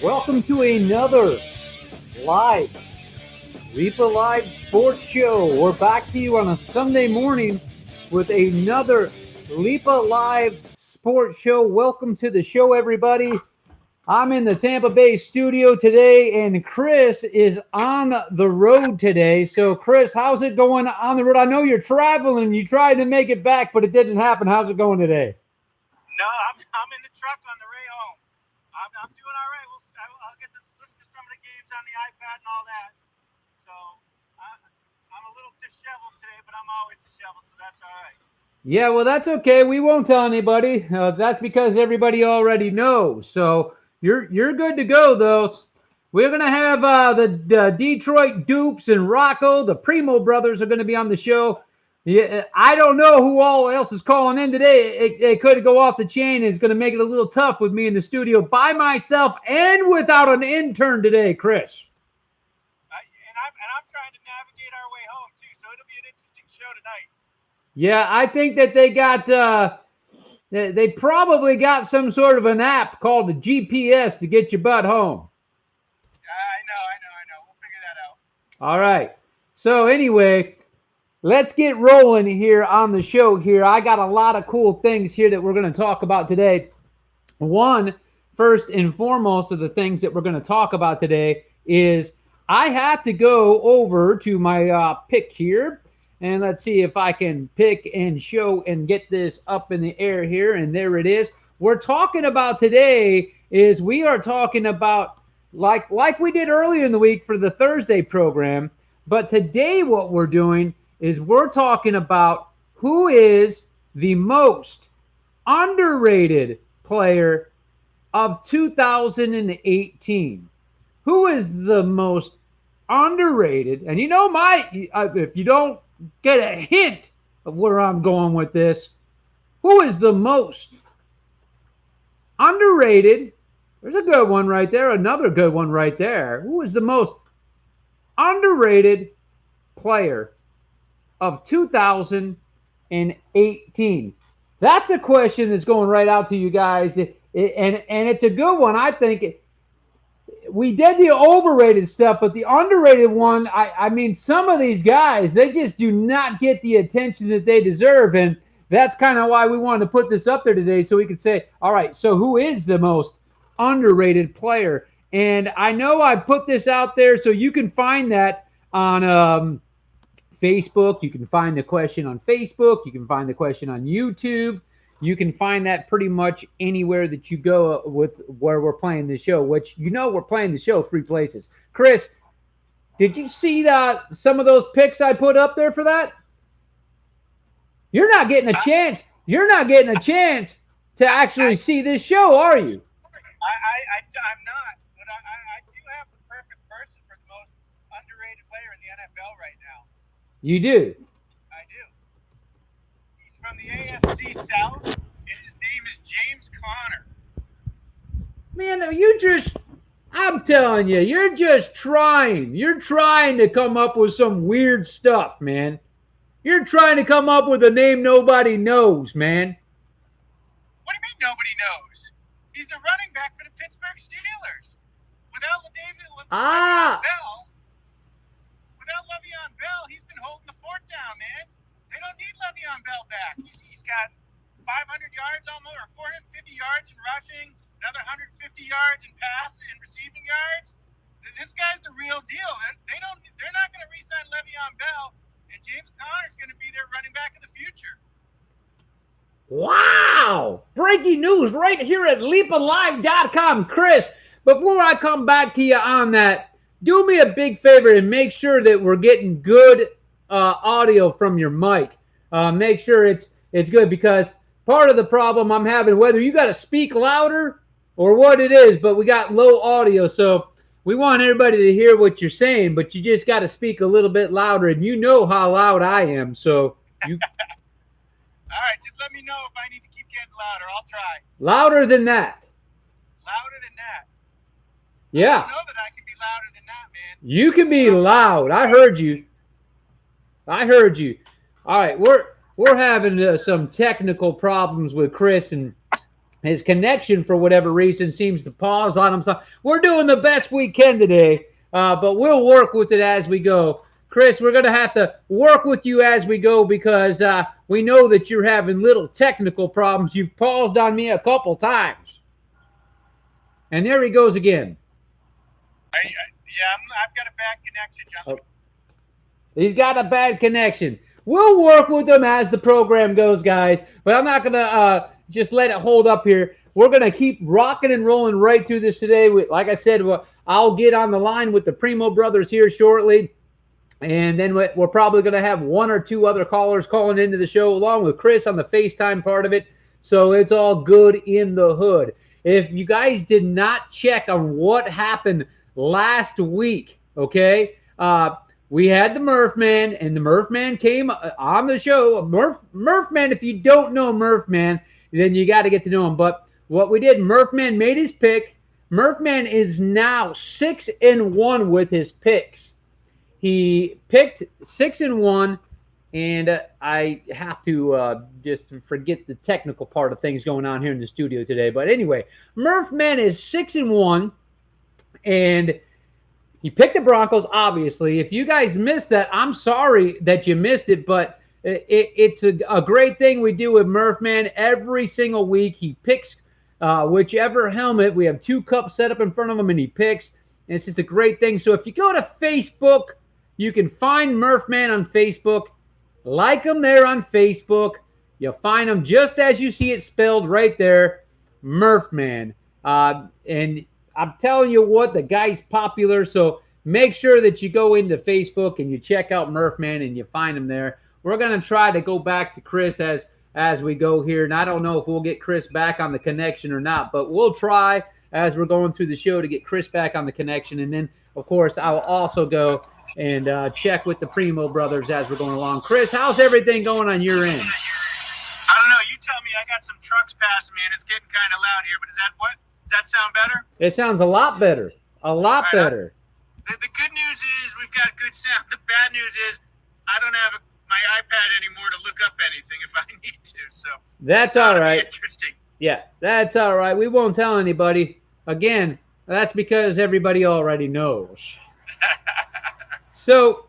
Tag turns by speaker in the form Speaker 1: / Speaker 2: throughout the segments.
Speaker 1: Welcome to another live Reaper Live Sports Show. We're back to you on a Sunday morning with another Lipa Live Sports Show. Welcome to the show, everybody. I'm in the Tampa Bay studio today, and Chris is on the road today. So, Chris, how's it going on the road? I know you're traveling. You tried to make it back, but it didn't happen. How's it going today?
Speaker 2: No, I'm in the truck on the way home. I'm doing all right. I'll get to listen to some of the games on the iPad and all that. So I'm a little disheveled today, but I'm always disheveled, so that's all right.
Speaker 1: Yeah, well, that's okay. We won't tell anybody. That's because everybody already knows. So you're good to go, though. We're going to have the Detroit Dupes and Rocco, the Primo brothers, are going to be on the show. Yeah, I don't know who all else is calling in today. It could go off the chain. It's going to make it a little tough with me in the studio by myself and without an intern today, Chris.
Speaker 2: I'm trying to navigate our way home, too, so it'll be an interesting show tonight.
Speaker 1: Yeah, I think that they probably got some sort of an app called the GPS to get your butt home.
Speaker 2: I know. We'll figure that out.
Speaker 1: All right. So anyway, let's get rolling here on the show here. I got a lot of cool things here that we're going to talk about today. One, first and foremost of the things that we're going to talk about today is I have to go over to my pick here. And let's see if I can pick and show and get this up in the air here. And there it is. We're talking about today is we are talking about like we did earlier in the week for the Thursday program. But today what we're doing is we're talking about who is the most underrated player of 2018. Who is the most underrated? And you know, if you don't get a hint of where I'm going with this, who is the most underrated? There's a good one right there. Another good one right there. Who is the most underrated player of 2018? That's a question that's going right out to you guys. And it's a good one. I think we did the overrated stuff, but the underrated one, I mean, some of these guys, they just do not get the attention that they deserve. And that's kind of why we wanted to put this up there today so we could say, all right, so who is the most underrated player? And I know I put this out there so you can find that on Facebook. You can find the question on Facebook. You can find the question on YouTube. You can find that pretty much anywhere that you go with where we're playing the show, which you know we're playing the show 3 places. Chris, did you see some of those picks I put up there for that? You're not getting a chance. You're not getting a chance to actually see this show, are you?
Speaker 2: I'm not. But I do have the perfect person for the most underrated player in the NFL right now.
Speaker 1: You do?
Speaker 2: I do. He's from the AFC South, and his name is James Conner.
Speaker 1: Man, I'm telling you, you're just trying. You're trying to come up with some weird stuff, man. You're trying to come up with a name nobody knows, man.
Speaker 2: What do you mean nobody knows? He's the running back for the Pittsburgh Steelers. Without Le'Veon Bell, he's been holding the fort down, man. They don't need Le'Veon Bell back. He's got 500 yards almost, or 450 yards in rushing, another 150 yards in pass and receiving yards. This guy's the real deal. They're not going to re-sign Le'Veon Bell, and James Conner's going to be their running back of the future.
Speaker 1: Wow! Breaking news right here at LeapAlive.com. Chris, before I come back to you on that, do me a big favor and make sure that we're getting good audio from your mic. Make sure it's good, because part of the problem I'm having, whether you got to speak louder or what it is, but we got low audio, so we want everybody to hear what you're saying, but you just got to speak a little bit louder, and you know how loud I am, so you...
Speaker 2: All right, just let me know if I need to keep getting louder. I'll try.
Speaker 1: Louder than that.
Speaker 2: Louder than that.
Speaker 1: Yeah.
Speaker 2: I know that I can be louder than that, man.
Speaker 1: You can be loud. I heard you. All right, we're having some technical problems with Chris, and his connection, for whatever reason, seems to pause on him. So we're doing the best we can today, but we'll work with it as we go. Chris, we're going to have to work with you as we go because we know that you're having little technical problems. You've paused on me a couple times. And there he goes again.
Speaker 2: I've got a bad connection, John.
Speaker 1: He's got a bad connection. We'll work with him as the program goes, guys. But I'm not going to just let it hold up here. We're going to keep rocking and rolling right through this today. Like I said, I'll get on the line with the Primo brothers here shortly. And then we're probably going to have one or two other callers calling into the show along with Chris on the FaceTime part of it. So it's all good in the hood. If you guys did not check on what happened last week, okay, we had the Murph Man, and the Murph Man came on the show. Murph Man, if you don't know Murph Man, then you got to get to know him. But what we did, Murph Man made his pick. Murph Man is now 6-1 with his picks. He picked 6-1, and I have to just forget the technical part of things going on here in the studio today. But anyway, Murph Man is 6-1, and he picked the Broncos, obviously. If you guys missed that, I'm sorry that you missed it, but it's a great thing we do with Murph Man. Every single week, he picks whichever helmet. We have 2 cups set up in front of him, and he picks. And it's just a great thing. So if you go to Facebook, you can find Murph Man on Facebook. Like him there on Facebook. You'll find him just as you see it spelled right there, Murph Man. And I'm telling you what, the guy's popular. So make sure that you go into Facebook and you check out Murph Man and you find him there. We're going to try to go back to Chris as we go here. And I don't know if we'll get Chris back on the connection or not, but we'll try as we're going through the show to get Chris back on the connection. And then, of course, I will also go and check with the Primo brothers as we're going along. Chris, how's everything going on your end?
Speaker 2: I don't know. You tell me. I got some trucks passing me, and it's getting kind of loud here. But does that sound better?
Speaker 1: It sounds a lot better. A lot better.
Speaker 2: The good news is we've got good sound. The bad news is I don't have my iPad anymore to look up anything if I need to. So
Speaker 1: that's all right.
Speaker 2: Interesting.
Speaker 1: Yeah, that's all right. We won't tell anybody. Again, that's because everybody already knows. So,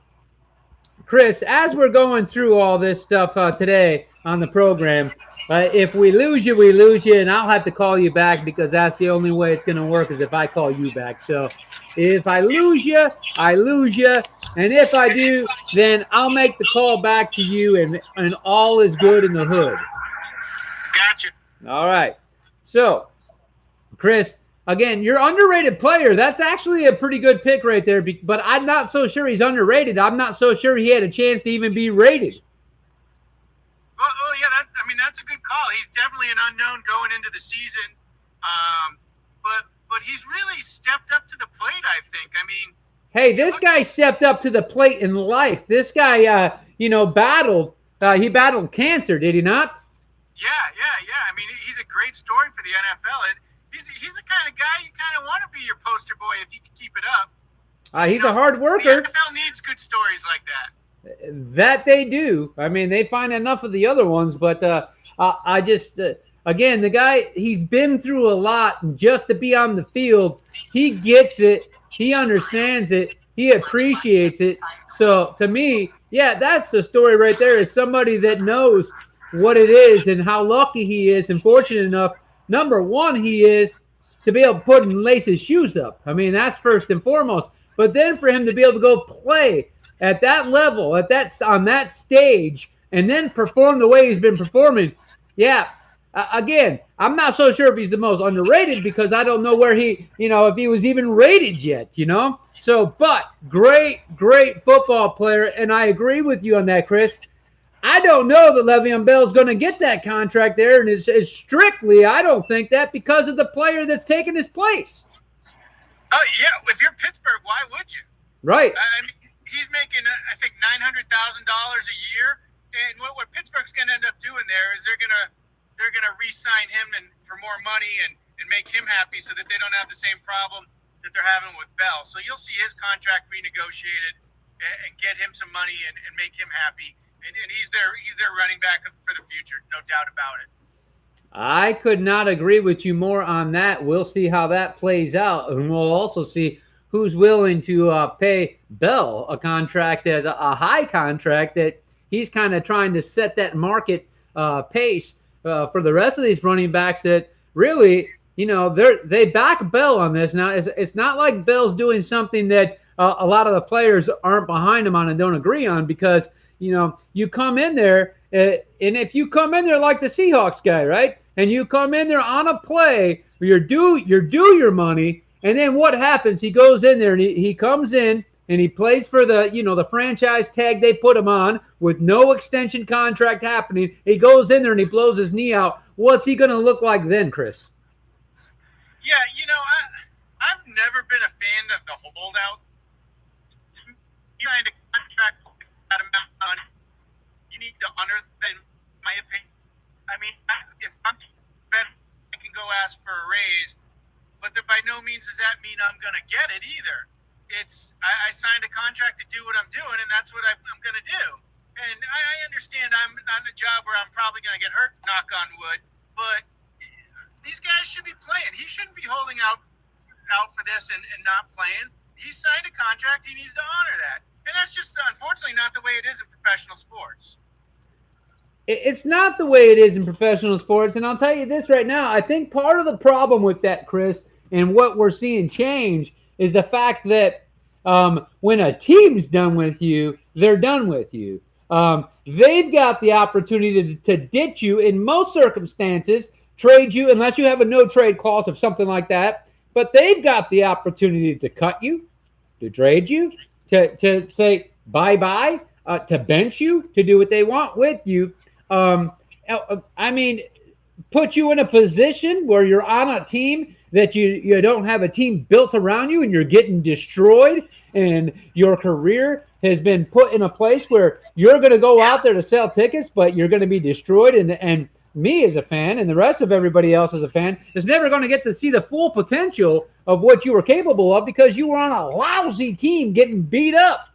Speaker 1: Chris, as we're going through all this stuff today on the program, if we lose you, we lose you, and I'll have to call you back because that's the only way it's going to work is if I call you back. So if I lose you, I lose you, and if I do, then I'll make the call back to you, and all is good in the hood.
Speaker 2: Gotcha.
Speaker 1: All right. So, Chris, again, you're underrated player. That's actually a pretty good pick right there, but I'm not so sure he's underrated. I'm not so sure he had a chance to even be rated.
Speaker 2: Well, yeah, that's a good call. He's definitely an unknown going into the season, but he's really stepped up to the plate, I think. I mean,
Speaker 1: hey, this guy stepped up to the plate in life. This guy, battled. He battled cancer, did he not?
Speaker 2: Yeah. I mean, he's a great story for the NFL, and he's the kind of guy you kind of want to be your poster boy if he can keep it up.
Speaker 1: He's a hard worker.
Speaker 2: The NFL needs good stories like that.
Speaker 1: That they do. I mean, they find enough of the other ones, but I just, again, the guy, he's been through a lot, and just to be on the field, he gets it, he understands it, he appreciates it. So, to me, yeah, that's the story right there, is somebody that knows what it is and how lucky he is and fortunate enough, number one, he is to be able to put and lace his shoes up. I mean, that's first and foremost. But then for him to be able to go play at that level, on that stage, and then perform the way he's been performing, yeah. Again, I'm not so sure if he's the most underrated because I don't know where he, if he was even rated yet, So, but great football player, and I agree with you on that, Chris. I don't know that Le'Veon Bell is going to get that contract there, and it's strictly, I don't think that because of the player that's taken his place.
Speaker 2: Oh, yeah. If you're Pittsburgh, why would you?
Speaker 1: Right.
Speaker 2: I mean, he's making, I think, $900,000 a year, and what Pittsburgh's going to end up doing there is they're gonna re-sign him and for more money and make him happy so that they don't have the same problem that they're having with Bell. So you'll see his contract renegotiated and get him some money and make him happy. And he's their running back for the future, no doubt about it.
Speaker 1: I could not agree with you more on that. We'll see how that plays out, and we'll also see who's willing to pay Bell a contract, as a high contract that he's kind of trying to set that market pace for the rest of these running backs. That really, they back Bell on this. Now, it's not like Bell's doing something that a lot of the players aren't behind him on and don't agree on, because you come in there, and if you come in there like the Seahawks guy, right? And you come in there on a play where you're due your money, and then what happens? He goes in there and he comes in and he plays for the franchise tag they put him on with no extension contract happening. He goes in there and he blows his knee out. What's he going to look like then, Chris?
Speaker 2: Yeah, I've never been a fan of the holdout. You signed a contract that amount of money. You need to honor that, in my opinion. I mean, if I'm best, I can go ask for a raise, but by no means does that mean I'm going to get it either. I signed a contract to do what I'm doing, and that's what I'm going to do. And I understand I'm on a job where I'm probably going to get hurt, knock on wood, but these guys should be playing. He shouldn't be holding out for this and not playing. He signed a contract. He needs to honor that. And that's just, unfortunately, not the way it is in professional sports.
Speaker 1: It's not the way it is in professional sports. And I'll tell you this right now. I think part of the problem with that, Chris, and what we're seeing change is the fact that when a team's done with you, they're done with you. They've got the opportunity to ditch you in most circumstances, trade you, unless you have a no-trade clause of something like that. But they've got the opportunity to cut you, to trade you, to say bye-bye, to bench you, to do what they want with you. I mean, put you in a position where you're on a team that you don't have a team built around you, and you're getting destroyed, and your career has been put in a place where you're going to go out there to sell tickets, but you're going to be destroyed. And me as a fan and the rest of everybody else as a fan is never going to get to see the full potential of what you were capable of because you were on a lousy team getting beat up.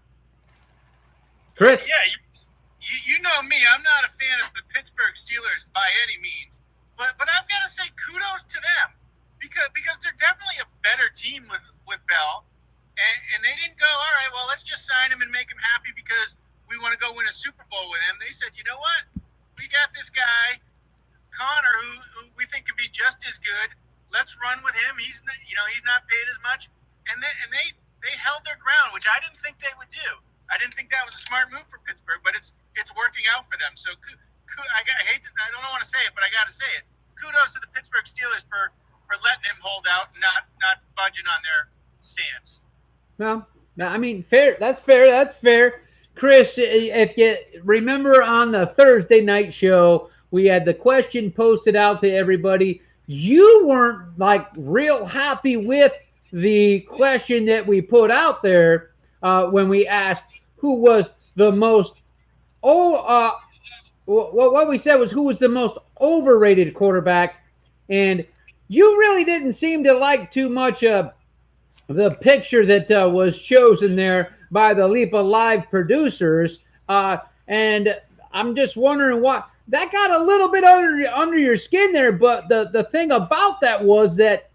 Speaker 1: Chris?
Speaker 2: Yeah, you know me. I'm not a fan of the Pittsburgh Steelers by any means. But I've got to say kudos to them because they're definitely a better team with Bell. And they didn't go, all right, well, let's just sign him and make him happy because we want to go win a Super Bowl with him. They said, you know what? We got this guy, Connor, who we think can be just as good. Let's run with him. He's not paid as much. And they held their ground, which I didn't think they would do. I didn't think that was a smart move for Pittsburgh, but it's working out for them. So I don't want to say it, but I got to say it. Kudos to the Pittsburgh Steelers for letting him hold out and not budging on their stance.
Speaker 1: No, I mean, fair. That's fair. That's fair. Chris, if you remember on the Thursday night show, we had the question posted out to everybody. You weren't like real happy with the question that we put out there when we asked who was the most what we said was who was the most overrated quarterback, and you really didn't seem to like too much the picture that was chosen there by the Leap of Live producers, and I'm just wondering what that got a little bit under your skin there. But the thing about that was that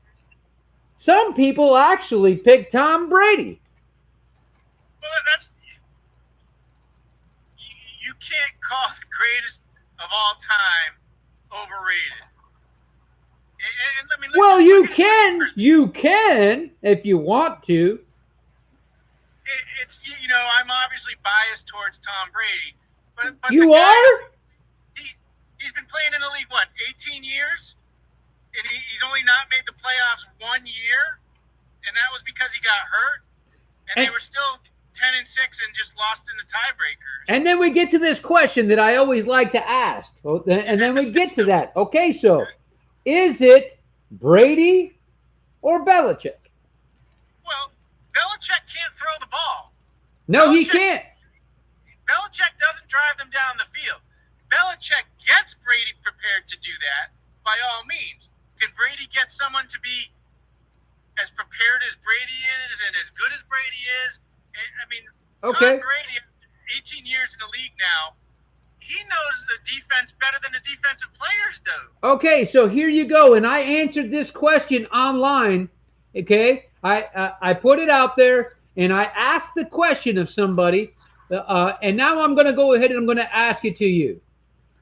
Speaker 1: some people actually picked Tom Brady.
Speaker 2: Well, you can't call the greatest of all time overrated. And I mean,
Speaker 1: well, you can if you want to.
Speaker 2: It's I'm obviously biased towards Tom Brady, but
Speaker 1: you are.
Speaker 2: He's been playing in the league 18 years, and he's only not made the playoffs 1 year, and that was because he got hurt, and they were still 10-6 and just lost in the tiebreakers.
Speaker 1: And then we get to this question that I always like to ask, and then we get to that. Okay, so. Is it Brady or Belichick?
Speaker 2: Well, Belichick can't throw the ball.
Speaker 1: No, he can't.
Speaker 2: Belichick doesn't drive them down the field. Belichick gets Brady prepared to do that by all means. Can Brady get someone to be as prepared as Brady is and as good as Brady is? I mean,
Speaker 1: okay.
Speaker 2: Tom Brady, 18 years in the league now, he knows the defense better than the defensive players do.
Speaker 1: Okay, so here you go. And I answered this question online. Okay, I put it out there and I asked the question of somebody. And now I'm going to go ahead and I'm going to ask it to you.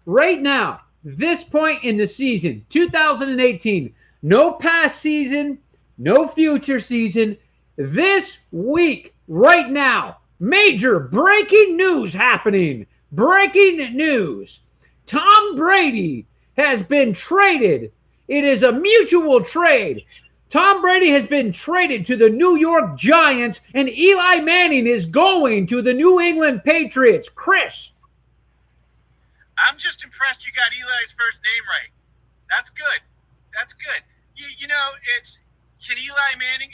Speaker 1: Right now, this point in the season, 2018, no past season, no future season. This week, right now, major breaking news happening. Breaking news. Tom Brady has been traded. It is a mutual trade. Tom Brady has been traded to the New York Giants, and Eli Manning is going to the New England Patriots. Chris.
Speaker 2: I'm just impressed you got Eli's first name right. That's good. That's good. You know, can Eli Manning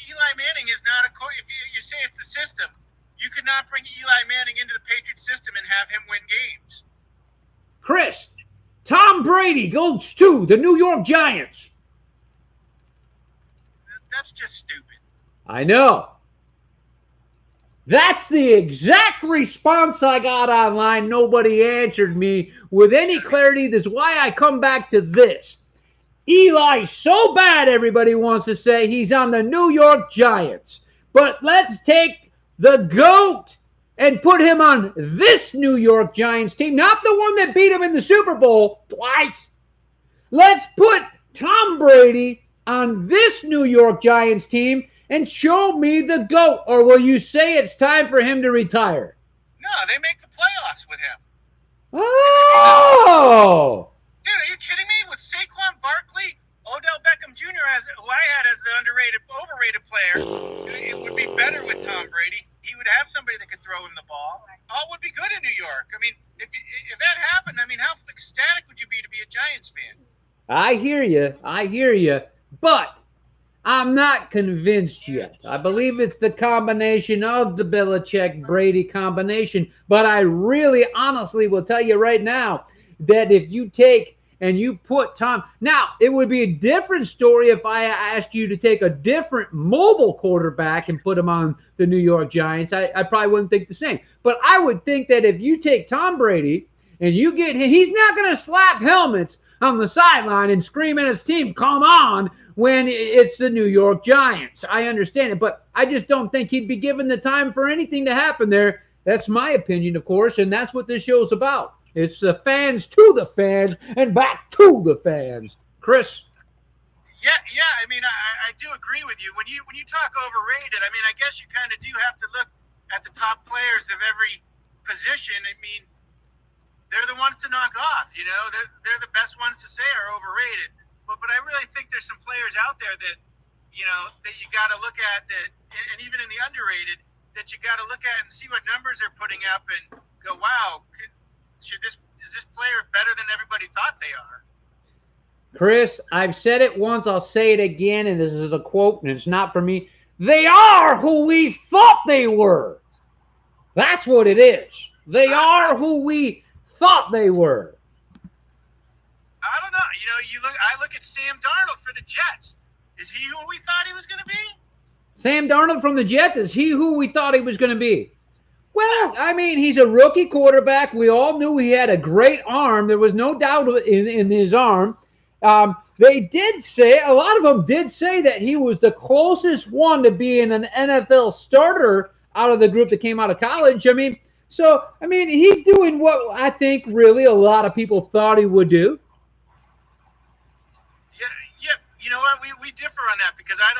Speaker 2: is not a coach. If you say it's the system, you could not bring Eli Manning into the Patriots system and have him win games.
Speaker 1: Chris, Tom Brady goes to the New York Giants.
Speaker 2: That's just stupid.
Speaker 1: I know. That's the exact response I got online. Nobody answered me with any clarity. That's why I come back to this. Eli's so bad, everybody wants to say he's on the New York Giants. But let's take the GOAT and put him on this New York Giants team, not the one that beat him in the Super Bowl twice. Let's put Tom Brady on this New York Giants team and show me the GOAT. Or will you say it's time for him to retire?
Speaker 2: No, they make the playoffs with him.
Speaker 1: Oh!
Speaker 2: Dude, are you kidding me? With Saquon Barkley, Odell Beckham Jr., who I had as the overrated player, it would be better with Tom Brady. He would have somebody that could throw him the ball. All would be good in New York. I mean, if that happened, I mean, how ecstatic would you be to be a Giants fan?
Speaker 1: I hear you. But I'm not convinced yet. I believe it's the combination of the Belichick-Brady combination. But I really honestly will tell you right now that if you take and you put Tom... Now, it would be a different story if I asked you to take a different mobile quarterback and put him on the New York Giants. I probably wouldn't think the same. But I would think that if you take Tom Brady and you get him, he's not going to slap helmets on the sideline and scream at his team, come on, when it's the New York Giants. I understand it, but I just don't think he'd be given the time for anything to happen there. That's my opinion, of course, and that's what this show's about. It's the fans to the fans and back to the fans. Chris?
Speaker 2: Yeah. I mean, I do agree with you. When you talk overrated, I mean, I guess you kind of do have to look at the top players of every position. I mean, they're the ones to knock off. You know, they're the best ones to say are overrated. But I really think there's some players out there that, you know, that you got to look at that, and even in the underrated, that you got to look at and see what numbers they're putting up and go, wow, is this player better than everybody thought they are?
Speaker 1: Chris, I've said it once, I'll say it again, and this is a quote, and it's not for me. They are who we thought they were. That's what it is. They are who we thought they were.
Speaker 2: I don't know. You know, I look at Sam Darnold for the Jets. Is he who we thought he was going to be?
Speaker 1: Sam Darnold from the Jets, is he who we thought he was going to be? Well, I mean, he's a rookie quarterback. We all knew he had a great arm. There was no doubt in his arm. They did say, a lot of them did say that he was the closest one to being an NFL starter out of the group that came out of college. I mean, he's doing what I think really a lot of people thought he would do.
Speaker 2: Yeah. You know what? We differ on that because I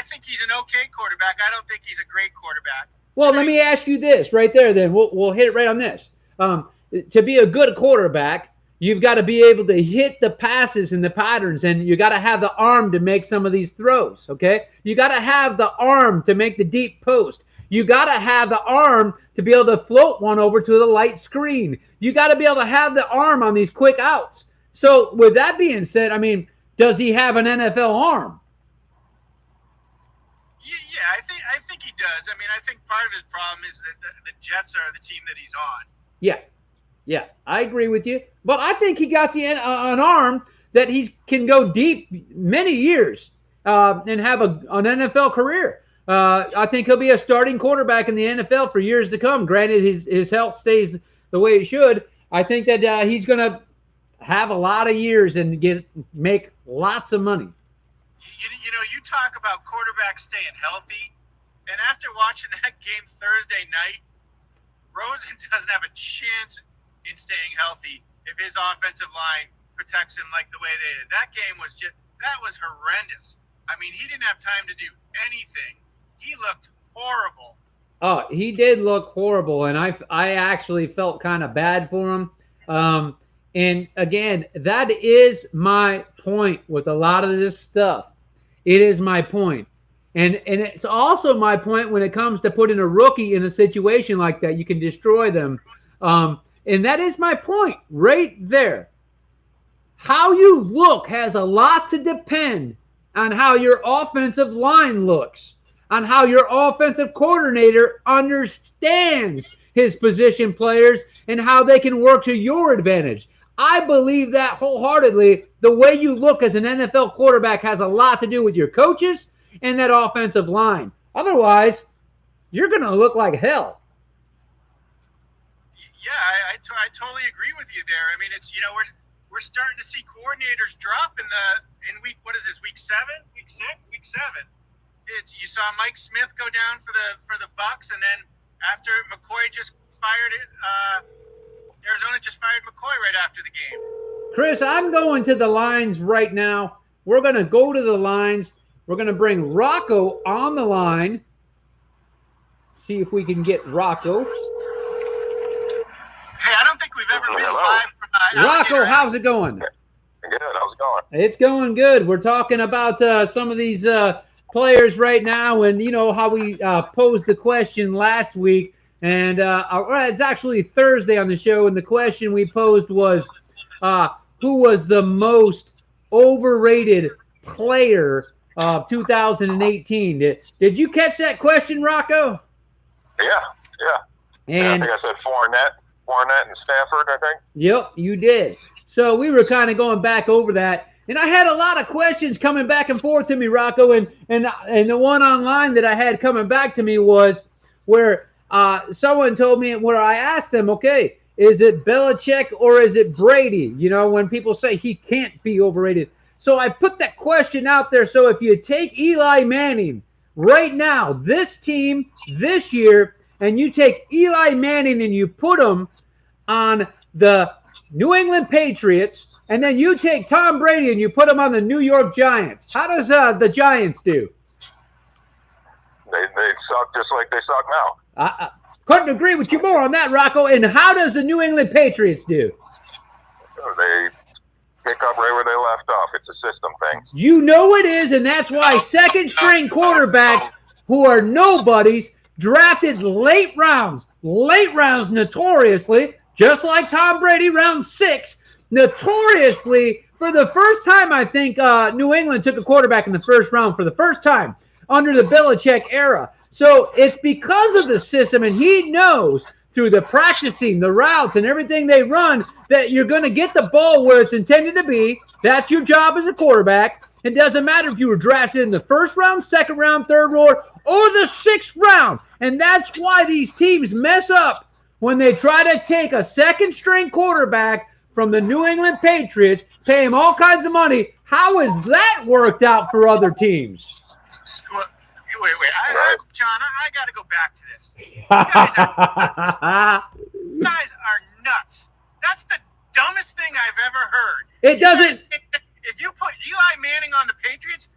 Speaker 2: think he's an okay quarterback. I don't think he's a great quarterback.
Speaker 1: Well, let me ask you this right there then. We'll hit it right on this. To be a good quarterback, you've got to be able to hit the passes and the patterns, and you got to have the arm to make some of these throws, okay? You got to have the arm to make the deep post. You got to have the arm to be able to float one over to the light screen. You got to be able to have the arm on these quick outs. So with that being said, I mean, does he have an NFL arm?
Speaker 2: Yeah, I think he does. I mean, I think part of his problem is that the Jets are the team that he's on.
Speaker 1: Yeah, I agree with you. But I think he got an arm that he can go deep many years and have an NFL career. I think he'll be a starting quarterback in the NFL for years to come. Granted, his health stays the way it should. I think that he's going to have a lot of years and make lots of money.
Speaker 2: You talk about quarterbacks staying healthy, and after watching that game Thursday night, Rosen doesn't have a chance in staying healthy if his offensive line protects him like the way they did. That game was horrendous. I mean, he didn't have time to do anything. He looked horrible.
Speaker 1: Oh, he did look horrible, and I actually felt kind of bad for him. And again, that is my point with a lot of this stuff. It is my point. And it's also my point when it comes to putting a rookie in a situation like that. You can destroy them. And that is my point right there. How you look has a lot to depend on how your offensive line looks, on how your offensive coordinator understands his position players and how they can work to your advantage. I believe that wholeheartedly. The way you look as an NFL quarterback has a lot to do with your coaches and that offensive line. Otherwise, you're going to look like hell.
Speaker 2: Yeah, I totally agree with you there. I mean, it's we're starting to see coordinators drop in week, what is this, week 7, week 6, week 7. You saw Mike Smith go down for the Bucks, and then after McCoy just fired it, Arizona just fired McCoy right after the game.
Speaker 1: Chris, I'm going to the lines right now. We're going to go to the lines. We're going to bring Rocco on the line. See if we can get Rocco.
Speaker 2: Hey, I don't think we've ever been live.
Speaker 1: Rocco, how's it going?
Speaker 3: Good. How's it going?
Speaker 1: It's going good. We're talking about some of these players right now, and you know how we posed the question last week, and it's actually Thursday on the show, and the question we posed was, who was the most overrated player of 2018? Did you catch that question, Rocco?
Speaker 3: Yeah.
Speaker 1: And
Speaker 3: I think I said Fournette and Stafford, I think.
Speaker 1: Yep, you did. So we were kind of going back over that. And I had a lot of questions coming back and forth to me, Rocco. And the one online that I had coming back to me was where someone told me, where I asked them, okay, is it Belichick or is it Brady? You know, when people say he can't be overrated. So I put that question out there. So if you take Eli Manning right now, this team, this year, and you take Eli Manning and you put him on the New England Patriots, and then you take Tom Brady and you put him on the New York Giants. How does the Giants do?
Speaker 3: They suck just like they suck now.
Speaker 1: I couldn't agree with you more on that, Rocco. And how does the New England Patriots do?
Speaker 3: They pick up right where they left off. It's a system thing.
Speaker 1: You know it is, and that's why second-string quarterbacks who are nobodies drafted late rounds notoriously, just like Tom Brady, round 6, notoriously, for the first time, I think New England took a quarterback in the first round for the first time under the Belichick era. So it's because of the system, and he knows through the practicing, the routes, and everything they run that you're going to get the ball where it's intended to be. That's your job as a quarterback. It doesn't matter if you were drafted in the first round, second round, third round, or the 6th round. And that's why these teams mess up when they try to take a second-string quarterback from the New England Patriots, pay him all kinds of money. How has that worked out for other teams?
Speaker 2: Wait. John, I got to go back to this. You guys are nuts. That's the dumbest thing I've ever heard.
Speaker 1: It doesn't.
Speaker 2: If you put Eli Manning on the Patriots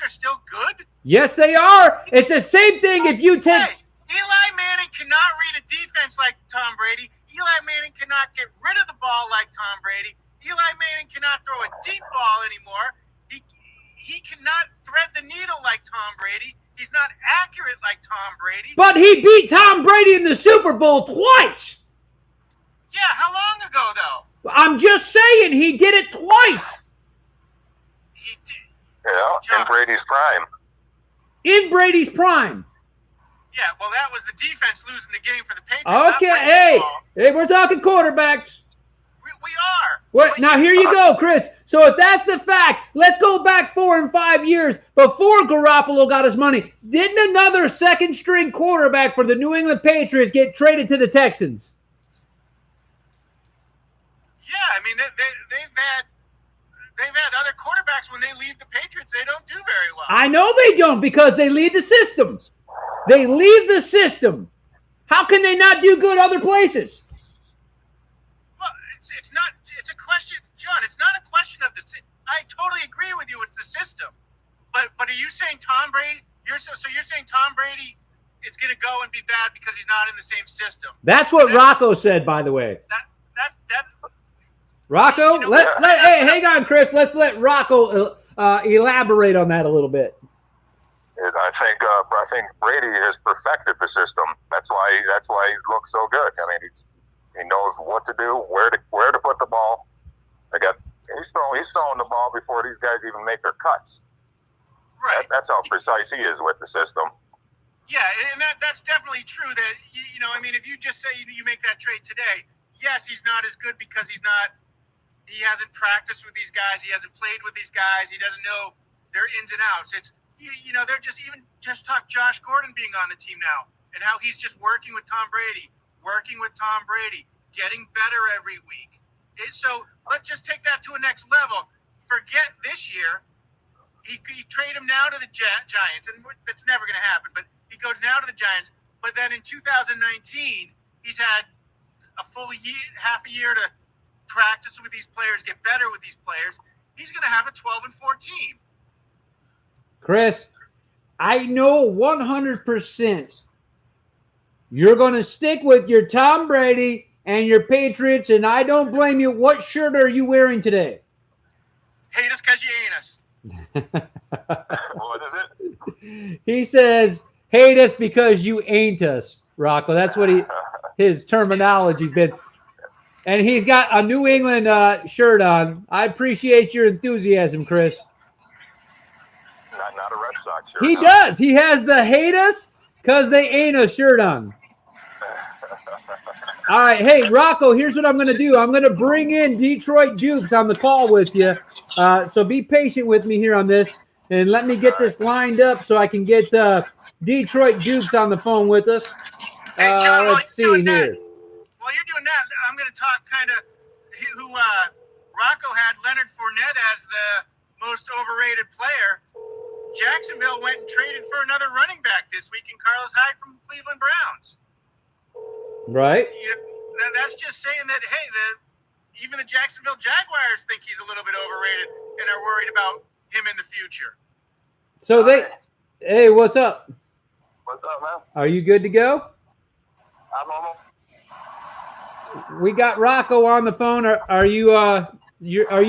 Speaker 2: are still good?
Speaker 1: Yes, they are. It's the same thing if you take...
Speaker 2: Hey, Eli Manning cannot read a defense like Tom Brady. Eli Manning cannot get rid of the ball like Tom Brady. Eli Manning cannot throw a deep ball anymore. He cannot thread the needle like Tom Brady. He's not accurate like Tom Brady.
Speaker 1: But he beat Tom Brady in the Super Bowl twice.
Speaker 2: Yeah, how long ago, though?
Speaker 1: I'm just saying he did it twice.
Speaker 2: He did.
Speaker 3: Yeah,
Speaker 2: John.
Speaker 3: in Brady's prime.
Speaker 1: In Brady's prime.
Speaker 2: Yeah, well, that was the defense losing the game for the Patriots.
Speaker 1: Okay, hey, we're talking quarterbacks.
Speaker 2: We are.
Speaker 1: What? Now, here you go, Chris. So if that's the fact, let's go back 4 and 5 years before Garoppolo got his money. Didn't another second-string quarterback for the New England Patriots get traded to the Texans?
Speaker 2: Yeah, I mean they've had other quarterbacks when they leave the Patriots, they don't do very well.
Speaker 1: I know they don't because they leave the system. They leave the system. How can they not do good other places?
Speaker 2: Well, it's not. It's a question, John. It's not a question of the. I totally agree with you. It's the system. But are you saying Tom Brady? You're saying Tom Brady is going to go and be bad because he's not in the same system?
Speaker 1: That's what Rocco said, by the way.
Speaker 2: That.
Speaker 1: Rocco,
Speaker 2: You know,
Speaker 1: hey, hang on, Chris. Let's let Rocco elaborate on that a little bit.
Speaker 3: And I think Brady has perfected the system. That's why he looks so good. I mean, he knows what to do, where to put the ball. He's throwing the ball before these guys even make their cuts.
Speaker 2: Right.
Speaker 3: That's how precise he is with the system.
Speaker 2: Yeah, and that's definitely true. That I mean, if you just say you make that trade today, yes, he's not as good because he hasn't practiced with these guys, he hasn't played with these guys, he doesn't know their ins and outs. It's they're just talk Josh Gordon being on the team now and how he's just working with Tom Brady, getting better every week. So let's just take that to a next level. Forget this year. He trade him now to the Giants, and that's never going to happen. But he goes now to the Giants. But then in 2019, he's had a full year, half a year to practice with these players, get better with these players. He's going to have a 12-4 team.
Speaker 1: Chris, I know 100% you're going to stick with your Tom Brady and your Patriots, and I don't blame you. What shirt are you wearing today?
Speaker 2: Hate us because you ain't us.
Speaker 3: What is it?
Speaker 1: He says, hate us because you ain't us, Rocco. That's what his terminology's been. And he's got a New England shirt on. I appreciate your enthusiasm, Chris.
Speaker 3: Not a Red Sox shirt.
Speaker 1: He does. He has the hate us because they ain't us shirt on. All right. Hey, Rocco, here's what I'm going to do. I'm going to bring in Detroit Dukes on the call with you. So be patient with me here on this. And let me get this lined up so I can get Detroit Dukes on the phone with us.
Speaker 2: Hey, John,
Speaker 1: Let's see here.
Speaker 2: While you're doing that, I'm going to talk kind of who Rocco had Leonard Fournette as the most overrated player. Jacksonville went and traded for another running back this week in Carlos Hyde from the Cleveland Browns.
Speaker 1: Right.
Speaker 2: That's just saying that, hey, even the Jacksonville Jaguars think he's a little bit overrated and are worried about him in the future.
Speaker 1: So hey, what's up?
Speaker 3: What's up, man?
Speaker 1: Are you good to go?
Speaker 3: I'm almost.
Speaker 1: We got Rocco on the phone. Are you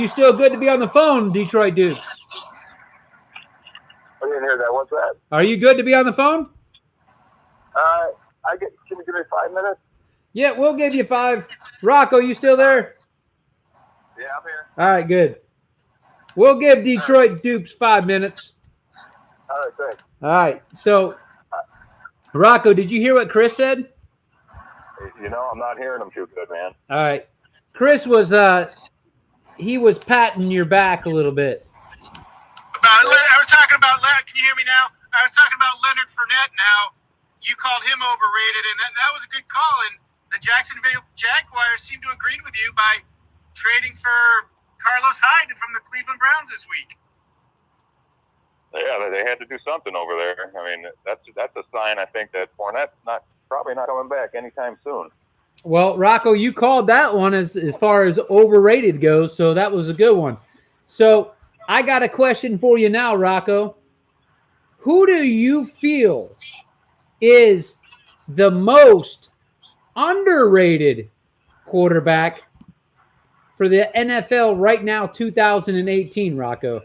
Speaker 1: still good to be on the phone, Detroit Dukes?
Speaker 3: I didn't hear that. What's that?
Speaker 1: Are you good to be on the phone?
Speaker 3: Can you give me 5 minutes?
Speaker 1: Yeah, we'll give you 5. Rocco, you still there?
Speaker 3: Yeah, I'm here.
Speaker 1: All right, good. We'll give Detroit Dukes 5 minutes.
Speaker 3: All right, thanks.
Speaker 1: All right. So, Rocco, did you hear what Chris said?
Speaker 3: I'm not hearing them too good, man.
Speaker 1: All right. Chris was he was patting your back a little bit.
Speaker 2: I was talking about Leonard. Can you hear me now? I was talking about Leonard Fournette and how you called him overrated, and that was a good call. And the Jacksonville Jaguars seem to have agreed with you by trading for Carlos Hyde from the Cleveland Browns this week.
Speaker 3: Yeah, they had to do something over there. I mean, that's a sign, I think, that Fournette's probably not coming back anytime soon.
Speaker 1: Well, Rocco, you called that one as far as overrated goes, so that was a good one. So I got a question for you now, Rocco. Who do you feel is the most underrated quarterback for the NFL right now, 2018, Rocco?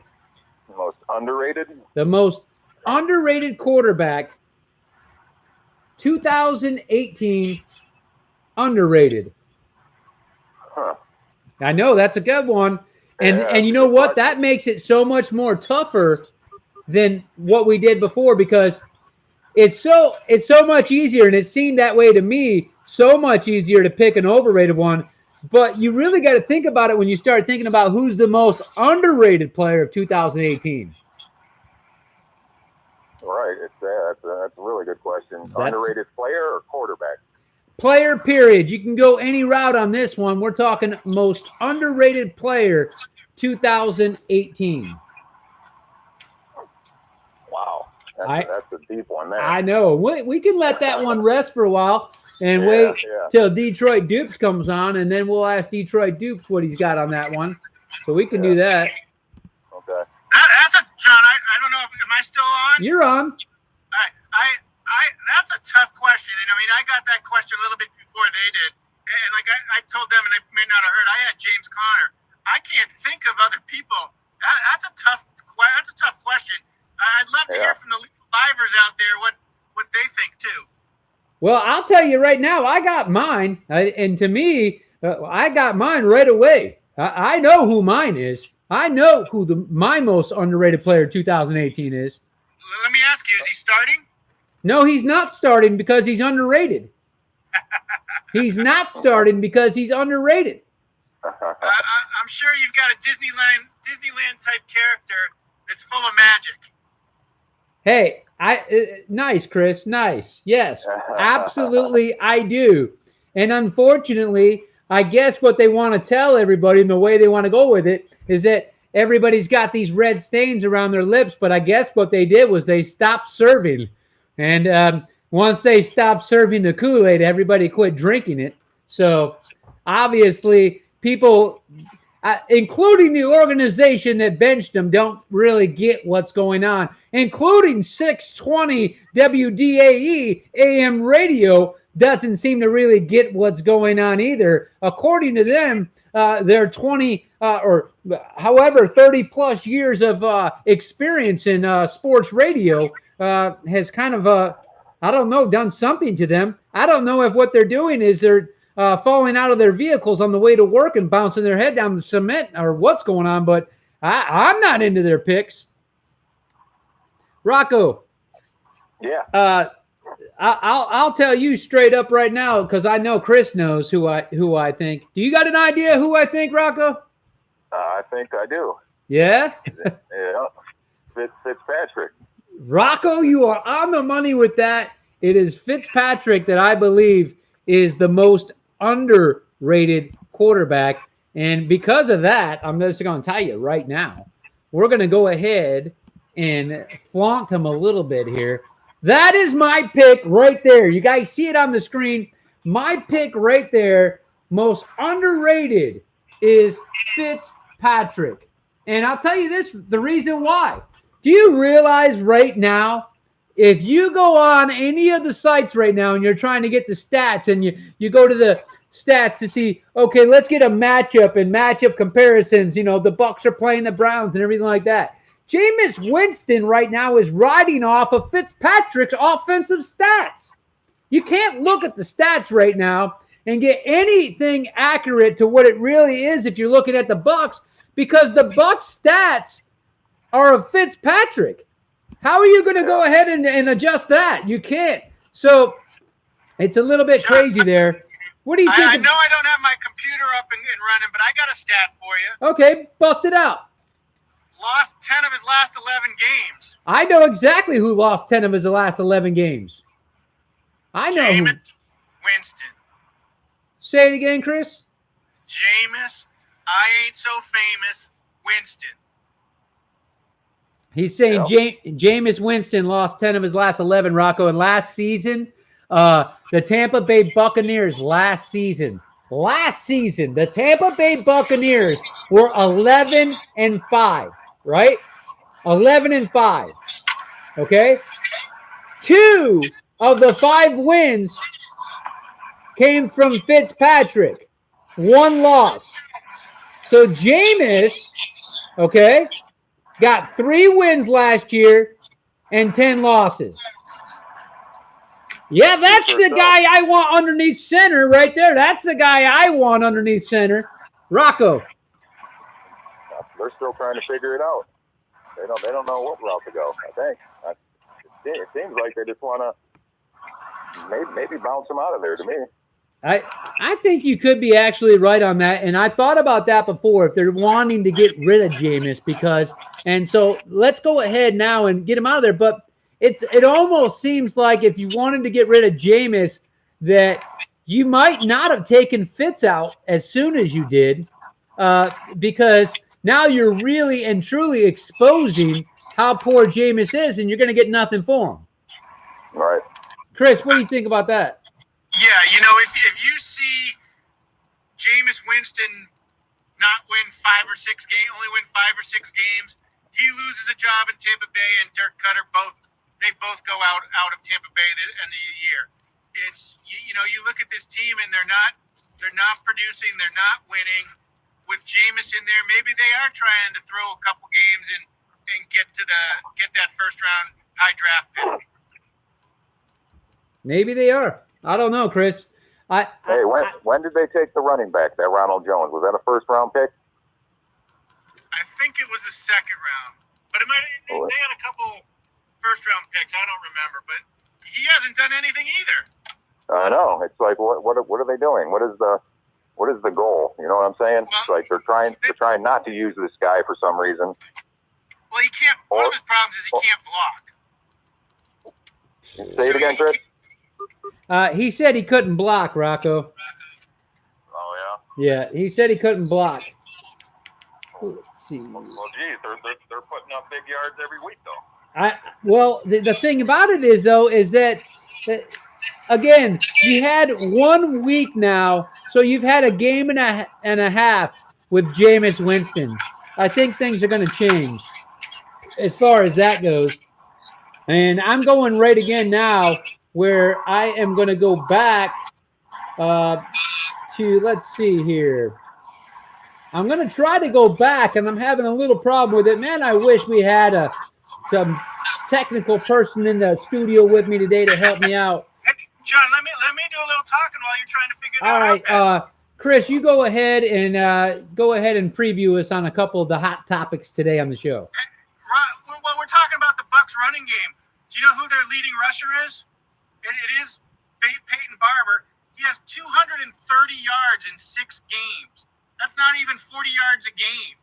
Speaker 3: Most underrated?
Speaker 1: The most underrated quarterback, 2018, underrated.
Speaker 3: Huh.
Speaker 1: I know, that's a good one. And you know what? That makes it so much more tougher than what we did before because it's so much easier, and it seemed that way to me, so much easier to pick an overrated one. But you really got to think about it when you start thinking about who's the most underrated player of 2018.
Speaker 3: Right. That's a really good question. Underrated player or quarterback?
Speaker 1: player, period. You can go any route on this one. We're talking most underrated player 2018.
Speaker 3: Wow. That's a deep one there.
Speaker 1: I know. We can let that one rest for a while and
Speaker 3: Yeah,
Speaker 1: wait
Speaker 3: yeah.
Speaker 1: till Detroit Dupes comes on, and then we'll ask Detroit Dupes what he's got on that one. So we can do that.
Speaker 3: Okay.
Speaker 2: That's a John. I don't know if am I still on?
Speaker 1: You're on.
Speaker 2: All right. I that's a tough question, and I mean I got that question a little bit before they did, and like I told them, and they may not have heard. I had James Conner. I can't think of other people. That's a tough question. I'd love to hear from the survivors out there what they think too.
Speaker 1: Well, I'll tell you right now, I got mine, and to me, I got mine right away. I know who mine is. I know who my most underrated player 2018 is.
Speaker 2: Let me ask you: is he starting?
Speaker 1: No, he's not starting because he's underrated. He's not starting because he's underrated.
Speaker 2: I'm sure you've got a Disneyland type character that's full of magic.
Speaker 1: Hey, nice, Chris, nice. Yes, absolutely, I do. And unfortunately, I guess what they want to tell everybody and the way they want to go with it is that everybody's got these red stains around their lips, but I guess what they did was they stopped serving. And once they stopped serving the Kool-Aid, everybody quit drinking it. So obviously people, including the organization that benched him, don't really get what's going on, including 620 WDAE AM radio doesn't seem to really get what's going on either. According to them, their 20 or however 30 plus years of experience in sports radio has kind of, I don't know, done something to them. I don't know if what they're doing is they're falling out of their vehicles on the way to work and bouncing their head down the cement or what's going on, but I'm not into their picks. Rocco.
Speaker 3: Yeah.
Speaker 1: I'll tell you straight up right now because I know Chris knows who I think. Do you got an idea who I think, Rocco?
Speaker 3: I think I do.
Speaker 1: Yeah?
Speaker 3: Yeah. Fitzpatrick.
Speaker 1: Rocco, you are on the money with that. It is Fitzpatrick that I believe is the most underrated quarterback. And because of that, I'm just going to tell you right now, we're going to go ahead and flaunt him a little bit here. That is my pick right there. You guys see it on the screen. My pick right there, most underrated, is Fitzpatrick. And I'll tell you this, the reason why. Do you realize right now, if you go on any of the sites right now and you're trying to get the stats and you go to the stats to see, okay, let's get a matchup and matchup comparisons. You know, the Bucs are playing the Browns and everything like that. Jameis Winston right now is riding off of Fitzpatrick's offensive stats. You can't look at the stats right now and get anything accurate to what it really is if you're looking at the Bucs, because the Bucs stats are of Fitzpatrick. How are you going to go ahead and adjust that? You can't. So it's a little bit crazy there. What do you think?
Speaker 2: I know I don't have my computer up and running, but I got a stat for you.
Speaker 1: Okay, bust it out.
Speaker 2: Lost 10 of his last 11 games.
Speaker 1: I know exactly who lost 10 of his last 11 games. I know who.
Speaker 2: Jameis Winston.
Speaker 1: Say it again, Chris.
Speaker 2: Jameis, I ain't so famous, Winston.
Speaker 1: He's saying Jameis Winston lost 10 of his last 11, Rocco. And last season, the Tampa Bay Buccaneers the Tampa Bay Buccaneers were 11-5, right? 11-5, okay? 2 of the 5 wins came from Fitzpatrick. 1 loss. So Jameis, okay, got 3 wins last year and 10 losses. Yeah, that's the guy I want underneath center right there. That's the guy I want underneath center. Rocco.
Speaker 3: They're still trying to figure it out. They don't know what route to go, I think. It seems like they just want to maybe bounce him out of there to me.
Speaker 1: I think you could be actually right on that, and I thought about that before if they're wanting to get rid of Jameis and so let's go ahead now and get him out of there. But it almost seems like if you wanted to get rid of Jameis, that you might not have taken Fitz out as soon as you did, because now you're really and truly exposing how poor Jameis is, and you're going to get nothing for him.
Speaker 3: Right.
Speaker 1: Chris, what do you think about that?
Speaker 2: Yeah, if you see Jameis Winston not win 5 or 6 games, only win 5 or 6 games, he loses a job in Tampa Bay, and Dirk Cutter both go out of Tampa Bay at the end of the year. It's you look at this team and they're not producing, they're not winning. With Jameis in there, maybe they are trying to throw a couple games and get that first round high draft pick.
Speaker 1: Maybe they are. I don't know, Chris.
Speaker 3: When did they take the running back, that Ronald Jones? Was that a first-round pick?
Speaker 2: I think it was the second round, but they had a couple first-round picks. I don't remember, but he hasn't done anything either.
Speaker 3: I know. It's like, what are they doing? What is the goal? You know what I'm saying?
Speaker 2: Well,
Speaker 3: it's like they're trying not to use this guy for some reason.
Speaker 2: Well, he can't. One of his problems is he can't block.
Speaker 3: Say it again, Chris.
Speaker 1: He said he couldn't block, Rocco.
Speaker 3: Oh
Speaker 1: Yeah, he said he couldn't block. Let's see.
Speaker 3: Well, geez, they're putting up big yards every week, though.
Speaker 1: The thing about it is that again, you had 1 week now, so you've had a game and a half with Jameis Winston. I think things are going to change as far as that goes. And I'm going right again now where I am going to go back to, let's see here. I'm going to try to go back, and I'm having a little problem with it. Man, I wish we had some technical person in the studio with me today to help me out.
Speaker 2: Hey, John, let me do a little talking while you're trying to figure that out.
Speaker 1: All right, Chris, you go ahead and preview us on a couple of the hot topics today on the show.
Speaker 2: Well, we're talking about the Bucs running game. Do you know who their leading rusher is? It is Peyton Barber. He has 230 yards in 6 games. That's not even 40 yards a game.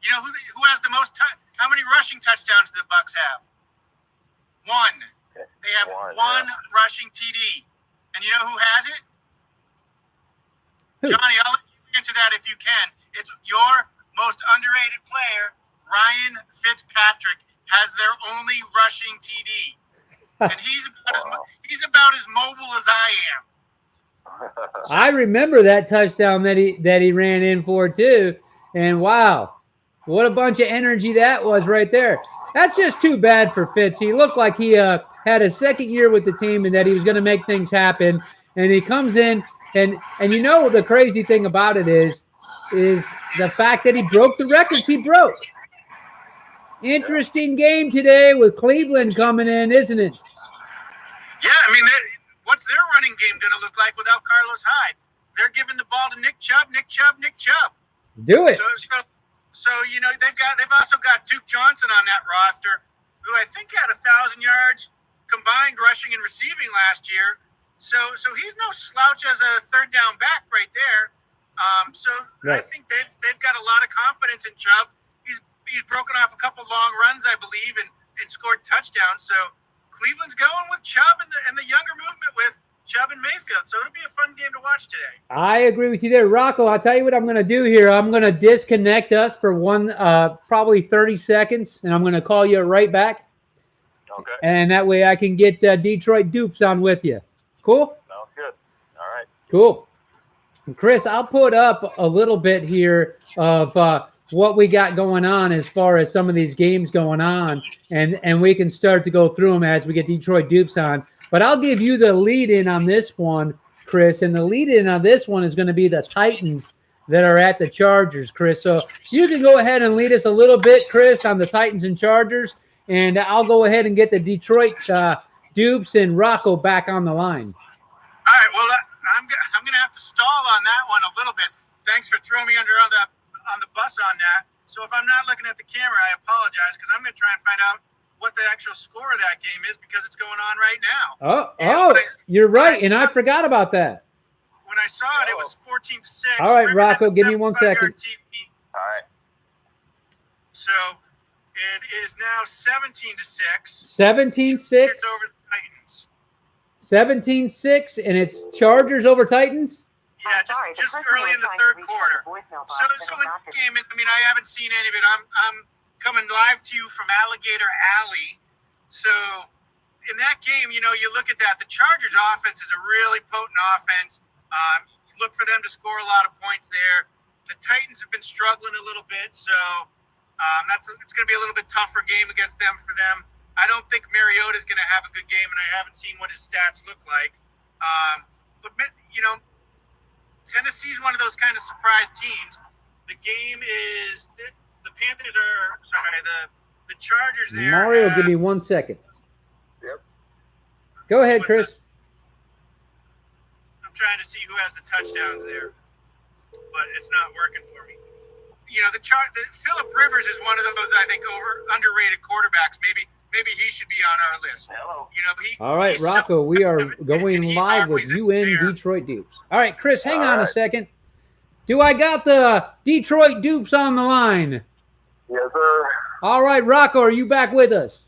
Speaker 2: You know who has the most? How many rushing touchdowns do the Bucs have? 1. They have one rushing TD. And you know who has it?
Speaker 1: Who?
Speaker 2: Johnny, I'll let you answer that if you can. It's your most underrated player, Ryan Fitzpatrick, has their only rushing TD. And he's about as mobile as I am.
Speaker 1: I remember that touchdown that he ran in for too, and wow, what a bunch of energy that was right there. That's just too bad for Fitz. He looked like he had a second year with the team and that he was going to make things happen. And he comes in, and you know the crazy thing about it is the fact that he broke the records he broke. Interesting game today with Cleveland coming in, isn't it?
Speaker 2: Yeah, I mean, what's their running game going to look like without Carlos Hyde? They're giving the ball to Nick Chubb.
Speaker 1: Do it.
Speaker 2: So they've also got Duke Johnson on that roster, who I think had 1,000 yards combined rushing and receiving last year. So he's no slouch as a third down back right there.
Speaker 1: Right.
Speaker 2: I think they've got a lot of confidence in Chubb. He's broken off a couple long runs, I believe, and scored touchdowns. So Cleveland's going with Chubb and the younger movement with Chubb and Mayfield. So it'll be a fun game to watch today.
Speaker 1: I agree with you there. Rocco, I'll tell you what I'm going to do here. I'm going to disconnect us for probably 30 seconds, and I'm going to call you right back.
Speaker 3: Okay.
Speaker 1: And that way I can get Detroit Dupes on with you. Cool?
Speaker 3: Sounds good. All right.
Speaker 1: Cool. Chris, I'll put up a little bit here of what we got going on as far as some of these games going on, and we can start to go through them as we get Detroit Dupes on. But I'll give you the lead-in on this one, Chris, and the lead-in on this one is going to be the Titans that are at the Chargers, Chris. So you can go ahead and lead us a little bit, Chris, on the Titans and Chargers, and I'll go ahead and get the Detroit Dupes and Rocco back on the line.
Speaker 2: All right, well, I'm going to have to stall on that one a little bit. Thanks for throwing me under on the bus on that. So if I'm not looking at the camera, I apologize, because I'm going to try and find out what the actual score of that game is, because it's going on right now.
Speaker 1: You're right, and I forgot about that.
Speaker 2: When I saw it, it was 14-6.
Speaker 1: All right, Rocco, give me 1 second.
Speaker 3: All right.
Speaker 2: So it is now 17-6.
Speaker 1: 17-6.
Speaker 2: Over the Titans.
Speaker 1: 17-6, and it's Chargers over Titans?
Speaker 2: Yeah, just early in the third quarter. So in that game, I mean, I haven't seen any of it. I'm coming live to you from Alligator Alley. So in that game, you look at that. The Chargers offense is a really potent offense. Look for them to score a lot of points there. The Titans have been struggling a little bit, so it's going to be a little bit tougher game against them for them. I don't think Mariota is going to have a good game, and I haven't seen what his stats look like. But Tennessee's one of those kind of surprise teams. The game is the Panthers are the Chargers there.
Speaker 1: Mario, give me 1 second.
Speaker 3: Yep.
Speaker 1: Go ahead, Chris.
Speaker 2: I'm trying to see who has the touchdowns there, but it's not working for me. Phillip Rivers is one of those, I think, underrated quarterbacks. Maybe he should be on our list.
Speaker 1: All right, Rocco, we are going live with UN Detroit Dupes. All right, Chris, hang on a second. Do I got the Detroit Dupes on the line?
Speaker 3: Yes, sir.
Speaker 1: All right, Rocco, are you back with us?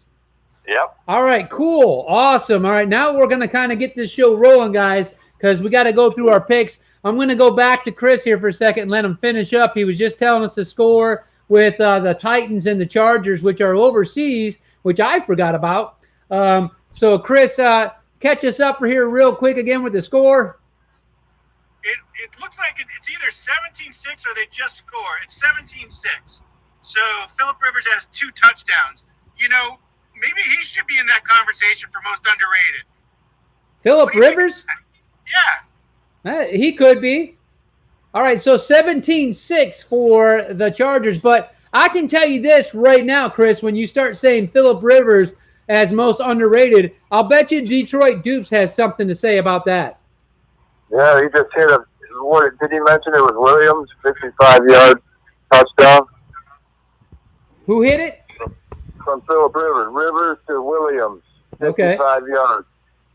Speaker 3: Yep.
Speaker 1: All right, cool. Awesome. All right, now we're going to kind of get this show rolling, guys, because we got to go through our picks. I'm going to go back to Chris here for a second and let him finish up. He was just telling us the score with the Titans and the Chargers, which are overseas, which I forgot about. So, Chris, catch us up here real quick again with the score.
Speaker 2: It looks like it's either 17-6 or they just score. It's 17-6. So Phillip Rivers has 2 touchdowns. Maybe he should be in that conversation for most underrated.
Speaker 1: Phillip Rivers?
Speaker 2: Yeah.
Speaker 1: He could be. All right, so 17-6 for the Chargers. But I can tell you this right now, Chris, when you start saying Phillip Rivers as most underrated, I'll bet you Detroit Dupes has something to say about that.
Speaker 4: Yeah, he just hit what did he mention? It was Williams, 55-yard touchdown.
Speaker 1: Who hit it?
Speaker 4: From Phillip Rivers to Williams, 55-yard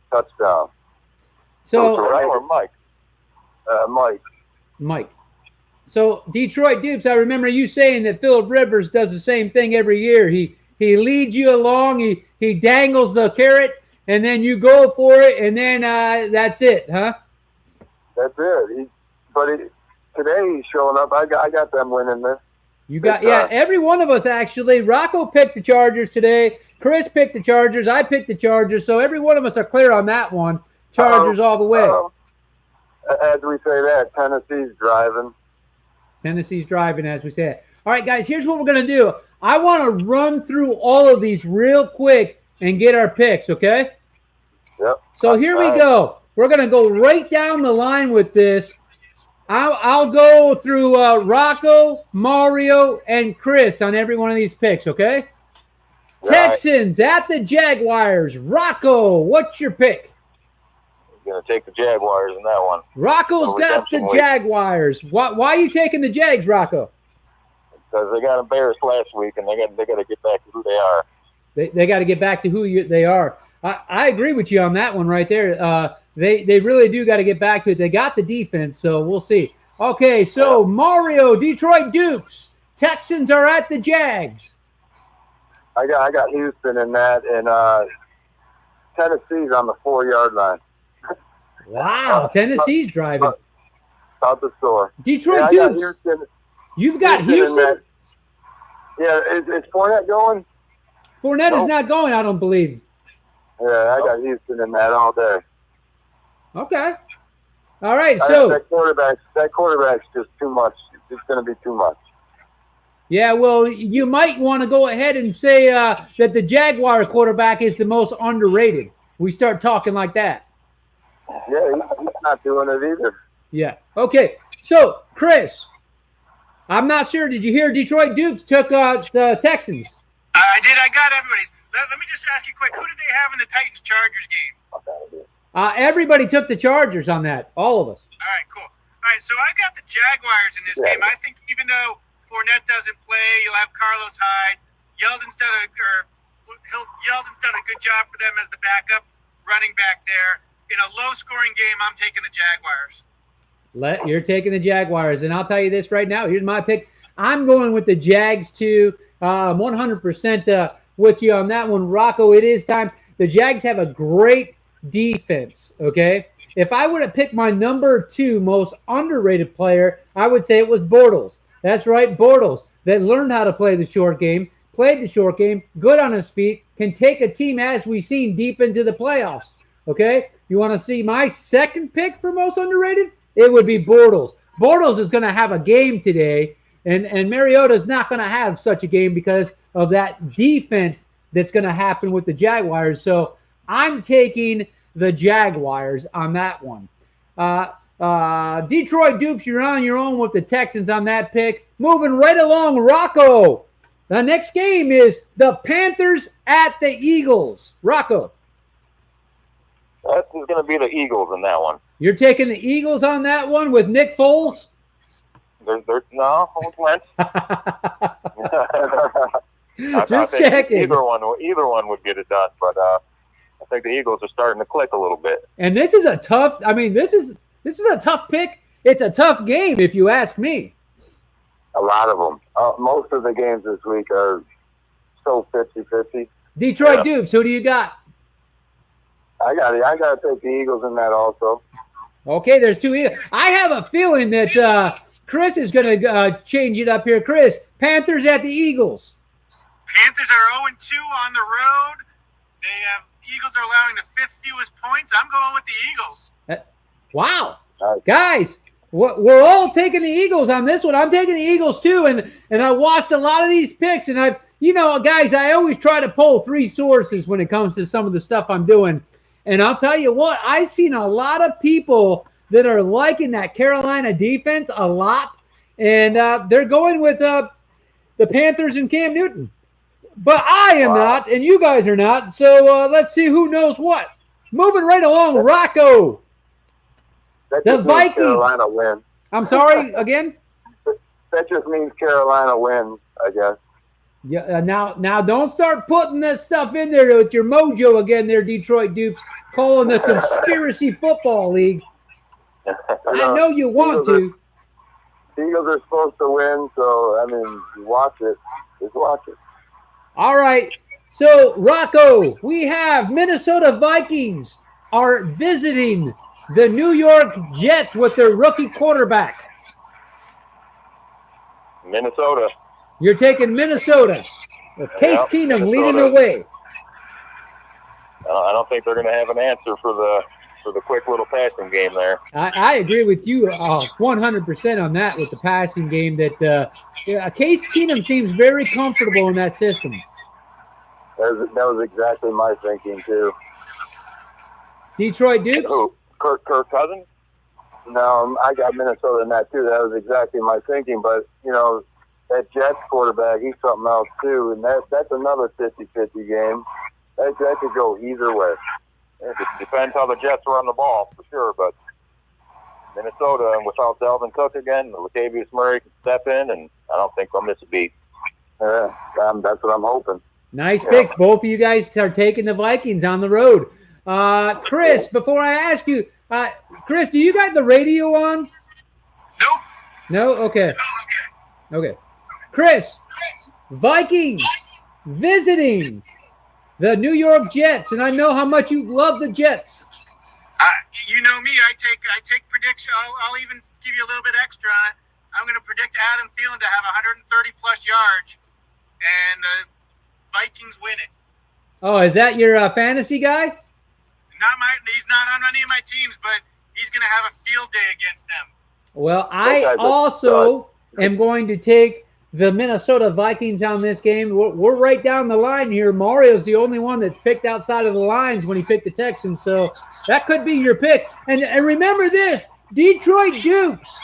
Speaker 4: touchdown.
Speaker 1: So,
Speaker 4: or Mike?
Speaker 1: Mike. So, Detroit Dupes, I remember you saying that Phillip Rivers does the same thing every year. He leads you along, he dangles the carrot, and then you go for it, and then that's it, huh?
Speaker 4: That's it. Today he's showing up. I got them winning this.
Speaker 1: You got, every one of us actually. Rocco picked the Chargers today. Chris picked the Chargers. I picked the Chargers. So every one of us are clear on that one. Chargers all the way.
Speaker 4: As we say that, Tennessee's driving.
Speaker 1: Tennessee's driving, as we say. All right, guys, here's what we're going to do. I want to run through all of these real quick and get our picks, okay?
Speaker 4: Yep.
Speaker 1: So here we go. We're going to go right down the line with this. I'll go through Rocco, Mario, and Chris on every one of these picks, okay? Right. Texans at the Jaguars. Rocco, what's your pick?
Speaker 4: I'm going to take the Jaguars in that one.
Speaker 1: Rocco's got the Jaguars. Why are you taking the Jags, Rocco?
Speaker 4: Because they got embarrassed last week, and they got to get back to who they are.
Speaker 1: They got to get back to who they are. I agree with you on that one right there. They really do got to get back to it. They got the defense, so we'll see. Okay, so Mario, Detroit Dupes. Texans are at the Jags.
Speaker 4: I got Houston in that, and Tennessee's on the 4-yard line.
Speaker 1: Wow, Tennessee's driving.
Speaker 4: Out the store.
Speaker 1: Detroit Dupes. You've got Houston?
Speaker 4: Yeah, is Fournette going?
Speaker 1: Fournette is not going, I don't believe.
Speaker 4: Yeah, I got Houston in that all day.
Speaker 1: Okay. All right, so
Speaker 4: that quarterback's just too much. It's going to be too much.
Speaker 1: Yeah, well, you might want to go ahead and say that the Jaguar quarterback is the most underrated. We start talking like that.
Speaker 4: Yeah, he's not doing it either.
Speaker 1: Yeah. Okay. So, Chris, I'm not sure. Did you hear Detroit Dupes took the Texans?
Speaker 2: I did. I got everybody's. Let me just ask you quick. Who did they have in the Titans-Chargers game?
Speaker 1: Everybody took the Chargers on that. All of us.
Speaker 2: All right, cool. All right, so I got the Jaguars in this game. I think even though Fournette doesn't play, you'll have Carlos Hyde. Yeldon's done a good job for them as the backup running back there. In a low-scoring game, I'm taking the Jaguars.
Speaker 1: You're taking the Jaguars, and I'll tell you this right now. Here's my pick. I'm going with the Jags too. 100% with you on that one, Rocco. It is time. The Jags have a great defense, okay? If I were to pick my number 2 most underrated player, I would say it was Bortles. That's right, Bortles, that learned how to play the short game, played the short game, good on his feet, can take a team, as we've seen, deep into the playoffs, okay? You want to see my second pick for most underrated? It would be Bortles. Bortles is going to have a game today, and Mariota's not going to have such a game because of that defense that's going to happen with the Jaguars. So I'm taking the Jaguars on that one. Detroit Dupes, you're on your own with the Texans on that pick. Moving right along, Rocco. The next game is the Panthers at the Eagles. Rocco.
Speaker 4: That's going to be the Eagles in that one.
Speaker 1: You're taking the Eagles on that one with Nick Foles?
Speaker 4: No, hold on.
Speaker 1: Just checking.
Speaker 4: Either one would get it done, but I think the Eagles are starting to click a little bit.
Speaker 1: And this is a tough. I mean, this is a tough pick. It's a tough game, if you ask me.
Speaker 4: A lot of them. Most of the games this week are so 50-50.
Speaker 1: Detroit Dupes, who do you got?
Speaker 4: I got to take the Eagles in that also.
Speaker 1: Okay, there's 2 Eagles. I have a feeling that Chris is going to change it up here. Chris, Panthers at the Eagles.
Speaker 2: Panthers are 0-2 on the road. Eagles are allowing the 5th fewest points. I'm going with the Eagles.
Speaker 1: Wow. Guys, we're all taking the Eagles on this one. I'm taking the Eagles too, and I watched a lot of these picks, and guys, I always try to pull 3 sources when it comes to some of the stuff I'm doing. And I'll tell you what, I've seen a lot of people that are liking that Carolina defense a lot, and they're going with the Panthers and Cam Newton. But I am not, and you guys are not, so let's see who knows what. Moving right along, Rocco. The Vikings.
Speaker 4: Carolina win.
Speaker 1: I'm sorry, again?
Speaker 4: That just means Carolina wins, I guess.
Speaker 1: Yeah. Now, don't start putting this stuff in there with your mojo again there, Detroit Dupes, calling the Conspiracy Football League. I know you want to.
Speaker 4: Eagles are supposed to win, so, I mean, you watch it. Just watch it.
Speaker 1: All right. So, Rocco, we have Minnesota Vikings are visiting the New York Jets with their rookie quarterback.
Speaker 4: Minnesota.
Speaker 1: You're taking Minnesota. With Case Keenum leading the way.
Speaker 4: I don't think they're going to have an answer for the quick little passing game there.
Speaker 1: I agree with you 100% on that with the passing game. That Case Keenum seems very comfortable in that system.
Speaker 4: That was exactly my thinking too.
Speaker 1: Detroit Dukes?
Speaker 4: Who? Kirk Cousins? No, I got Minnesota in that too. That was exactly my thinking. But, that Jets quarterback, he's something else too. And that's another 50-50 game. That could go either way. It depends how the Jets run the ball, for sure. But Minnesota, without Dalvin Cook again, Latavius Murray can step in, and I don't think they'll miss a beat. That's what I'm hoping.
Speaker 1: Nice picks. Both of you guys are taking the Vikings on the road. Chris, before I ask you, Chris, do you got the radio on?
Speaker 2: Nope.
Speaker 1: No? Okay. Chris, Vikings visiting the New York Jets, and I know how much you love the Jets.
Speaker 2: You know me. I take prediction. I'll even give you a little bit extra on it. I'm going to predict Adam Thielen to have 130-plus yards, and the Vikings win it.
Speaker 1: Oh, is that your fantasy guy?
Speaker 2: He's not on any of my teams, but he's going to have a field day against them.
Speaker 1: Well, I also am going to take the Minnesota Vikings on this game. We're right down the line here. Mario's the only one that's picked outside of the lines when he picked the Texans, so that could be your pick. And remember this, Detroit Dukes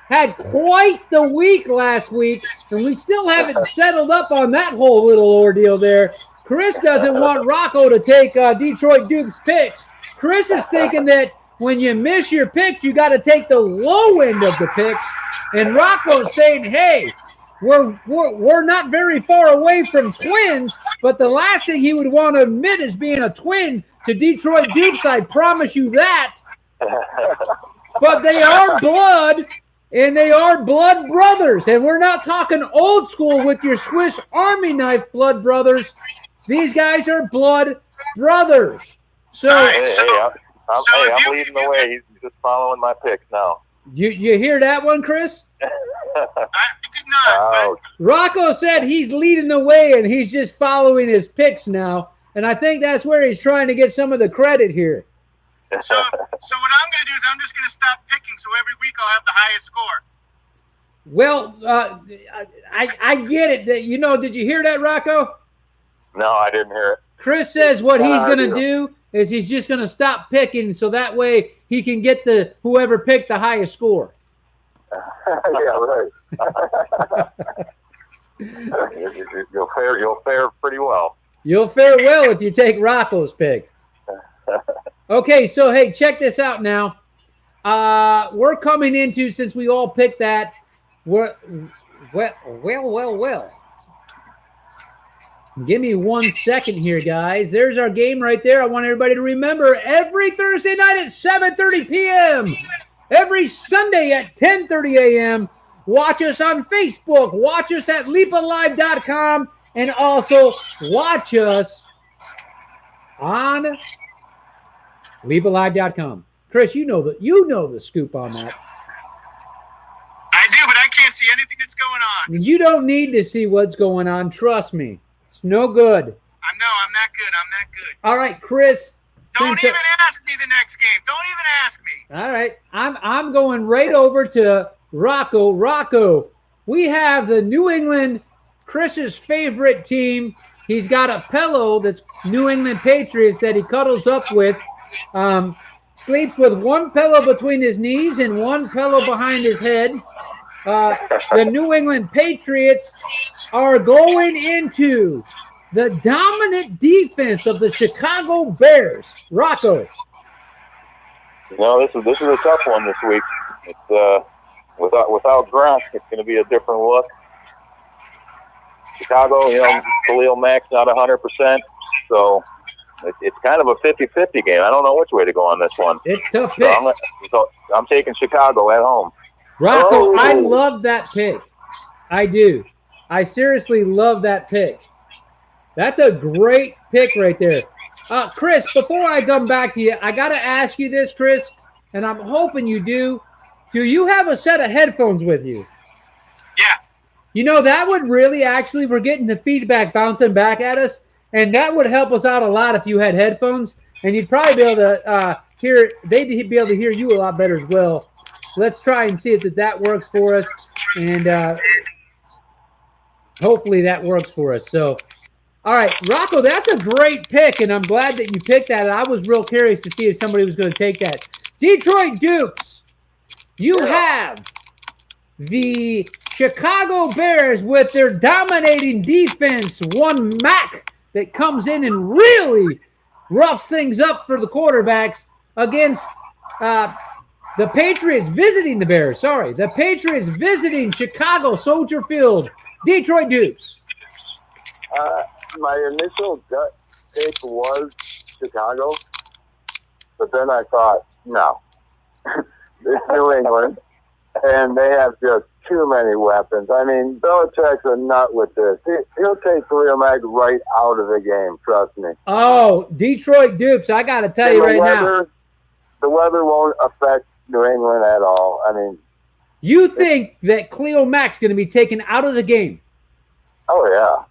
Speaker 1: had quite the week last week, and we still haven't settled up on that whole little ordeal there. Chris doesn't want Rocco to take Detroit Dukes picks. Chris is thinking that when you miss your picks, you got to take the low end of the picks. And Rocco's saying, hey, we're not very far away from twins, but the last thing he would want to admit is being a twin to Detroit Dukes. I promise you that. But they are blood, and they are blood brothers. And we're not talking old school with your Swiss Army knife blood brothers. These guys are blood brothers. So
Speaker 4: Hey,
Speaker 2: So if
Speaker 4: I'm
Speaker 2: you-
Speaker 4: leading
Speaker 2: if
Speaker 4: the
Speaker 2: you-
Speaker 4: way. He's just following my picks now.
Speaker 1: you hear that one, Chris?
Speaker 2: I did not.
Speaker 4: Ouch.
Speaker 1: Rocco said he's leading the way and he's just following his picks now. And I think that's where he's trying to get some of the credit here.
Speaker 2: So what I'm going to do is I'm just going to stop picking. So every week I'll have the highest score.
Speaker 1: Well, I get it. Did you hear that, Rocco?
Speaker 4: No, I didn't hear it.
Speaker 1: Chris says what he's
Speaker 4: I
Speaker 1: going to
Speaker 4: do.
Speaker 1: do is he's just going to stop picking so that way he can get whoever picked the highest score.
Speaker 4: Yeah, right. You'll fare pretty well.
Speaker 1: You'll fare well if you take Rocco's pick. Okay, so hey, check this out now. We're coming into, since we all picked that, well. Give me 1 second here, guys. There's our game right there. I want everybody to remember every Thursday night at 7:30 p.m. Every Sunday at 10:30 a.m. Watch us on Facebook. Watch us at leapalive.com. And also watch us on leapalive.com. Chris, you know the scoop on that.
Speaker 2: I do, but I can't see anything that's going on.
Speaker 1: You don't need to see what's going on. Trust me. It's no good.
Speaker 2: I'm not good. I'm not good.
Speaker 1: All right, Chris.
Speaker 2: Don't even ask me the next game. Don't even ask me.
Speaker 1: All right. I'm going right over to Rocco. Rocco, we have the New England, Chris's favorite team. He's got a pillow that's New England Patriots that he cuddles up with. Sleeps with one pillow between his knees and one pillow behind his head. The New England Patriots are going into the dominant defense of the Chicago Bears. Rocco.
Speaker 4: No, this is a tough one this week. It's without Gronk, it's going to be a different look. Chicago, Khalil Mack's not 100%, so it's kind of a 50-50 game. I don't know which way to go on this one.
Speaker 1: It's tough pick.
Speaker 4: So I'm taking Chicago at home.
Speaker 1: Rocco, I love that pick. I do. I seriously love that pick. That's a great pick right there. Chris, before I come back to you, I got to ask you this, Chris, and I'm hoping you do. Do you have a set of headphones with you?
Speaker 2: Yeah.
Speaker 1: That would really actually, we're getting the feedback bouncing back at us, and that would help us out a lot if you had headphones, and you'd probably be able to they'd be able to hear you a lot better as well. Let's try and see if that works for us, and hopefully that works for us. So, all right, Rocco, that's a great pick, and I'm glad that you picked that. I was real curious to see if somebody was going to take that. Detroit Dukes, you have the Chicago Bears with their dominating defense, one Mac that comes in and really roughs things up for the quarterbacks against the Patriots visiting the Bears. Sorry, the Patriots visiting Chicago Soldier Field. Detroit Dukes.
Speaker 4: My initial gut pick was Chicago, but then I thought, no, it's New England, and they have just too many weapons. I mean, Belichick's a nut with this. He'll take Khalil Mack right out of the game, trust me.
Speaker 1: Oh, Detroit Dukes, I got to tell you right now.
Speaker 4: The weather won't affect New England at all. I mean,
Speaker 1: you think that Khalil Mack's going to be taken out of the game?
Speaker 4: Oh, yeah.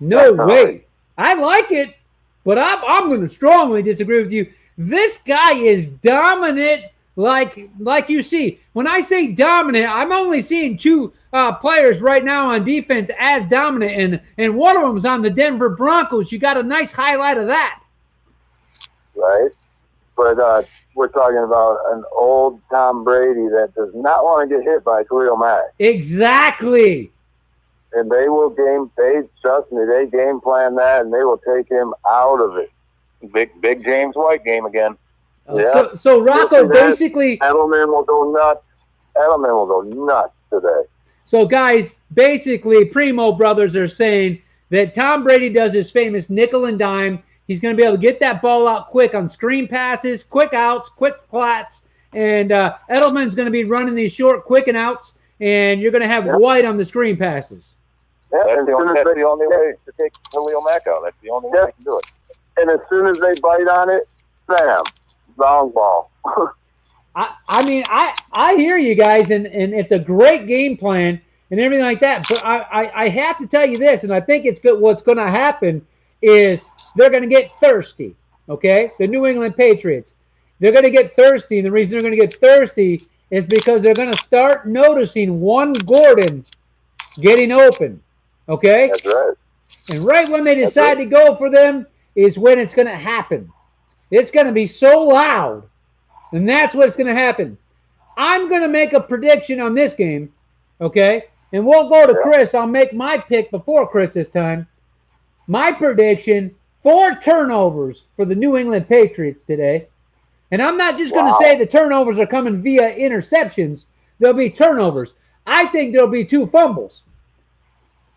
Speaker 1: No way. I like it, but I'm going to strongly disagree with you. This guy is dominant like you see. When I say dominant, I'm only seeing two players right now on defense as dominant, and one of them is on the Denver Broncos. You got a nice highlight of that.
Speaker 4: Right. But we're talking about an old Tom Brady that does not want to get hit by Khalil Mack.
Speaker 1: Exactly.
Speaker 4: And they trust me, they game plan that, and they will take him out of it. Big James White game again. Yeah.
Speaker 1: So Rocco, basically,
Speaker 4: Edelman will go nuts. Edelman will go nuts today.
Speaker 1: So guys, basically, Primo brothers are saying that Tom Brady does his famous nickel and dime. He's going to be able to get that ball out quick on screen passes, quick outs, quick flats, and Edelman's going to be running these short quick and outs, and you're going to have White on the screen passes.
Speaker 4: Yeah, that's the only way to take Khalil Mack out. That's the only way they can do it. and as soon as they bite on it, bam, long ball.
Speaker 1: I mean, I hear you guys, and it's a great game plan and everything like that. But I have to tell you this, and I think it's good. What's going to happen is they're going to get thirsty. Okay, the New England Patriots, they're going to get thirsty, and the reason they're going to get thirsty is because they're going to start noticing one Gordon getting open. Okay,
Speaker 4: That's right.
Speaker 1: and right when they decide to go for them is when it's going to happen. It's going to be so loud. And that's what's going to happen. I'm going to make a prediction on this game, okay? And we'll go to Chris. I'll make my pick before Chris this time. My prediction, 4 turnovers for the New England Patriots today. And I'm not just going to say the turnovers are coming via interceptions. There'll be turnovers. I think there'll be 2 fumbles.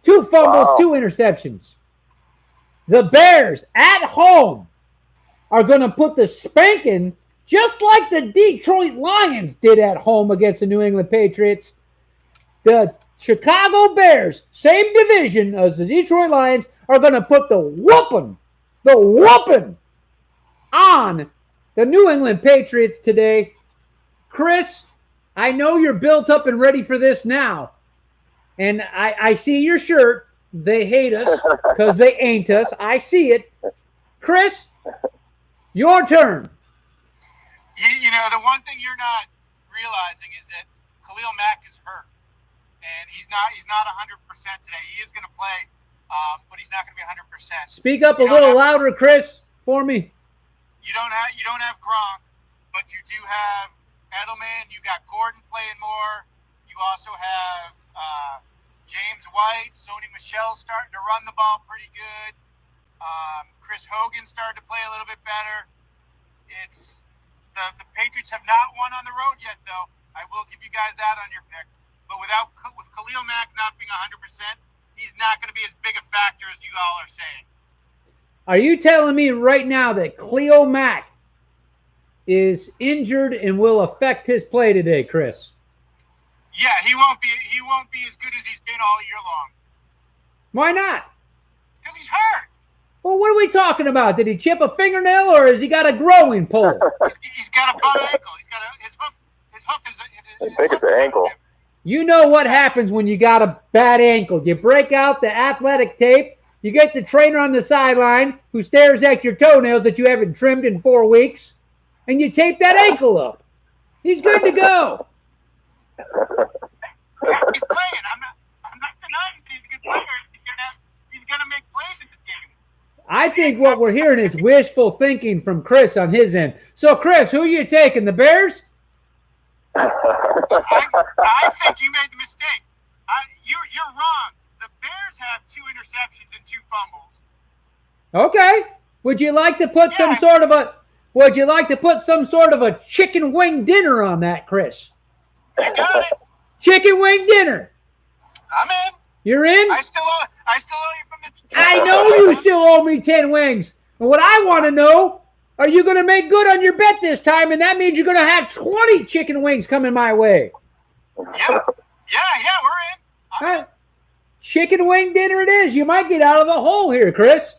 Speaker 1: 2 fumbles, 2 interceptions. The Bears at home are going to put the spanking just like the Detroit Lions did at home against the New England Patriots. The Chicago Bears, same division as the Detroit Lions, are going to put the whooping on the New England Patriots today. Chris, I know you're built up and ready for this now. And I see your shirt. They hate us because they ain't us. I see it. Chris, your turn.
Speaker 2: You know, the one thing you're not realizing is that Khalil Mack is hurt, and he's not 100% today. He is going to play, but he's not going to be 100%.
Speaker 1: Speak up a little louder, Chris, for me.
Speaker 2: You don't have Gronk, but you do have Edelman. You got Gordon playing more. You also have James White, Sony Michel starting to run the ball pretty good. Chris Hogan started to play a little bit better. It's the Patriots have not won on the road yet, though. I will give you guys that on your pick. But with Khalil Mack not being 100%, he's not going to be as big a factor as you all are saying.
Speaker 1: Are you telling me right now that Khalil Mack is injured and will affect his play today, Chris?
Speaker 2: Yeah, he won't be as good as he's been all year long.
Speaker 1: Why not?
Speaker 2: Because he's hurt.
Speaker 1: Well, what are we talking about? Did he chip a fingernail or has he got a growing pole?
Speaker 2: He's got a bum ankle. His hoof is.
Speaker 4: I think it's an ankle.
Speaker 1: You know what happens when you got a bad ankle. You break out the athletic tape. You get the trainer on the sideline who stares at your toenails that you haven't trimmed in 4 weeks, and you tape that ankle up. He's good to go.
Speaker 2: He's playing. I'm not denying he's a good player. He's gonna make plays in this game.
Speaker 1: I think what we're hearing is wishful thinking from Chris on his end. So, Chris, who are you taking, the Bears?
Speaker 2: I think you made the mistake. You're wrong. The Bears have 2 interceptions and 2 fumbles.
Speaker 1: Okay. Would you like to put some sort of a chicken wing dinner on that, Chris?
Speaker 2: You got it.
Speaker 1: Chicken wing dinner.
Speaker 2: I'm in.
Speaker 1: You're in?
Speaker 2: I still owe you from the.
Speaker 1: I know you still owe me 10 wings. And what I want to know, are you going to make good on your bet this time? And that means you're going to have 20 chicken wings coming my way.
Speaker 2: Yeah, we're in.
Speaker 1: Chicken wing dinner it is. You might get out of the hole here, Chris.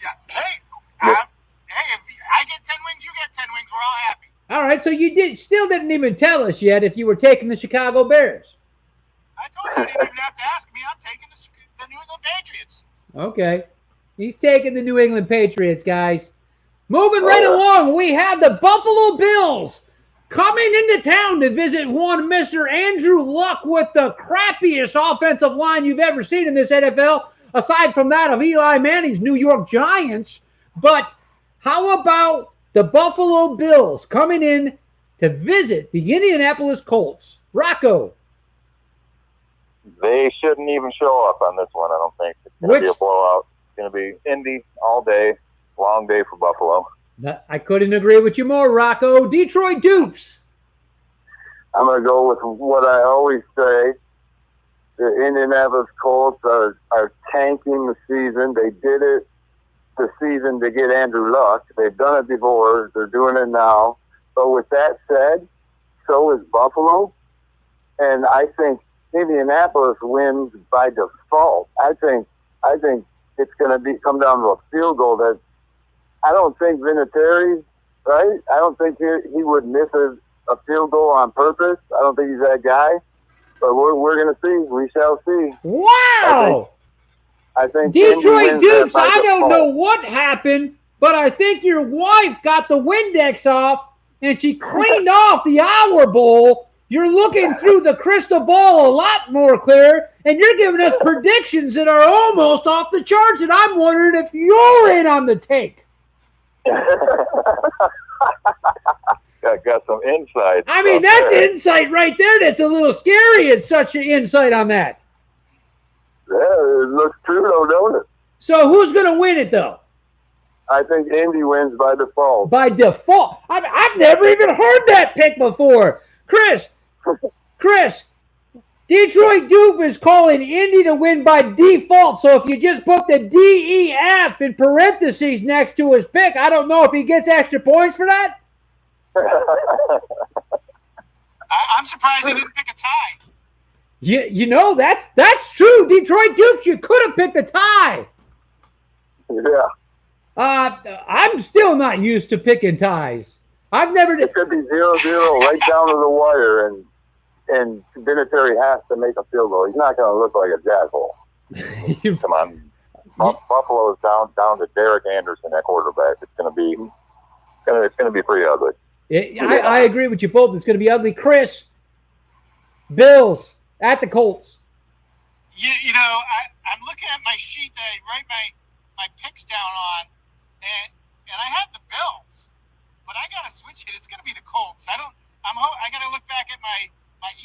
Speaker 2: Yeah. Hey, if I get 10 wings, you get 10 wings. We're all happy.
Speaker 1: All right, so you still didn't even tell us yet if you were taking the Chicago Bears.
Speaker 2: I told you you didn't even have to ask me. I'm taking the New England Patriots.
Speaker 1: Okay. He's taking the New England Patriots, guys. Moving right along, we have the Buffalo Bills coming into town to visit one Mr. Andrew Luck with the crappiest offensive line you've ever seen in this NFL, aside from that of Eli Manning's New York Giants. But how about the Buffalo Bills coming in to visit the Indianapolis Colts? Rocco.
Speaker 4: They shouldn't even show up on this one, I don't think. It's going to be a blowout. It's going to be Indy all day. Long day for Buffalo.
Speaker 1: I couldn't agree with you more, Rocco. Detroit Dupes.
Speaker 4: I'm going to go with what I always say. The Indianapolis Colts are tanking the season. They did it the season to get Andrew Luck. They've done it before. They're doing it now. But with that said, so is Buffalo. And I think Indianapolis wins by default. I think it's going to come down to a field goal. That I don't think Vinatieri, right? I don't think he would miss a field goal on purpose. I don't think he's that guy. But we're going to see. We shall see.
Speaker 1: Wow!
Speaker 4: I think
Speaker 1: Detroit Dupes, I don't know what happened, but I think your wife got the Windex off and she cleaned off the hour bowl. You're looking through the crystal ball a lot more clear, and you're giving us predictions that are almost off the charts, and I'm wondering if you're in on the take.
Speaker 4: Got some insight.
Speaker 1: I mean, that's insight right there. That's a little scary. It's such an insight on that.
Speaker 4: Yeah, it looks true, though, don't it?
Speaker 1: So who's going to win it, though?
Speaker 4: I think Indy wins by default.
Speaker 1: By default? I've never even heard that pick before. Chris, Detroit Dupe is calling Indy to win by default. So if you just put the DEF in parentheses next to his pick, I don't know if he gets extra points for that.
Speaker 2: I'm surprised he didn't pick a tie.
Speaker 1: You know, that's true. Detroit Dupes, you could have picked a tie.
Speaker 4: Yeah.
Speaker 1: I'm still not used to picking ties. I've never.
Speaker 4: It could be 0-0 right down to the wire, and Vinatieri has to make a field goal. He's not going to look like a jackhole. Come on, Buffalo is down to Derek Anderson at quarterback. It's going to be pretty ugly.
Speaker 1: I agree with you both. It's going to be ugly. Chris, Bills at the Colts.
Speaker 2: You know, I'm looking at my sheet that I write my picks down on, and I have the Bills, but I got to switch it. It's going to be the Colts. I got to look back at my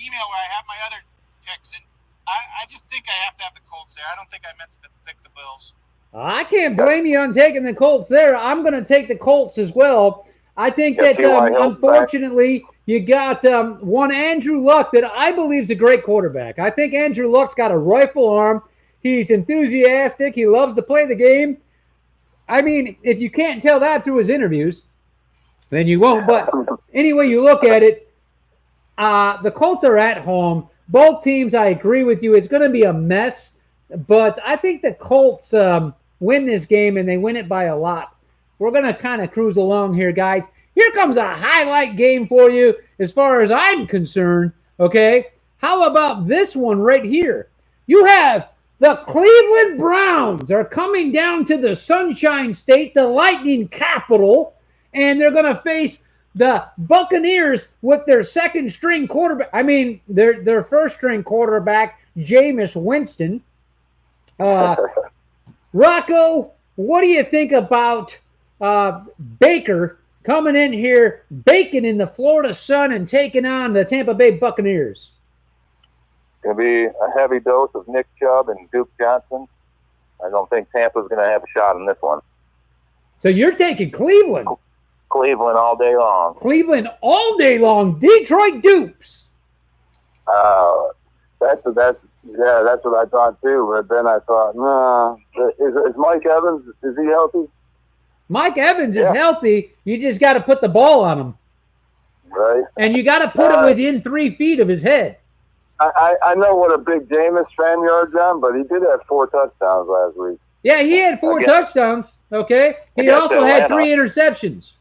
Speaker 2: email where I have my other picks, and I just think I have to have the Colts there. I don't think I meant to pick the Bills.
Speaker 1: I can't blame you on taking the Colts there. I'm going to take the Colts as well. I think that, unfortunately, you got one Andrew Luck that I believe is a great quarterback. I think Andrew Luck's got a rifle arm. He's enthusiastic. He loves to play the game. I mean, if you can't tell that through his interviews, then you won't. But anyway, you look at it, the Colts are at home. Both teams, I agree with you, it's going to be a mess. But I think the Colts win this game, and they win it by a lot. We're going to kind of cruise along here, guys. Here comes a highlight game for you as far as I'm concerned, okay? How about this one right here? You have the Cleveland Browns are coming down to the Sunshine State, the Lightning capital, and they're going to face the Buccaneers with their second-string quarterback. I mean, their first-string quarterback, Jameis Winston. Rocco, what do you think about Baker coming in here, baking in the Florida sun and taking on the Tampa Bay Buccaneers?
Speaker 4: It's going to be a heavy dose of Nick Chubb and Duke Johnson. I don't think Tampa's going to have a shot in this one. So
Speaker 1: you're taking Cleveland?
Speaker 4: Cleveland all day long.
Speaker 1: Cleveland all day long. Detroit Dupes.
Speaker 4: That's what I thought too. But then I thought, nah. Is Mike Evans? Is he healthy?
Speaker 1: Mike Evans is healthy. You just got to put the ball on him.
Speaker 4: Right.
Speaker 1: And you got to put it within 3 feet of his head.
Speaker 4: I know what a big Jameis fan you are, John, but he did have 4 touchdowns last week.
Speaker 1: Yeah, he had 4 touchdowns. Okay. He also had 3 interceptions.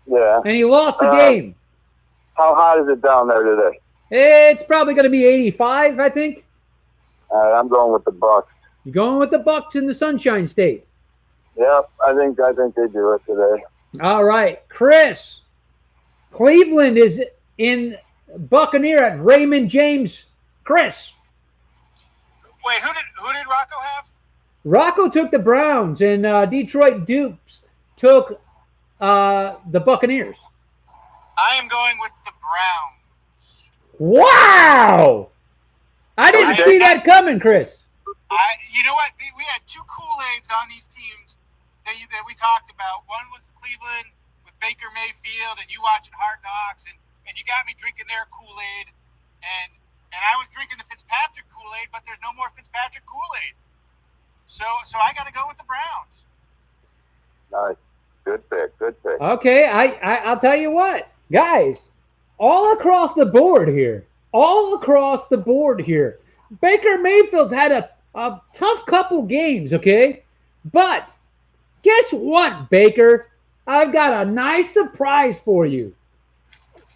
Speaker 4: Yeah.
Speaker 1: And he lost the game.
Speaker 4: How hot is it down there today?
Speaker 1: It's probably going to be 85, I think.
Speaker 4: All right, I'm going with the Bucks.
Speaker 1: You're going with the Bucks in the Sunshine State.
Speaker 4: Yep, I think they do it today.
Speaker 1: All right, Chris. Cleveland is in Buccaneer at Raymond James. Chris.
Speaker 2: Wait, who did Rocco have?
Speaker 1: Rocco took the Browns, and Detroit Dupes took the Buccaneers.
Speaker 2: I am going with the Browns.
Speaker 1: Wow! I didn't see that coming, Chris.
Speaker 2: You know what? We had 2 Kool-Aids on these teams that we talked about. One was Cleveland with Baker Mayfield, and you watching Hard Knocks, and you got me drinking their Kool-Aid, and I was drinking the Fitzpatrick Kool-Aid, but there's no more Fitzpatrick Kool-Aid. So I got to go with the Browns.
Speaker 4: Nice. Good pick.
Speaker 1: Okay, I'll tell you what, guys, all across the board here, Baker Mayfield's had a tough couple games, okay? But guess what, Baker? I've got a nice surprise for you.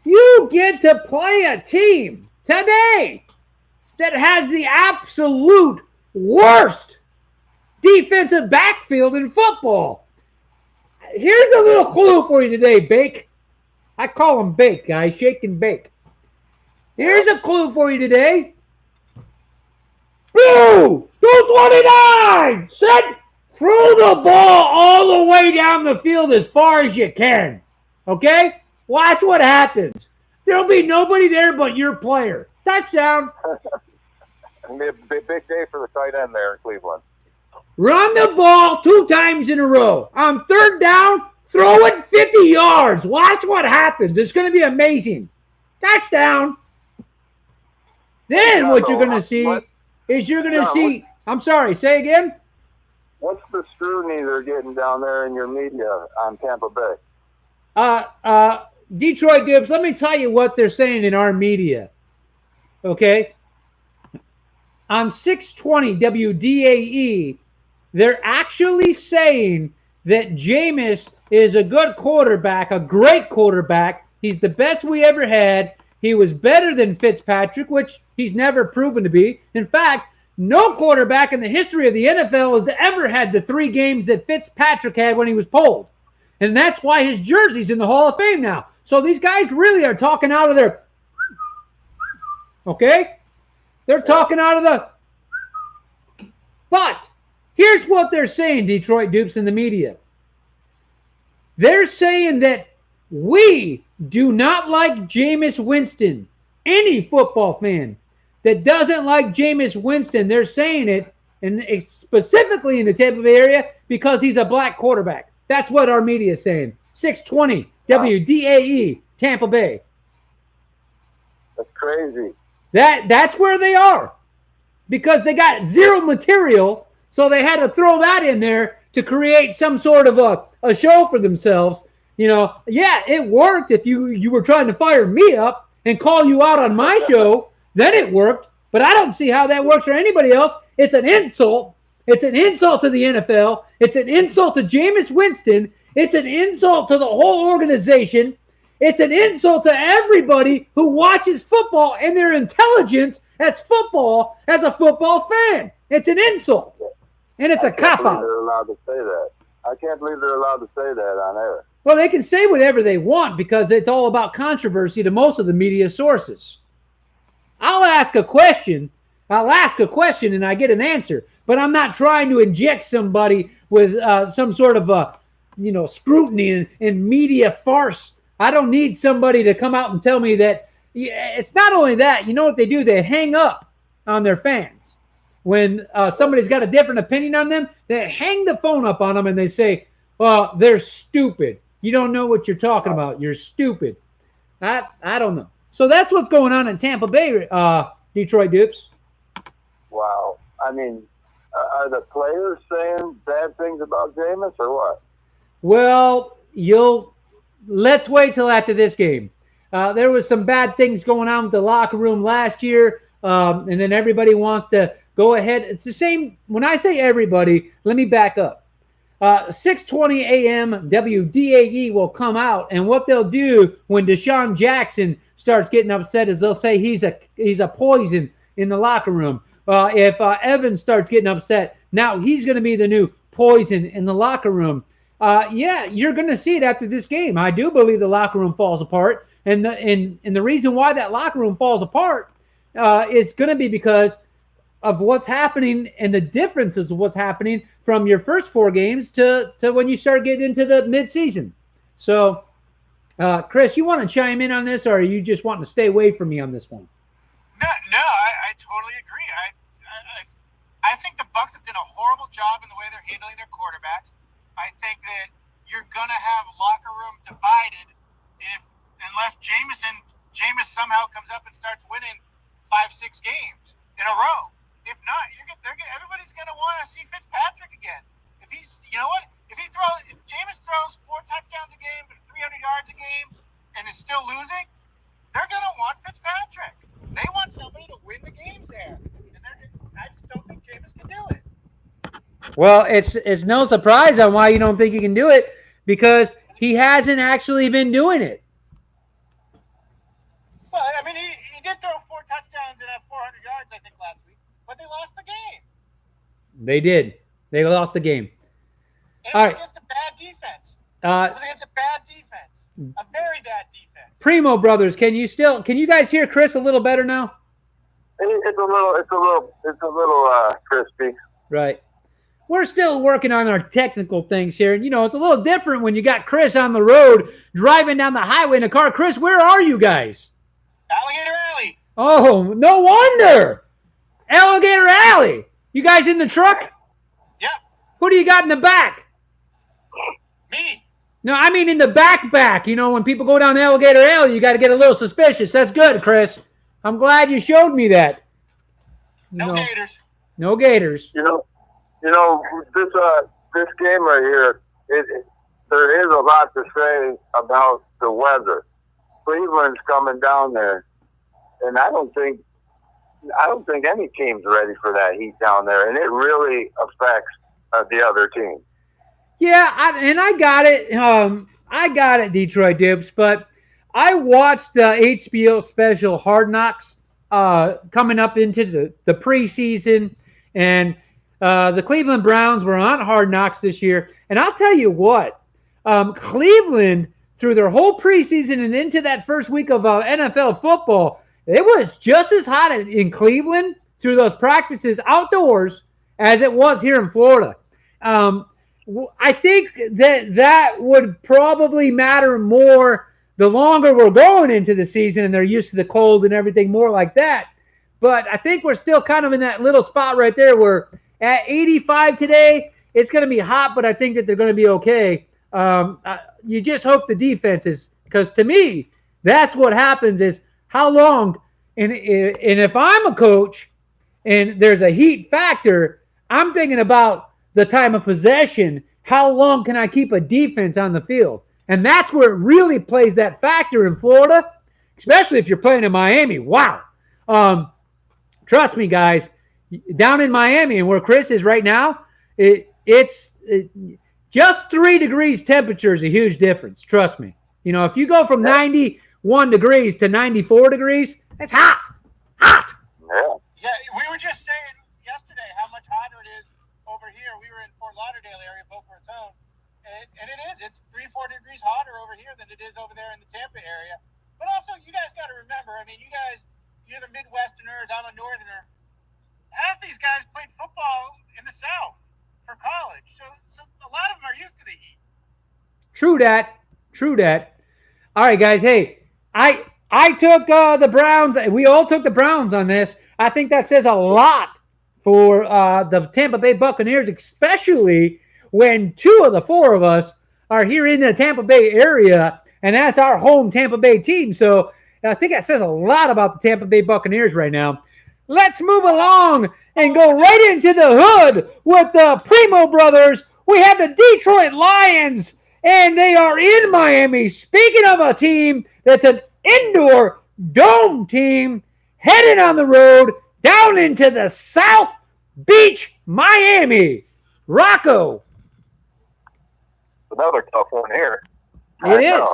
Speaker 1: You get to play a team today that has the absolute worst defensive backfield in football. Here's a little clue for you today, Bake. I call him Bake, guys. Shake and bake. Here's a clue for you today. Blue, 229. Set. Throw the ball all the way down the field as far as you can. Okay? Watch what happens. There'll be nobody there but your player. Touchdown.
Speaker 4: It'll be a big day for the tight end there in Cleveland.
Speaker 1: Run the ball 2 times in a row. On third down, throw it 50 yards. Watch what happens. It's going to be amazing. Touchdown. Then what you're going to see is you're going to see. I'm sorry, say again.
Speaker 4: What's the scrutiny they're getting down there in your media on Tampa Bay?
Speaker 1: Detroit Dibs, let me tell you what they're saying in our media. Okay? On 620 WDAE, they're actually saying that Jameis is a good quarterback, a great quarterback. He's the best we ever had. He was better than Fitzpatrick, which he's never proven to be. In fact, no quarterback in the history of the NFL has ever had the 3 games that Fitzpatrick had when he was pulled. And that's why his jersey's in the Hall of Fame now. So these guys really are talking out of their... Okay? They're talking out of the... But here's what they're saying, Detroit Dupes in the media. They're saying that we do not like Jameis Winston. Any football fan that doesn't like Jameis Winston, they're saying it, and specifically in the Tampa Bay area, because he's a black quarterback. That's what our media is saying. 620 WDAE, Tampa Bay.
Speaker 4: That's crazy.
Speaker 1: That's where they are. Because they got zero material, so they had to throw that in there to create some sort of a show for themselves. You know, yeah, it worked if you were trying to fire me up and call you out on my show. Then it worked, but I don't see how that works for anybody else. It's an insult. It's an insult to the NFL. It's an insult to Jameis Winston. It's an insult to the whole organization. It's an insult to everybody who watches football and their intelligence as a football fan. It's an insult, and it's a cop-out.
Speaker 4: They're allowed to say that. I can't believe they're allowed to say that on air.
Speaker 1: Well, they can say whatever they want because it's all about controversy to most of the media sources. I'll ask a question and I get an answer, but I'm not trying to inject somebody with some sort of scrutiny and media farce. I don't need somebody to come out and tell me that. It's not only that. You know what they do? They hang up on their fans. When somebody's got a different opinion on them, they hang the phone up on them and they say, well, they're stupid. You don't know what you're talking about. You're stupid. I don't know. So that's what's going on in Tampa Bay, Detroit Dupes.
Speaker 4: Wow. I mean, are the players saying bad things about Jameis or what?
Speaker 1: Well, let's wait till after this game. There was some bad things going on with the locker room last year, and then everybody wants to go ahead. It's the same. When I say everybody, let me back up. 6:20 a.m. WDAE will come out, and what they'll do when Deshaun Jackson starts getting upset is they'll say he's a poison in the locker room. If Evans starts getting upset, now he's going to be the new poison in the locker room. Yeah, you're going to see it after this game. I do believe the locker room falls apart, and the reason why that locker room falls apart is going to be because of what's happening and the differences of what's happening from your first 4 games to when you start getting into the midseason. So, Chris, you want to chime in on this, or are you just wanting to stay away from me on this one?
Speaker 2: No, I totally agree. I think the Bucs have done a horrible job in the way they're handling their quarterbacks. I think that you're gonna have locker room divided unless Jameis somehow comes up and starts winning 5-6 games in a row. If not, everybody's gonna want to see Fitzpatrick again. If Jameis throws 4 touchdowns a game, 300 yards a game, and is still losing, they're gonna want Fitzpatrick. They want somebody to win the games there. And I just don't think Jameis can do it.
Speaker 1: Well, it's no surprise on why you don't think he can do it, because he hasn't actually been doing it.
Speaker 2: Well, I mean, he did throw 4 touchdowns and have 400 yards, I think, last week, but they lost the game.
Speaker 1: They did. They lost the game.
Speaker 2: And it
Speaker 1: All
Speaker 2: was
Speaker 1: right.
Speaker 2: against a bad defense. It was against a bad defense, a very bad defense.
Speaker 1: Primo brothers, can you guys hear Chris a little better now?
Speaker 4: It's a little crispy.
Speaker 1: Right. We're still working on our technical things here. And, it's a little different when you got Chris on the road driving down the highway in a car. Chris, where are you guys?
Speaker 2: Alligator Alley.
Speaker 1: Oh, no wonder. Alligator Alley. You guys in the truck?
Speaker 2: Yep.
Speaker 1: Who do you got in the back?
Speaker 2: Me.
Speaker 1: No, I mean in the back. When people go down Alligator Alley, you got to get a little suspicious. That's good, Chris. I'm glad you showed me that.
Speaker 2: No gators.
Speaker 1: No gators.
Speaker 4: This game right here, there is a lot to say about the weather. Cleveland's coming down there, and I don't think any team's ready for that heat down there, and it really affects the other team.
Speaker 1: Yeah, I got it. I got it, Detroit Dibs. But I watched the HBO special Hard Knocks coming up into the preseason, and the Cleveland Browns were on Hard Knocks this year. And I'll tell you what, Cleveland, through their whole preseason and into that first week of NFL football, it was just as hot in Cleveland through those practices outdoors as it was here in Florida. I think that would probably matter more the longer we're going into the season and they're used to the cold and everything more like that. But I think we're still kind of in that little spot right there where at 85 today, it's going to be hot, but I think that they're going to be okay. You just hope the defense is, because to me, that's what happens is how long, and if I'm a coach and there's a heat factor, I'm thinking about the time of possession. How long can I keep a defense on the field? And that's where it really plays that factor in Florida, especially if you're playing in Miami. Wow. Trust me, guys, down in Miami and where Chris is right now, it's just 3 degrees temperature is a huge difference. Trust me. If you go from 91 degrees to 94 degrees, that's hot. Hot.
Speaker 2: Yeah, we were just saying yesterday how much hotter it is over here. We were in Fort Lauderdale area, Boca Raton, and it is. It's 3-4 degrees hotter over here than it is over there in the Tampa area. But also, you guys got to remember, you're the Midwesterners, I'm a Northerner. Half these guys played football in the South for college, so a lot of them are used to the heat.
Speaker 1: True that. All right, guys. Hey, I took the Browns. We all took the Browns on this. I think that says a lot for the Tampa Bay Buccaneers, especially when 2 of the 4 of us are here in the Tampa Bay area, and that's our home Tampa Bay team. So I think that says a lot about the Tampa Bay Buccaneers right now. Let's move along and go right into the hood with the Primo brothers. We have the Detroit Lions, and they are in Miami. Speaking of a team that's an indoor dome team, heading on the road down into the South Beach, Miami. Rocco.
Speaker 3: Another tough one here.
Speaker 1: It is.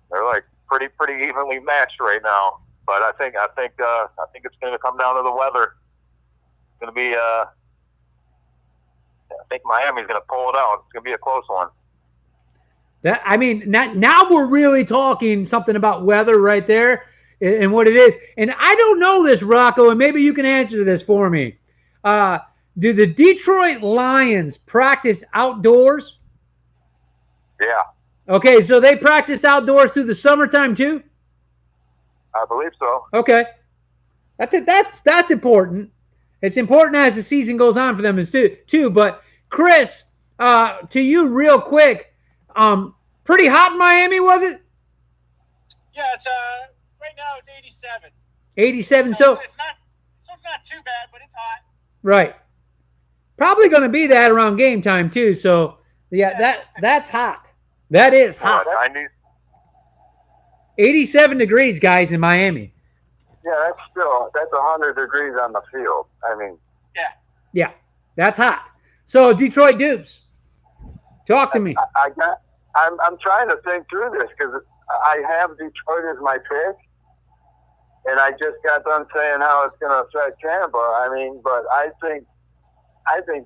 Speaker 3: They're like pretty evenly matched right now. But I think it's going to come down to the weather. It's going to be I think Miami's going to pull it out. It's going to be a close one.
Speaker 1: Now we're really talking something about weather right there and what it is. And I don't know this, Rocco, and maybe you can answer this for me. Do the Detroit Lions practice outdoors?
Speaker 3: Yeah.
Speaker 1: Okay, so they practice outdoors through the summertime too?
Speaker 3: I believe so.
Speaker 1: Okay. That's it. That's important. It's important as the season goes on for them too. But Chris, to you real quick, pretty hot in Miami, was it?
Speaker 2: Yeah, it's right now it's 87.
Speaker 1: 87.
Speaker 2: So it's not too bad, but it's hot.
Speaker 1: Right. Probably going to be that around game time too. So that's hot. That is hot. 87 degrees, guys, in Miami.
Speaker 4: Yeah, that's 100 degrees on the field. I mean,
Speaker 1: Yeah, that's hot. So Detroit Dupes, talk to me.
Speaker 4: I'm trying to think through this because I have Detroit as my pick, and I just got done saying how it's going to affect Tampa. I mean, but I think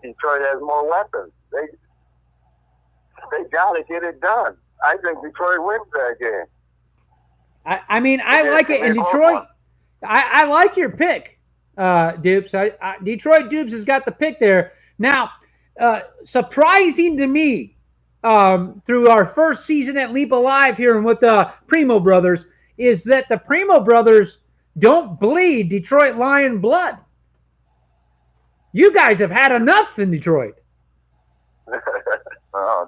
Speaker 4: Detroit has more weapons. They got to get it done. I think Detroit wins that game.
Speaker 1: I mean, I like it in Detroit. I like your pick, Dupes. Detroit Dupes has got the pick there. Now, surprising to me, through our first season at Leap Alive here and with the Primo brothers, is that the Primo brothers don't bleed Detroit Lion blood. You guys have had enough in Detroit.
Speaker 3: Oh,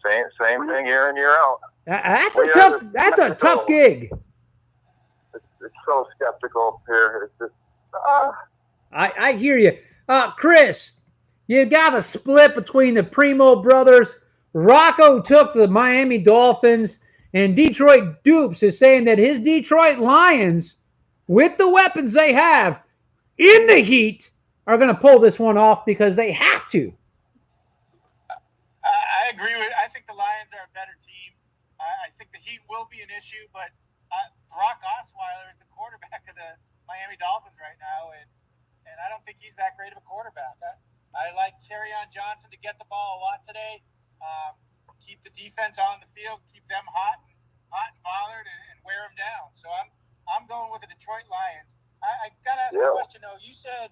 Speaker 3: same thing year in, year out.
Speaker 1: That's a tough gig.
Speaker 4: It's so skeptical here. It's just,
Speaker 1: I hear you. Chris, you got a split between the Primo brothers. Rocco took the Miami Dolphins, and Detroit Dupes is saying that his Detroit Lions, with the weapons they have in the heat, are going to pull this one off because they have to.
Speaker 2: I agree with. I think the Lions are a better team. I think the Heat will be an issue, but Brock Osweiler is the quarterback of the Miami Dolphins right now, and I don't think he's that great of a quarterback. I like Kerryon Johnson to get the ball a lot today. Keep the defense on the field, keep them hot and bothered, and wear them down. So I'm going with the Detroit Lions. I gotta ask a question though. You said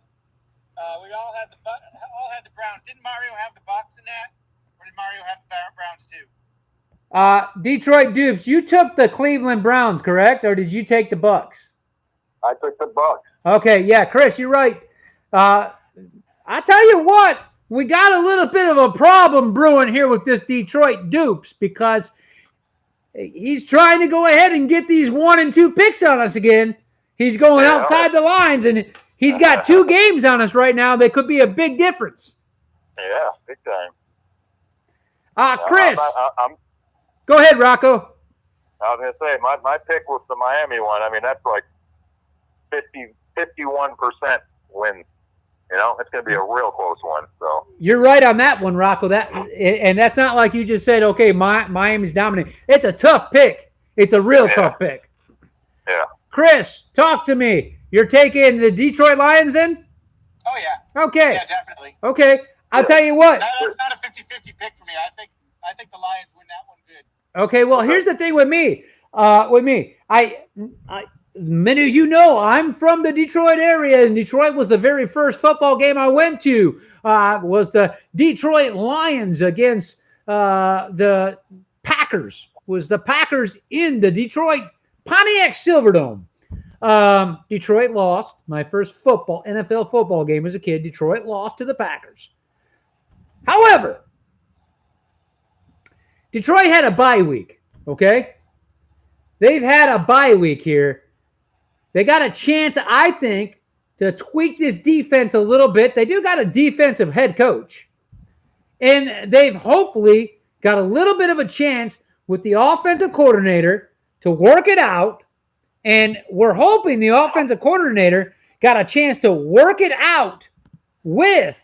Speaker 2: we all had the Browns. Didn't Mario have the Bucs in that, or did Mario have the Browns too?
Speaker 1: Detroit Dupes, you took the Cleveland Browns, correct? Or did you take the Bucs?
Speaker 4: I took the Bucs.
Speaker 1: Okay, yeah, Chris, you're right. I tell you what, we got a little bit of a problem brewing here with this Detroit Dupes because he's trying to go ahead and get these 1 and 2 picks on us again. He's going outside the lines, and he's got 2 games on us right now that could be a big difference.
Speaker 3: Yeah, big time.
Speaker 1: Chris. Go ahead, Rocco.
Speaker 3: I was going to say, my pick was the Miami one. I mean, that's like 51% win. You know, it's going to be a real close one. So
Speaker 1: you're right on that one, Rocco. And that's not like you just said, okay, Miami's dominating. It's a tough pick. It's a real tough pick.
Speaker 3: Yeah.
Speaker 1: Chris, talk to me. You're taking the Detroit Lions in?
Speaker 2: Oh, yeah.
Speaker 1: Okay.
Speaker 2: Yeah, definitely.
Speaker 1: Okay. I'll tell you what.
Speaker 2: That's not a 50-50 pick for me. I think the Lions win that one good.
Speaker 1: Okay, well, here's the thing with me. Many of you know I'm from the Detroit area, and Detroit was the very first football game I went to. Was the Detroit Lions against the Packers. Was the Packers in the Detroit Pontiac Silverdome. Detroit lost. My first NFL football game as a kid. Detroit lost to the Packers. However, Detroit had a bye week, okay? They've had a bye week here. They got a chance, I think, to tweak this defense a little bit. They do got a defensive head coach. And they've hopefully got a little bit of a chance with the offensive coordinator to work it out. And we're hoping the offensive coordinator got a chance to work it out with,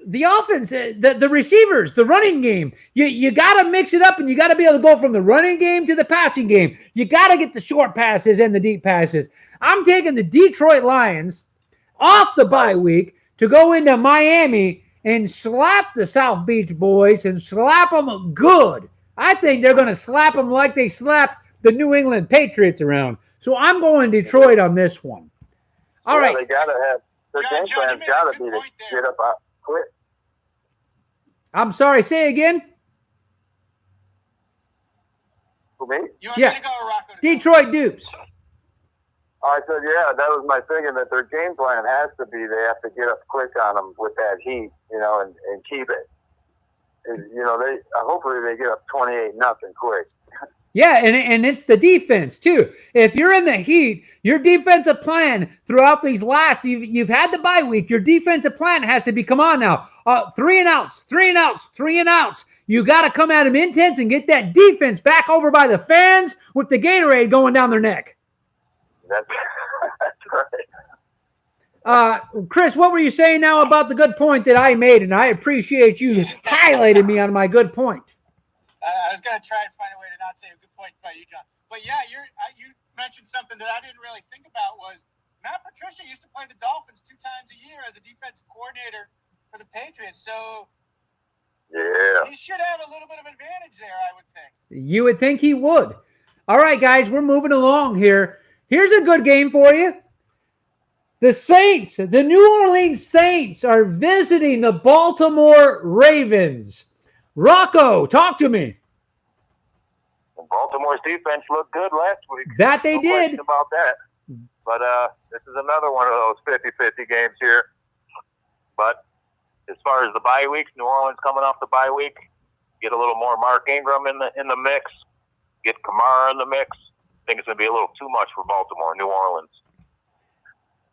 Speaker 1: the offense, the receivers, the running game. You got to mix it up, and you got to be able to go from the running game to the passing game. You got to get the short passes and the deep passes. I'm taking the Detroit Lions off the bye week to go into Miami and slap the South Beach boys and slap them good. I think they're going to slap them like they slapped the New England Patriots around. So I'm going Detroit on this one. All right.
Speaker 4: They got to have their game plan's got to be to get up quick.
Speaker 1: I'm sorry, say again.
Speaker 4: For me?
Speaker 2: You want me to go or Rocco?
Speaker 1: Detroit Dupes.
Speaker 4: I said, yeah, that was my thinking that their game plan has to be they have to get up quick on them with that heat, and keep it. They hopefully they get up 28-0 quick.
Speaker 1: Yeah, and it's the defense, too. If you're in the heat, your defensive plan throughout these you've had the bye week, your defensive plan has to be, come on now, 3 and outs, 3 and outs, 3 and outs. You got to come at them intense and get that defense back over by the fans with the Gatorade going down their neck.
Speaker 4: That's right.
Speaker 1: Chris, what were you saying now about the good point that I made? And I appreciate you highlighting me on my good point.
Speaker 2: I was going to try and find a way to not say a good point by you, John. But yeah, you mentioned something that I didn't really think about was Matt Patricia used to play the Dolphins 2 times a year as a defensive coordinator for the Patriots. So
Speaker 4: Yeah.
Speaker 2: he should have a little bit of advantage there, I would think.
Speaker 1: You would think he would. All right, guys, we're moving along here. Here's a good game for you. The Saints, the New Orleans Saints are visiting the Baltimore Ravens. Rocco, talk to me.
Speaker 4: Baltimore's defense looked good last week.
Speaker 1: That they
Speaker 4: No
Speaker 1: did.
Speaker 4: question about that. But this is another one of those 50-50 games here. But as far as the bye weeks, New Orleans coming off the bye week, get a little more Mark Ingram in the mix, get Kamara in the mix. I think it's going to be a little too much for Baltimore, New Orleans.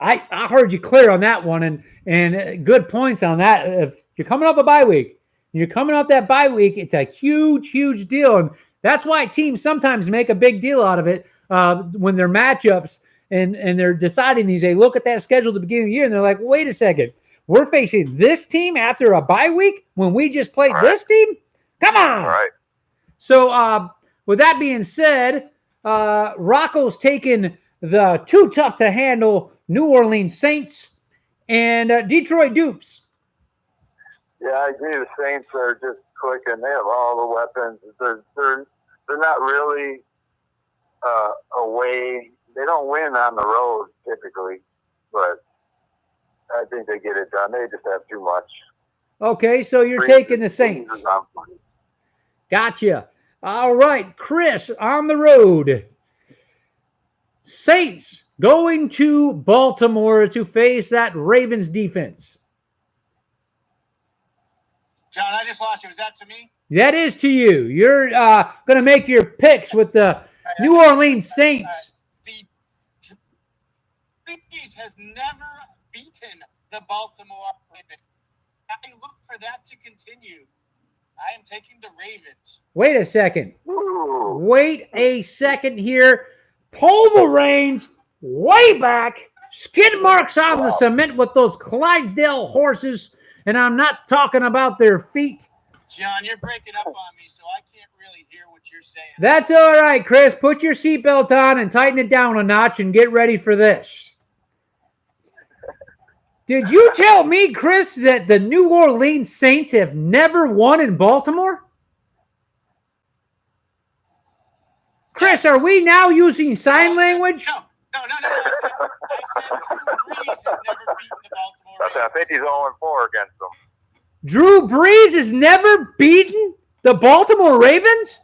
Speaker 1: I heard you clear on that one, and good points on that. If you're coming off a bye week, it's a huge, huge deal. And that's why teams sometimes make a big deal out of it when they're matchups and they're deciding these. They look at that schedule at the beginning of the year, and they're like, wait a second. We're facing this team after a bye week when we just played this team? Come on.
Speaker 4: All right.
Speaker 1: So with that being said, Rocco's taking the too tough to handle New Orleans Saints and Detroit Dupes.
Speaker 4: Yeah, I agree. The Saints are just clicking. They have all the weapons. They're not really away. They don't win on the road typically, but I think they get it done. They just have too much.
Speaker 1: Okay, so you're taking the Saints. Gotcha. All right, Chris, on the road. Saints going to Baltimore to face that Ravens defense.
Speaker 2: John, I just lost you. Was that to me?
Speaker 1: That is to you. You're going to make your picks with the New Orleans Saints.
Speaker 2: The Breeze has never beaten the Baltimore Ravens. I look for that to continue. I am taking the Ravens.
Speaker 1: Wait a second.
Speaker 4: Ooh.
Speaker 1: Wait a second here. Pull the reins way back. Skid marks on the cement with those Clydesdale horses. And I'm not talking about their feet.
Speaker 2: John, you're breaking up on me, so I can't really hear what you're saying.
Speaker 1: That's all right, Chris. Put your seatbelt on and tighten it down a notch and get ready for this. Did you tell me, Chris, that the New Orleans Saints have never won in Baltimore? Chris, are we now using sign language?
Speaker 2: No. I said Drew Brees has never beaten the Baltimore
Speaker 4: I
Speaker 2: Ravens.
Speaker 4: think he's 0-4 against them.
Speaker 1: Drew Brees has never beaten the Baltimore Ravens?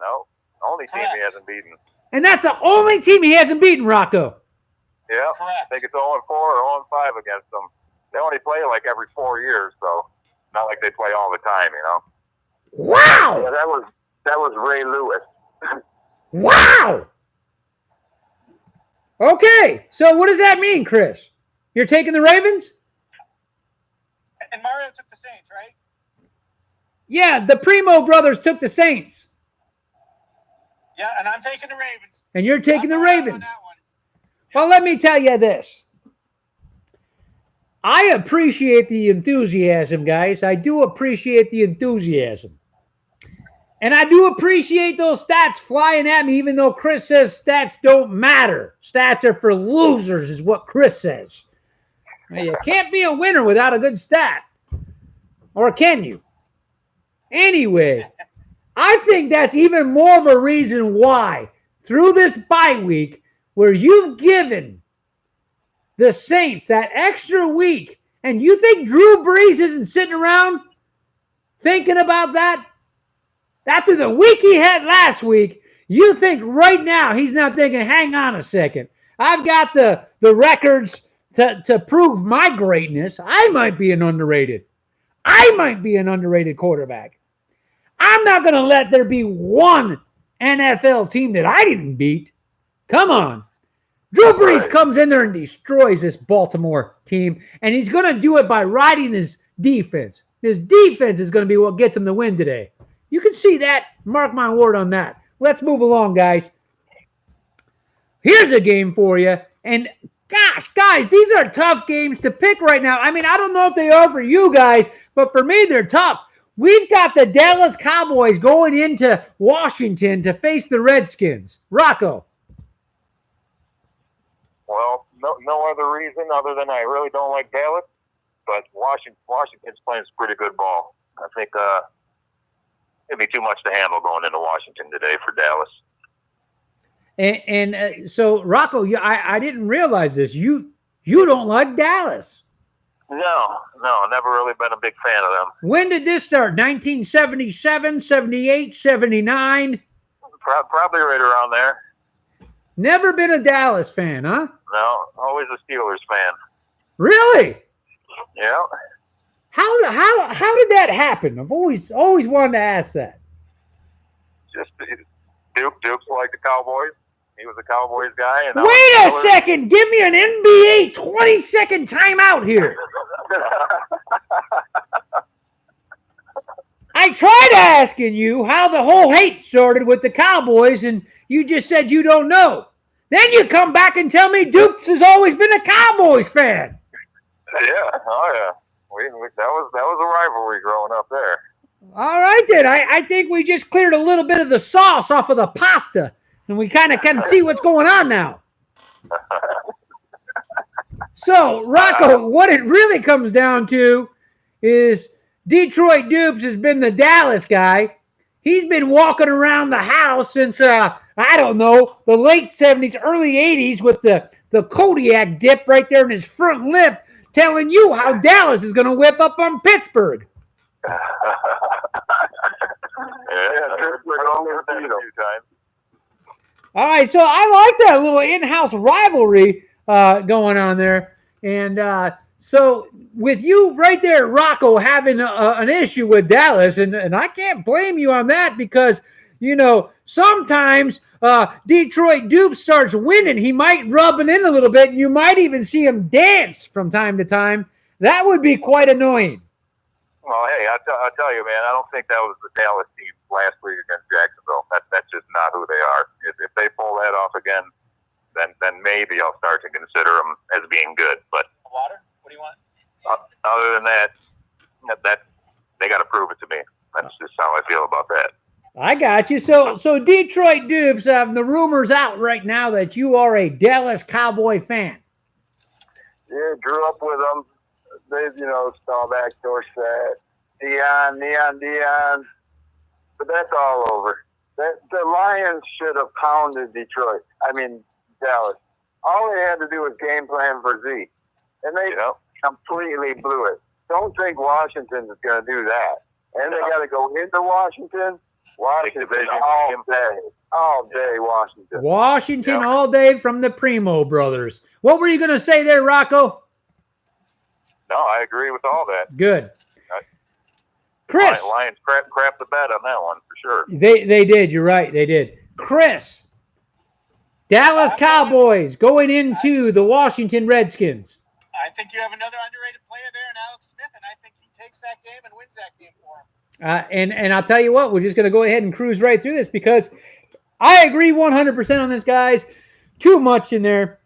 Speaker 4: No. Only team
Speaker 2: Correct.
Speaker 4: he hasn't beaten.
Speaker 1: And that's the only team he hasn't beaten, Rocco.
Speaker 4: Yeah.
Speaker 2: Correct.
Speaker 4: I think it's 0-4 or 0-5 against them. They only play like every 4 years, so not like they play all the time, you know.
Speaker 1: Wow!
Speaker 4: Yeah, that was Ray Lewis.
Speaker 1: Wow! Okay, so what does that mean, Chris? You're taking the Ravens?
Speaker 2: And Mario took the Saints, right?
Speaker 1: Yeah, the Primo brothers took the Saints.
Speaker 2: Yeah, and I'm taking the Ravens.
Speaker 1: And you're taking the
Speaker 2: I'm going out on
Speaker 1: Ravens.
Speaker 2: that one.
Speaker 1: Well, let me tell you this. I appreciate the enthusiasm, guys. I do appreciate the enthusiasm. And I do appreciate those stats flying at me, even though Chris says stats don't matter. Stats are for losers, is what Chris says. Now, you can't be a winner without a good stat. Or can you? Anyway, I think that's even more of a reason why, through this bye week, where you've given the Saints that extra week, and you think Drew Brees isn't sitting around thinking about that? After the week he had last week, you think right now he's not thinking, hang on a second. I've got the records to prove my greatness. I might be an underrated quarterback. I'm not going to let there be one NFL team that I didn't beat. Come on. Drew Brees comes in there and destroys this Baltimore team, and he's going to do it by riding his defense. His defense is going to be what gets him the win today. You can see that. Mark my word on that. Let's move along, guys. Here's a game for you. And gosh, guys, these are tough games to pick right now. I mean, I don't know if they are for you guys, but for me, they're tough. We've got the Dallas Cowboys going into Washington to face the Redskins. Rocco.
Speaker 3: Well, no other reason other than I really don't like Dallas, but Washington's playing some pretty good ball. I think it'd be too much to handle going into Washington today for Dallas.
Speaker 1: So, Rocco, I didn't realize this. You don't like Dallas.
Speaker 3: No, never really been a big fan of them.
Speaker 1: When did this start? 1977, 78, 79?
Speaker 3: Probably right around there.
Speaker 1: Never been a Dallas fan, huh?
Speaker 3: No, always a Steelers fan.
Speaker 1: Really?
Speaker 3: Yeah.
Speaker 1: How did that happen? I've always wanted to ask that.
Speaker 3: Just Duke's like the Cowboys. He was a Cowboys guy. And
Speaker 1: wait a second. Give me an NBA 20-second timeout here. I tried asking you how the whole hate started with the Cowboys, and you just said you don't know. Then you come back and tell me Dukes has always been a Cowboys fan.
Speaker 3: Yeah. Oh, yeah. That was a rivalry growing up there.
Speaker 1: All right, then. I think we just cleared a little bit of the sauce off of the pasta, and we kind of can see what's going on now. So, Rocco, what it really comes down to is Detroit Dupes has been the Dallas guy. He's been walking around the house since, I don't know, the late 70s, early 80s with the Kodiak dip right there in his front lip, telling you how Dallas is going to whip up on Pittsburgh. All right, so I like that little in-house rivalry going on there. And so with you right there, Rocco, having an issue with Dallas, and I can't blame you on that because, you know, sometimes Detroit Dupe starts winning. He might rub it in a little bit, and you might even see him dance from time to time. That would be quite annoying.
Speaker 3: Well, hey, I'll tell you, man, I don't think that was the Dallas team last week against Jacksonville. That's just not who they are. If they pull that off again, then maybe I'll start to consider them as being good. But
Speaker 2: Water? What do you want?
Speaker 3: Other than that they got to prove it to me. That's just how I feel about that.
Speaker 1: I got you. So Detroit Dupes, the rumors out right now that you are a Dallas Cowboy fan.
Speaker 4: Yeah, grew up with them. They, Staubach, Dorsett, Dion. But that's all over. The Lions should have pounded Detroit. Dallas. All they had to do was game plan for Zeke. And they completely blew it. Don't think Washington is going to do that. And they got to go into Washington. Washington all day, Washington.
Speaker 1: Washington all day from the Primo brothers. What were you going to say there, Rocco?
Speaker 3: No, I agree with all that.
Speaker 1: Good. Chris.
Speaker 3: Lions crap the bed on that one for sure.
Speaker 1: They did. You're right. They did. Chris. Dallas Cowboys going into the Washington Redskins.
Speaker 2: I think you have another underrated player there in Alex Smith, and I think he takes that game and wins that game for him.
Speaker 1: And I'll tell you what, we're just going to go ahead and cruise right through this because I agree 100% on this, guys. Too much in there.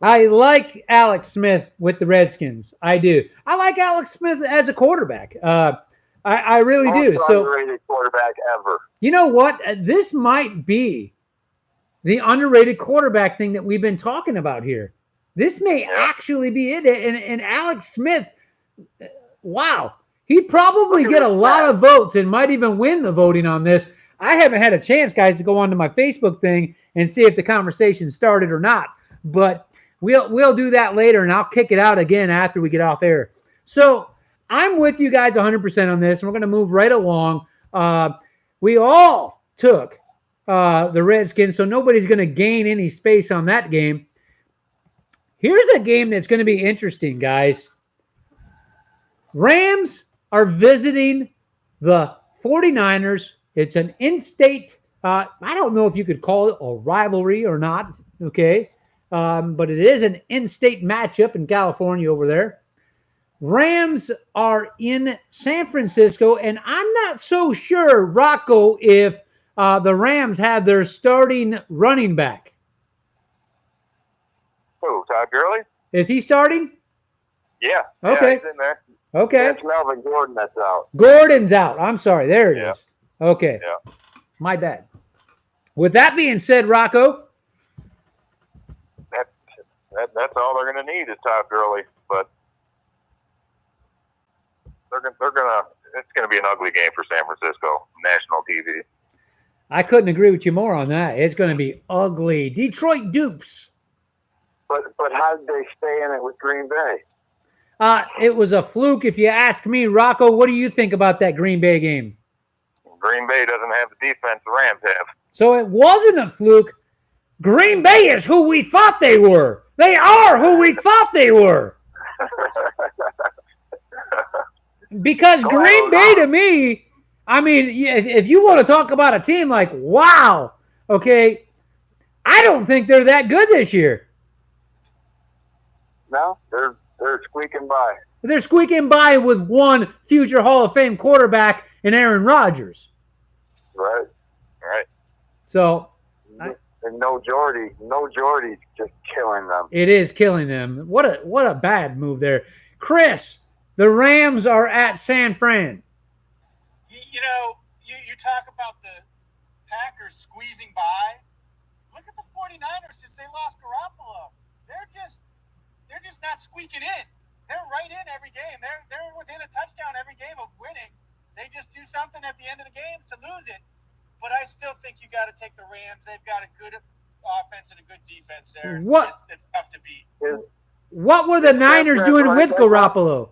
Speaker 1: I like Alex Smith with the Redskins. I do. I like Alex Smith as a quarterback. I really do.
Speaker 4: Most underrated quarterback ever.
Speaker 1: You know what? This might be the underrated quarterback thing that we've been talking about here. This may actually be it. And Alex Smith, wow. He'd probably get a lot of votes and might even win the voting on this. I haven't had a chance, guys, to go onto my Facebook thing and see if the conversation started or not. But we'll do that later, and I'll kick it out again after we get off air. So I'm with you guys 100% on this, and we're going to move right along. We all took the Redskins, so nobody's going to gain any space on that game. Here's a game that's going to be interesting, guys. Rams are visiting the 49ers. It's an in-state, I don't know if you could call it a rivalry or not, okay? But it is an in-state matchup in California over there. Rams are in San Francisco, and I'm not so sure, Rocco, if the Rams have their starting running back.
Speaker 4: Who, Todd Gurley?
Speaker 1: Is he starting?
Speaker 4: Yeah.
Speaker 1: Okay.
Speaker 4: Yeah, he's in there.
Speaker 1: Okay.
Speaker 4: It's Melvin Gordon that's out.
Speaker 1: Gordon's out. I'm sorry. There it is. Okay.
Speaker 4: Yeah.
Speaker 1: My bad. With that being said, Rocco.
Speaker 4: That's all they're going to need is Todd Gurley, but they're gonna. It's going to be an ugly game for San Francisco national TV.
Speaker 1: I couldn't agree with you more on that. It's going to be ugly. Detroit dupes.
Speaker 4: But how did they stay in it with Green Bay?
Speaker 1: It was a fluke, if you ask me. Rocco, what do you think about that Green Bay game?
Speaker 4: Green Bay doesn't have the defense the Rams have.
Speaker 1: So it wasn't a fluke. Green Bay is who we thought they were. They are who we thought they were. Because Green Bay, to me, I mean, if you want to talk about a team like, wow, okay, I don't think they're that good this year.
Speaker 4: No, they're squeaking by.
Speaker 1: They're squeaking by with one future Hall of Fame quarterback in Aaron Rodgers.
Speaker 4: Right.
Speaker 1: So,
Speaker 4: and no Jordy's just killing them.
Speaker 1: it is killing them. What a bad move there. Chris, the Rams are at San Fran.
Speaker 2: You know, you talk about the Packers squeezing by. Look at the 49ers since they lost Garoppolo. They're just not squeaking in. They're right in every game. They're within a touchdown every game of winning. They just do something at the end of the games to lose it. But I still think you got to take the Rams. They've got a good offense and a good defense there. That's tough to beat.
Speaker 1: What were the Niners doing with Garoppolo?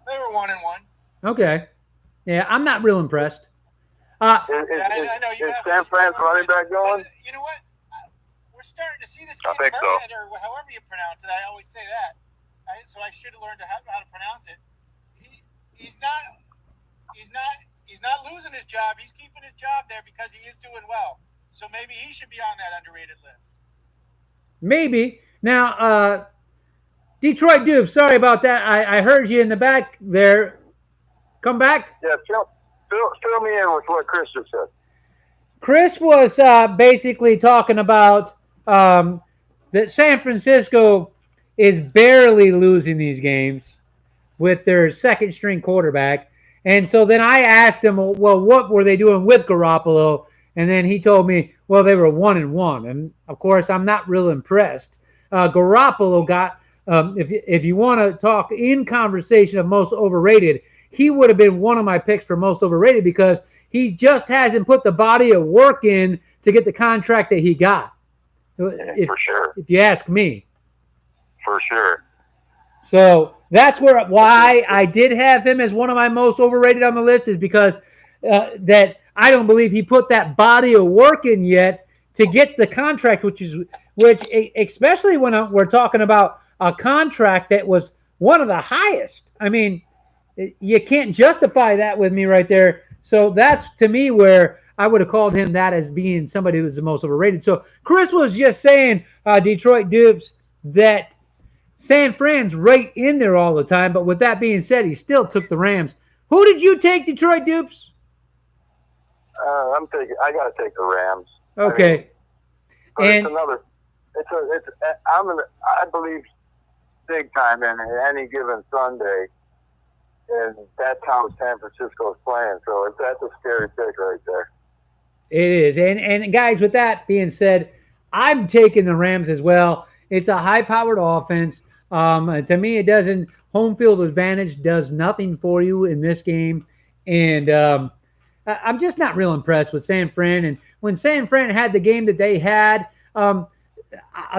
Speaker 2: They were 1-1.
Speaker 1: Okay. Yeah, I'm not real impressed.
Speaker 2: I know you
Speaker 4: is
Speaker 2: have
Speaker 4: San Fran's running back going?
Speaker 2: You know what? We're starting to see this
Speaker 3: I
Speaker 2: kid
Speaker 3: think so.
Speaker 2: Burhead, or however you pronounce it. I always say that. So I should have learned how to pronounce it. He's not losing his job. He's keeping his job there because he is doing well. So maybe he should be on that underrated list.
Speaker 1: Maybe. Now, Detroit Dupes, sorry about that. I heard you in the back there. Come back.
Speaker 4: Yeah, fill me in with what Chris just said.
Speaker 1: Chris was basically talking about that San Francisco is barely losing these games with their second-string quarterback. And so then I asked him, well, what were they doing with Garoppolo? And then he told me, well, they were 1-1. And, of course, I'm not real impressed. Garoppolo got, if you want to talk in conversation of most overrated, he would have been one of my picks for most overrated because he just hasn't put the body of work in to get the contract that he got.
Speaker 3: For sure.
Speaker 1: If you ask me.
Speaker 3: For sure.
Speaker 1: So that's why I did have him as one of my most overrated on the list is because that I don't believe he put that body of work in yet to get the contract, which especially when we're talking about a contract that was one of the highest. I mean, you can't justify that with me right there. So that's to me where I would have called him that as being somebody who's the most overrated. So Chris was just saying, Detroit Dupes, that San Fran's right in there all the time. But with that being said, he still took the Rams. Who did you take, Detroit Dupes?
Speaker 4: I got to take the Rams.
Speaker 1: Okay.
Speaker 4: I believe big time in any given Sunday, and that's how San Francisco's playing. So that's a scary pick right there.
Speaker 1: It is. And guys, with that being said, I'm taking the Rams as well. It's a high-powered offense. To me, it doesn't – home field advantage does nothing for you in this game. And I'm just not real impressed with San Fran. And when San Fran had the game that they had, I'll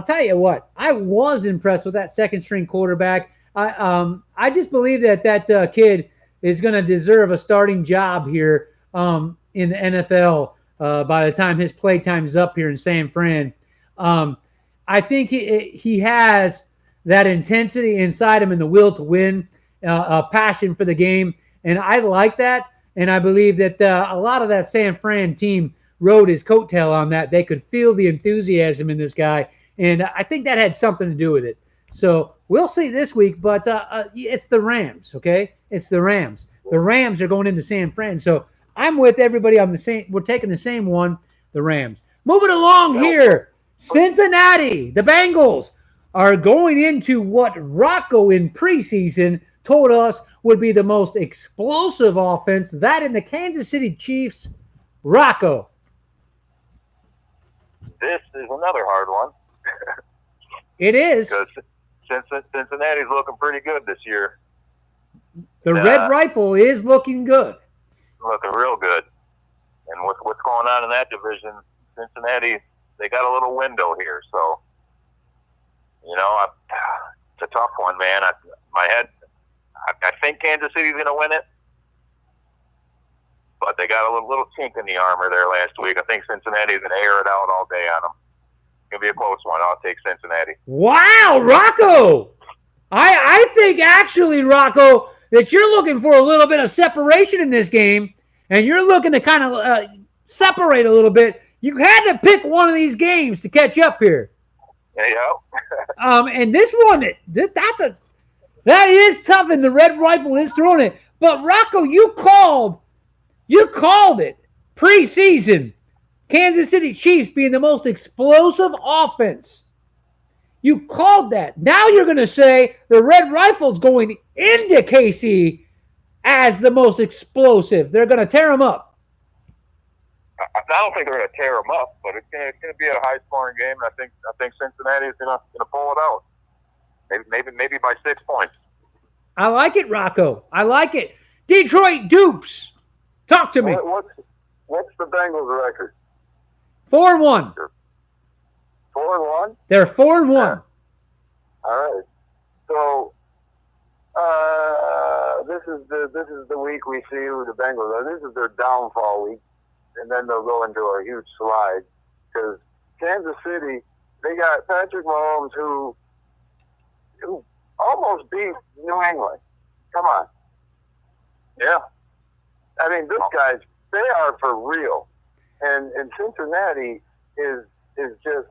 Speaker 1: tell you what, I was impressed with that second-string quarterback. I just believe that kid is going to deserve a starting job here in the NFL by the time his play time's up here in San Fran. I think he has that intensity inside him and the will to win, a passion for the game, and I like that. And I believe that a lot of that San Fran team rode his coattail on that. They could feel the enthusiasm in this guy, and I think that had something to do with it. So we'll see this week, but it's the Rams, okay? It's the Rams. The Rams are going into San Fran. So I'm with everybody on the same. We're taking the same one, the Rams. Moving along here, Cincinnati, the Bengals are going into what Rocco in preseason told us would be the most explosive offense, that in the Kansas City Chiefs. Rocco.
Speaker 4: This is another hard one.
Speaker 1: It is.
Speaker 4: Because Cincinnati's looking pretty good this year.
Speaker 1: The Red Rifle is looking good.
Speaker 4: Looking real good. And with what's going on in that division, Cincinnati, they got a little window here. So, it's a tough one, man. I think Kansas City's going to win it. But they got a little chink in the armor there last week. I think Cincinnati's going to air it out all day on them. It's going to be a close one. I'll take Cincinnati.
Speaker 1: Wow, Rocco. I think actually, Rocco, that you're looking for a little bit of separation in this game, and you're looking to kind of separate a little bit. You had to pick one of these games to catch up here.
Speaker 4: Yeah.
Speaker 1: And this one, that is tough, and the Red Rifle is throwing it. But Rocco, you called it preseason. Kansas City Chiefs being the most explosive offense. You called that. Now you're going to say the Red Rifle's going into KC as the most explosive. They're going to tear them up.
Speaker 4: I don't think they're going to tear them up, but it's going to be a high-scoring game. I think Cincinnati is going to pull it out. Maybe by 6 points.
Speaker 1: I like it, Rocco. I like it. Detroit Dupes. Talk to me.
Speaker 4: What's the Bengals record?
Speaker 1: 4-1.
Speaker 4: 4-1?
Speaker 1: They're 4-1.
Speaker 4: Yeah. All right. So this is the week we see who the Bengals are. This is their downfall week, and then they'll go into a huge slide because Kansas City, they got Patrick Mahomes who almost beat New England. Come on. Yeah. I mean, these guys, they are for real. And Cincinnati is just,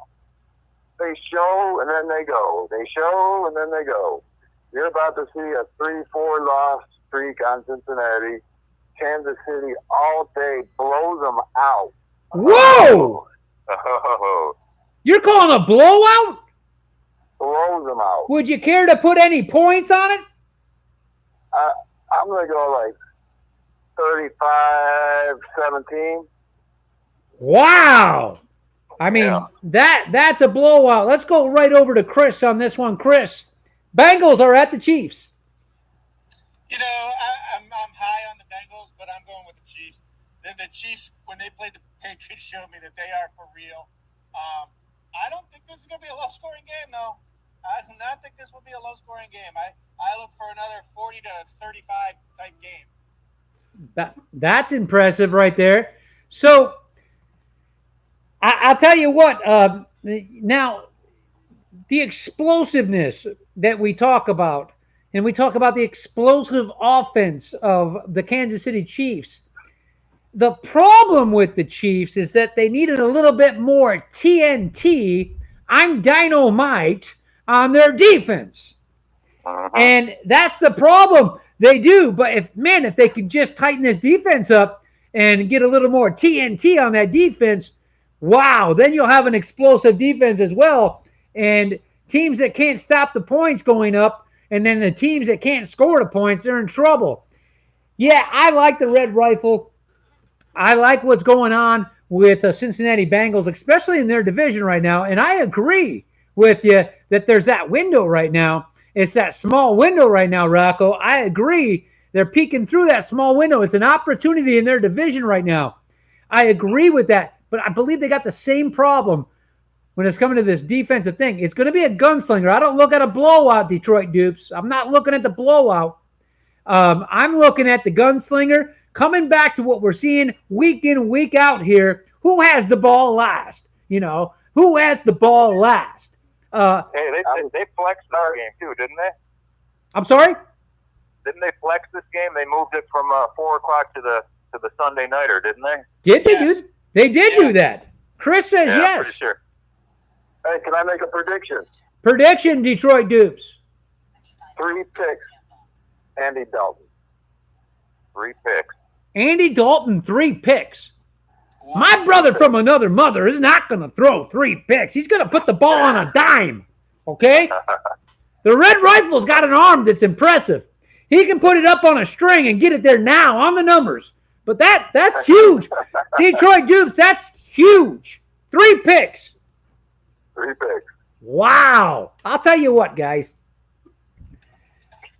Speaker 4: they show and then they go. They show and then they go. You're about to see a 3-4 loss streak on Cincinnati. Kansas City all day blows them out.
Speaker 1: Whoa! You're calling a blowout?
Speaker 4: Blows them out.
Speaker 1: Would you care to put any points on it?
Speaker 4: I'm going to go like 35-17.
Speaker 1: Wow. I mean, that's a blowout. Let's go right over to Chris on this one. Chris, Bengals are at the Chiefs.
Speaker 2: I'm high on the Bengals, but I'm going with the Chiefs. The Chiefs, when they played the Patriots, showed me that they are for real. I don't think this is going to be a low-scoring game, though. I do not think this will be a low-scoring game. I look for another 40-35 type game.
Speaker 1: That's impressive right there. So I'll tell you what. Now, the explosiveness that we talk about, and we talk about the explosive offense of the Kansas City Chiefs. The problem with the Chiefs is that they needed a little bit more TNT, I'm dynamite, on their defense. And that's the problem. They do, but if they can just tighten this defense up and get a little more TNT on that defense, wow, then you'll have an explosive defense as well. And teams that can't stop the points going up, and then the teams that can't score the points, they're in trouble. Yeah, I like the Red Rifle. I like what's going on with the Cincinnati Bengals, especially in their division right now. And I agree with you that there's that window right now. It's that small window right now, Rocco. I agree. They're peeking through that small window. It's an opportunity in their division right now. I agree with that. But I believe they got the same problem when it's coming to this defensive thing. It's going to be a gunslinger. I don't look at a blowout, Detroit Dupes. I'm not looking at the blowout. I'm looking at the gunslinger. Coming back to what we're seeing week in, week out here, who has the ball last? Who has the ball last?
Speaker 4: Hey, they flexed our game too, didn't they?
Speaker 1: I'm sorry?
Speaker 4: Didn't they flex this game? They moved it from 4 o'clock to the Sunday nighter, didn't they?
Speaker 1: Did they do? They did do that. Chris says yes.
Speaker 4: Pretty sure. Hey, can I make a prediction?
Speaker 1: Prediction, Detroit Dupes.
Speaker 4: 3 picks, Andy Dalton.
Speaker 3: 3 picks.
Speaker 1: Andy Dalton, 3 picks. My brother from another mother is not going to throw 3 picks. He's going to put the ball on a dime, okay? The Red Rifle's got an arm that's impressive. He can put it up on a string and get it there now on the numbers. But that's huge. Detroit Dupes, that's huge. 3 picks.
Speaker 4: 3 picks.
Speaker 1: Wow. I'll tell you what, guys.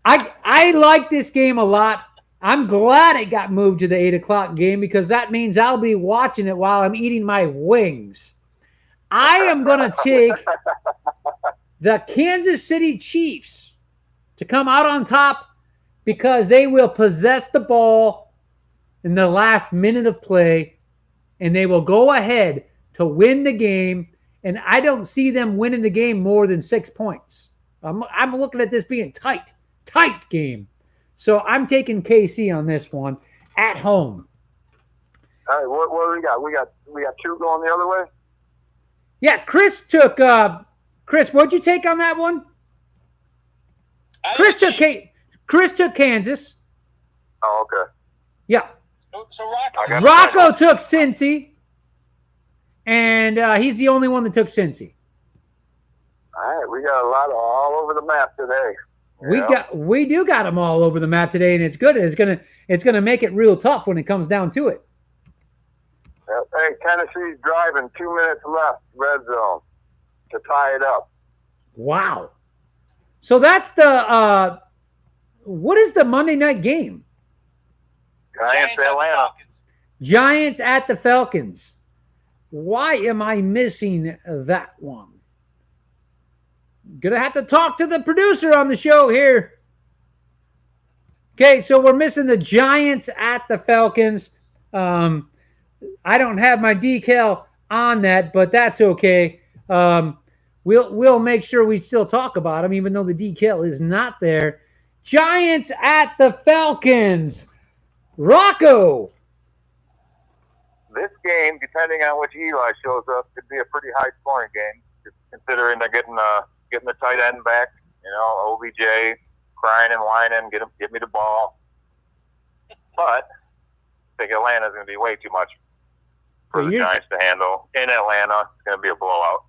Speaker 1: I like this game a lot. I'm glad it got moved to the 8 o'clock game because that means I'll be watching it while I'm eating my wings. I am going to take the Kansas City Chiefs to come out on top because they will possess the ball in the last minute of play and they will go ahead to win the game. And I don't see them winning the game more than 6 points. I'm looking at this being tight game. So I'm taking KC on this one at home.
Speaker 4: All right, what do we got? We got 2 going the other way?
Speaker 1: Yeah, Chris took what'd you take on that one? Chris took Kansas.
Speaker 4: Oh, okay.
Speaker 1: Yeah.
Speaker 2: So Rocco.
Speaker 1: Rocco took Cincy. And he's the only one that took Cincy.
Speaker 4: All right, we got a lot of all over the map today.
Speaker 1: We do got them all over the map today, and it's good. It's gonna make it real tough when it comes down to it.
Speaker 4: Hey, Tennessee's driving, 2 minutes left, red zone, to tie it up.
Speaker 1: Wow. So that's the what is the Monday night game?
Speaker 4: Giants Atlanta.
Speaker 1: Giants at the Falcons. Why am I missing that one? Gonna have to talk to the producer on the show here. Okay, so we're missing the Giants at the Falcons. I don't have my decal on that, but that's okay. We'll make sure we still talk about them, even though the decal is not there. Giants at the Falcons. Rocco.
Speaker 3: This game, depending on which Eli shows up, could be a pretty high-scoring game, considering they're getting the tight end back. You know, OBJ crying and whining, get me the ball. But I think Atlanta's going to be way too much for the Giants to handle. In Atlanta, it's going to be a blowout.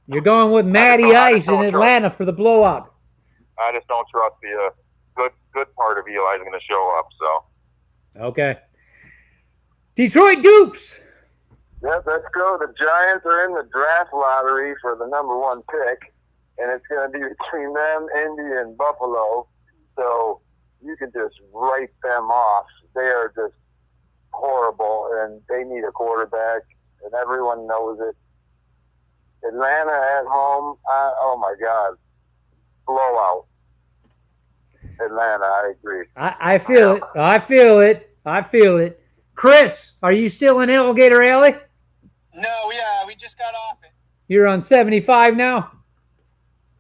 Speaker 1: You're going with Matty Ice in Atlanta for the blowout.
Speaker 3: I just don't trust the good part of Eli is going to show up. So
Speaker 1: okay. Detroit Dupes.
Speaker 4: Yep, let's go. The Giants are in the draft lottery for the number 1 pick, and it's going to be between them, Indy, and Buffalo. So you can just write them off. They are just horrible, and they need a quarterback, and everyone knows it. Atlanta at home, oh my God, blowout. Atlanta, I agree.
Speaker 1: I feel it. I feel it. I feel it. Chris, are you still in Alligator Alley?
Speaker 2: No, we just got off it.
Speaker 1: You're on 75 now?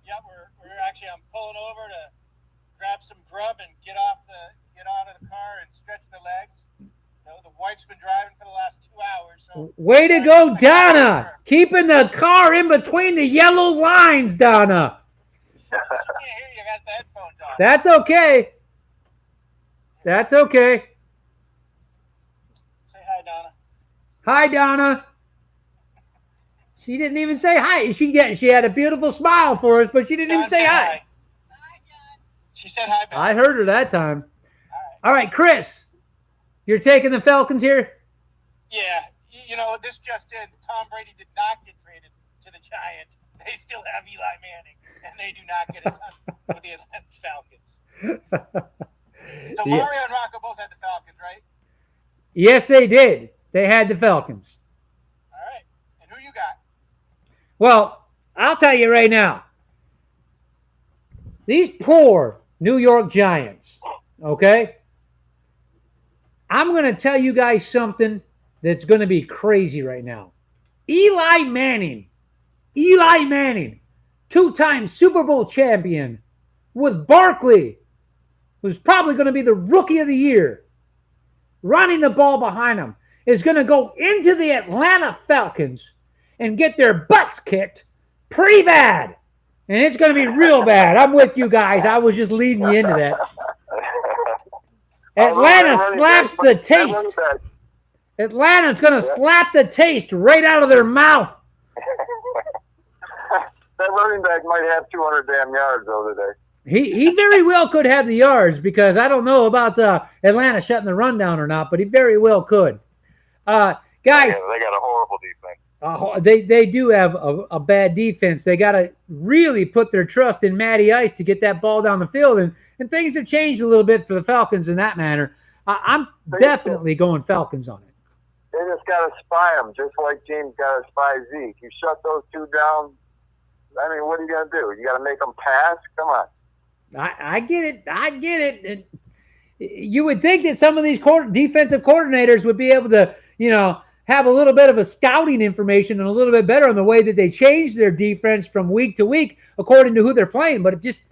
Speaker 2: Yeah, we're actually, I'm pulling over to grab some grub and get out of the car and stretch the legs. You know, the wife's been driving for the last 2 hours. So
Speaker 1: way to go, Donna. Keeping the car in between the yellow lines, Donna.
Speaker 2: She can't hear you. I got the headphones on.
Speaker 1: That's okay. That's okay.
Speaker 2: Say hi, Donna.
Speaker 1: Hi, Donna. She didn't even say hi. She had a beautiful smile for us, but she didn't even say hi.
Speaker 2: Hi, John. She said hi, baby.
Speaker 1: I heard her that time. All right, Chris, you're taking the Falcons here?
Speaker 2: Yeah. You know, this just in. Tom Brady did not get traded to the Giants. They still have Eli Manning, and they do not get a ton with the Atlanta Falcons. So Mario and Rocco both had the Falcons, right?
Speaker 1: Yes, they did. They had the Falcons.
Speaker 2: All right. And who you got?
Speaker 1: Well, I'll tell you right now. These poor New York Giants, okay? I'm going to tell you guys something that's going to be crazy right now. Eli Manning, 2-time Super Bowl champion with Barkley, who's probably going to be the Rookie of the Year, running the ball behind him, is going to go into the Atlanta Falcons and get their butts kicked pretty bad. And it's going to be real bad. I'm with you guys. I was just leading you into that. Atlanta slaps the taste. Atlanta's going to slap the taste right out of their mouth.
Speaker 4: That running back might have 200 damn yards over there.
Speaker 1: He very well could have the yards because I don't know about Atlanta shutting the run down or not, but he very well could. Guys,
Speaker 3: they got a horrible defense.
Speaker 1: They do have a bad defense. They got to really put their trust in Matty Ice to get that ball down the field, and things have changed a little bit for the Falcons in that manner. I'm definitely going Falcons on it.
Speaker 4: They just got to spy them, just like James got to spy Zeke. You shut those two down, I mean, what are you going to do? You got to make them pass? Come on.
Speaker 1: I get it. I get it. And you would think that some of these defensive coordinators would be able to, have a little bit of a scouting information and a little bit better on the way that they change their defense from week to week according to who they're playing. But it just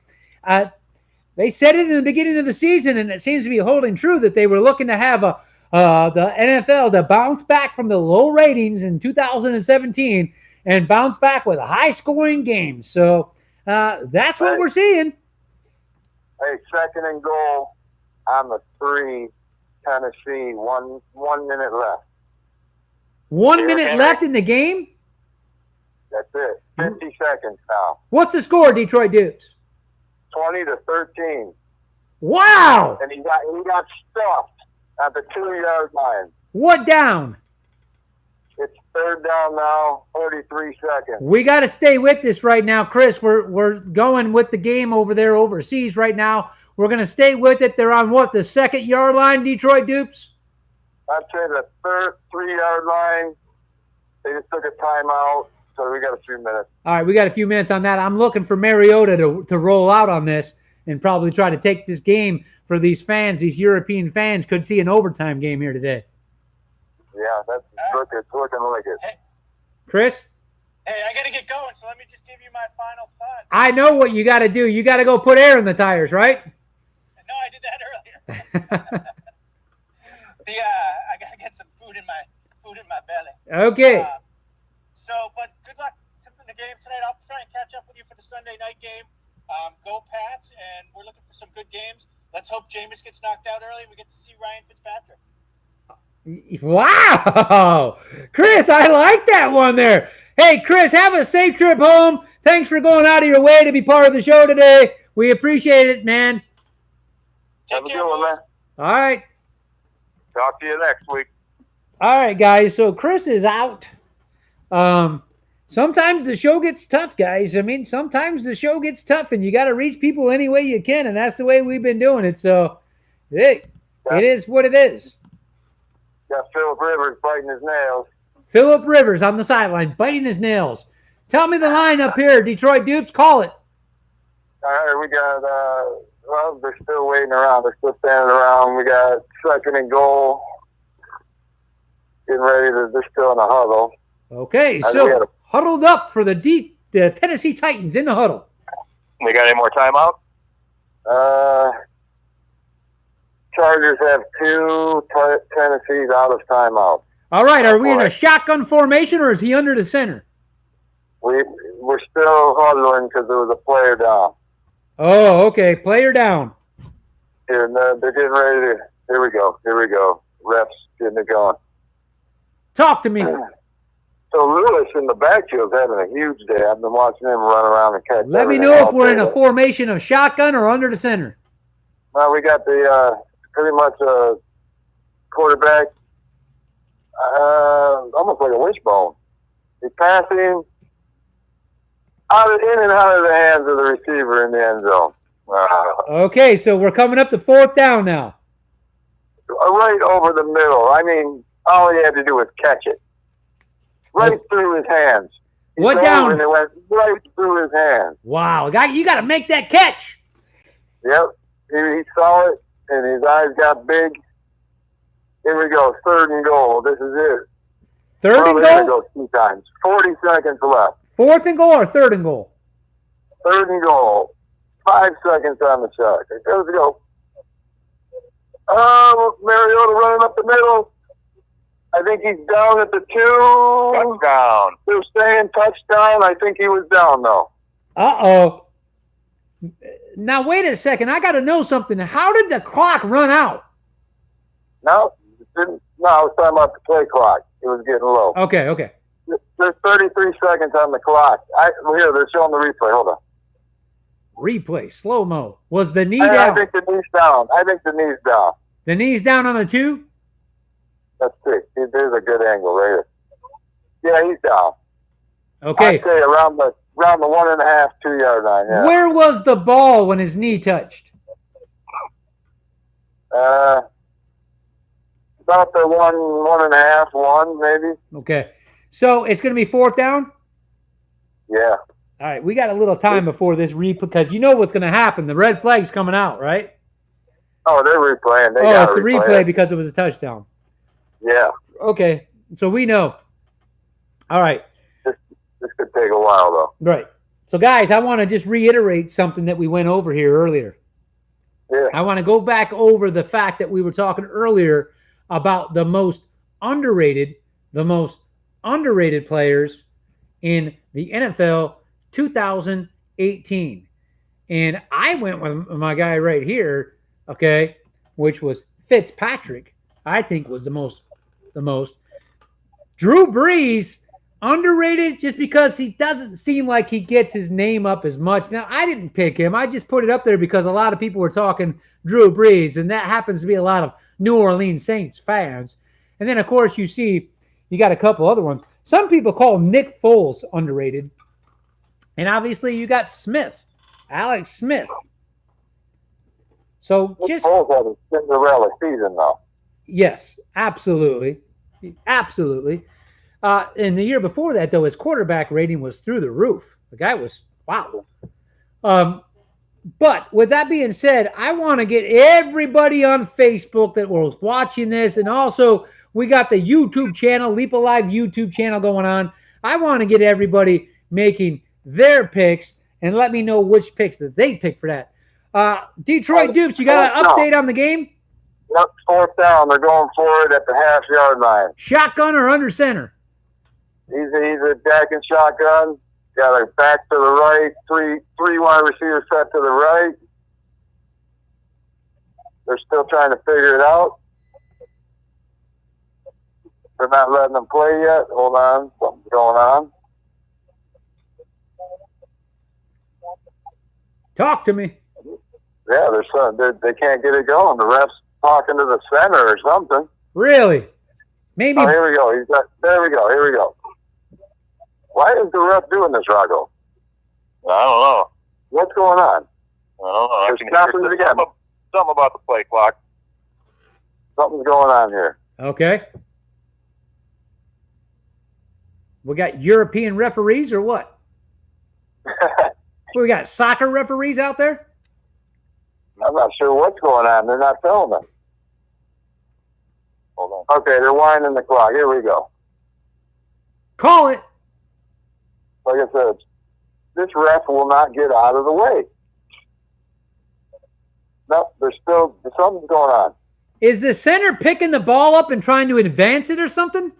Speaker 1: they said it in the beginning of the season, and it seems to be holding true that they were looking to have the NFL to bounce back from the low ratings in 2017 and bounce back with a high-scoring game. So that's what we're seeing.
Speaker 4: Hey, 2nd and goal on the 3, Tennessee. 1 minute left.
Speaker 1: 1 minute left in the game?
Speaker 4: That's it. 50 seconds now.
Speaker 1: What's the score, Detroit Dukes?
Speaker 4: 20-13.
Speaker 1: Wow!
Speaker 4: And he got stuffed at the 2-yard line.
Speaker 1: What down?
Speaker 4: It's 3rd down now, 43 seconds.
Speaker 1: We got to stay with this right now, Chris. We're going with the game over there overseas right now. We're going to stay with it. They're on what, the 2nd-yard line, Detroit Dupes?
Speaker 4: I'd say the 3-yard line. They just took a timeout, so we got a few minutes.
Speaker 1: All right, we got a few minutes on that. I'm looking for Mariota to roll out on this and probably try to take this game for these fans. These European fans could see an overtime game here today.
Speaker 4: Yeah, it's looking like it.
Speaker 2: Hey,
Speaker 1: Chris?
Speaker 2: Hey, I got to get going, so let me just give you my final thought.
Speaker 1: I know what you got to do. You got to go put air in the tires, right?
Speaker 2: No, I did that earlier. I got to get some food in my belly.
Speaker 1: Okay.
Speaker 2: But good luck to the game tonight. I'll try and catch up with you for the Sunday night game. Go Pats, and we're looking for some good games. Let's hope Jameis gets knocked out early and we get to see Ryan Fitzpatrick.
Speaker 1: Wow. Chris, I like that one there. Hey, Chris, have a safe trip home. Thanks for going out of your way to be part of the show today. We appreciate it, man.
Speaker 4: Have a good one, man.
Speaker 1: All right.
Speaker 3: Talk to you next week.
Speaker 1: All right, guys. So Chris is out. Sometimes the show gets tough, guys. I mean, sometimes the show gets tough, and you got to reach people any way you can, and that's the way we've been doing it. So, hey, it is what it is.
Speaker 4: Got Phillip Rivers biting his nails.
Speaker 1: Phillip Rivers on the sideline, biting his nails. Tell me the line up here, Detroit Dupes. Call it.
Speaker 4: All right, we got, they're still waiting around. They're still standing around. We got 2nd and goal. Getting ready they're still in a huddle.
Speaker 1: Okay, so huddled up for the Tennessee Titans in the huddle.
Speaker 3: We got any more timeout?
Speaker 4: Chargers have 2, Tennessee's out of timeout.
Speaker 1: All right, are we in a shotgun formation or is he under the center?
Speaker 4: We're still huddling because there was a player down.
Speaker 1: Oh, okay, player down.
Speaker 4: Here, they're getting ready to. Here we go. Reps getting it going.
Speaker 1: Talk to me.
Speaker 4: So Lewis in the backfield's having a huge day. I've been watching him run around and catch.
Speaker 1: Let me know if we're in a formation of shotgun or under the center.
Speaker 4: Well, we got the pretty much a quarterback, almost like a wishbone. He's passing in and out of the hands of the receiver in the end zone.
Speaker 1: Okay, so we're coming up to 4th down now.
Speaker 4: Right over the middle. I mean, all he had to do was catch it. Right through his hands.
Speaker 1: What down?
Speaker 4: And it went right through his hands.
Speaker 1: Wow, you got to make that catch.
Speaker 4: Yep. He saw it, and his eyes got big. Here we go. 3rd and goal. This is it.
Speaker 1: 3rd and goal?
Speaker 4: Go 2 times. 40 seconds left.
Speaker 1: 4th and goal or 3rd and goal?
Speaker 4: 3rd and goal. 5 seconds on the shot. Here we go. Mariota running up the middle. I think he's down at the 2.
Speaker 3: Touchdown.
Speaker 4: They're saying touchdown. I think he was down, though.
Speaker 1: Uh-oh. Now, wait a second. I got to know something. How did the clock run out?
Speaker 4: No, I was talking about the play clock. It was getting low.
Speaker 1: Okay.
Speaker 4: There's 33 seconds on the clock. Here, they're showing the replay. Hold on.
Speaker 1: Replay, slow-mo. Was the knee
Speaker 4: I
Speaker 1: down?
Speaker 4: think the knee's down.
Speaker 1: The knee's down on the 2?
Speaker 4: Let's see. There's a good angle right here. Yeah, he's down.
Speaker 1: Okay.
Speaker 4: I'd say around the 1.5, 2 yard line. Yeah.
Speaker 1: Where was the ball when his knee touched?
Speaker 4: About the 1.5, 1 maybe.
Speaker 1: Okay. So it's going to be 4th down?
Speaker 4: Yeah.
Speaker 1: All right. We got a little time before this replay because you know what's going to happen. The red flag's coming out, right?
Speaker 4: Oh, they're replaying.
Speaker 1: It's the replay because it was a touchdown.
Speaker 4: Yeah.
Speaker 1: Okay. So we know. All right.
Speaker 4: This could take a while, though.
Speaker 1: Right. So, guys, I want to just reiterate something that we went over here earlier.
Speaker 4: Yeah.
Speaker 1: I want to go back over the fact that we were talking earlier about the most underrated players in the NFL 2018. And I went with my guy right here, okay, which was Fitzpatrick. I think was the most. Drew Brees, underrated just because he doesn't seem like he gets his name up as much. Now, I didn't pick him. I just put it up there because a lot of people were talking Drew Brees, and that happens to be a lot of New Orleans Saints fans. And then, of course, you got a couple other ones. Some people call Nick Foles underrated. And obviously, you got Alex Smith. So just
Speaker 4: Foles had a Cinderella season, though.
Speaker 1: Yes, absolutely. Absolutely. And the year before that, though, his quarterback rating was through the roof. The guy was, wow. But with that being said, I want to get everybody on Facebook that was watching this. And also, we got the YouTube channel, Leap Alive YouTube channel going on. I want to get everybody making their picks and let me know which picks that they pick for that. Detroit Dupes, you got an update on the game?
Speaker 4: Yep, 4th down. They're going for it at the half-yard line.
Speaker 1: Shotgun or under center?
Speaker 4: He's a backing shotgun. Got a back to the right. Three wide receivers set to the right. They're still trying to figure it out. They're not letting them play yet. Hold on. Something's going on.
Speaker 1: Talk to me.
Speaker 4: Yeah, they can't get it going. The ref's talking to the center or something.
Speaker 1: Really? Maybe.
Speaker 4: Oh, here we go. There we go. Why is the ref doing this, Rocco?
Speaker 3: I don't know.
Speaker 4: What's going on?
Speaker 3: I don't know.
Speaker 4: There's nothing again.
Speaker 3: Something about the play clock.
Speaker 4: Something's going on here.
Speaker 1: Okay. We got European referees or what? We got soccer referees out there?
Speaker 4: I'm not sure what's going on. They're not telling them. Hold on. Okay, they're winding the clock. Here we go.
Speaker 1: Call it.
Speaker 4: Like I said, this ref will not get out of the way. No, something's going on.
Speaker 1: Is the center picking the ball up and trying to advance it or something?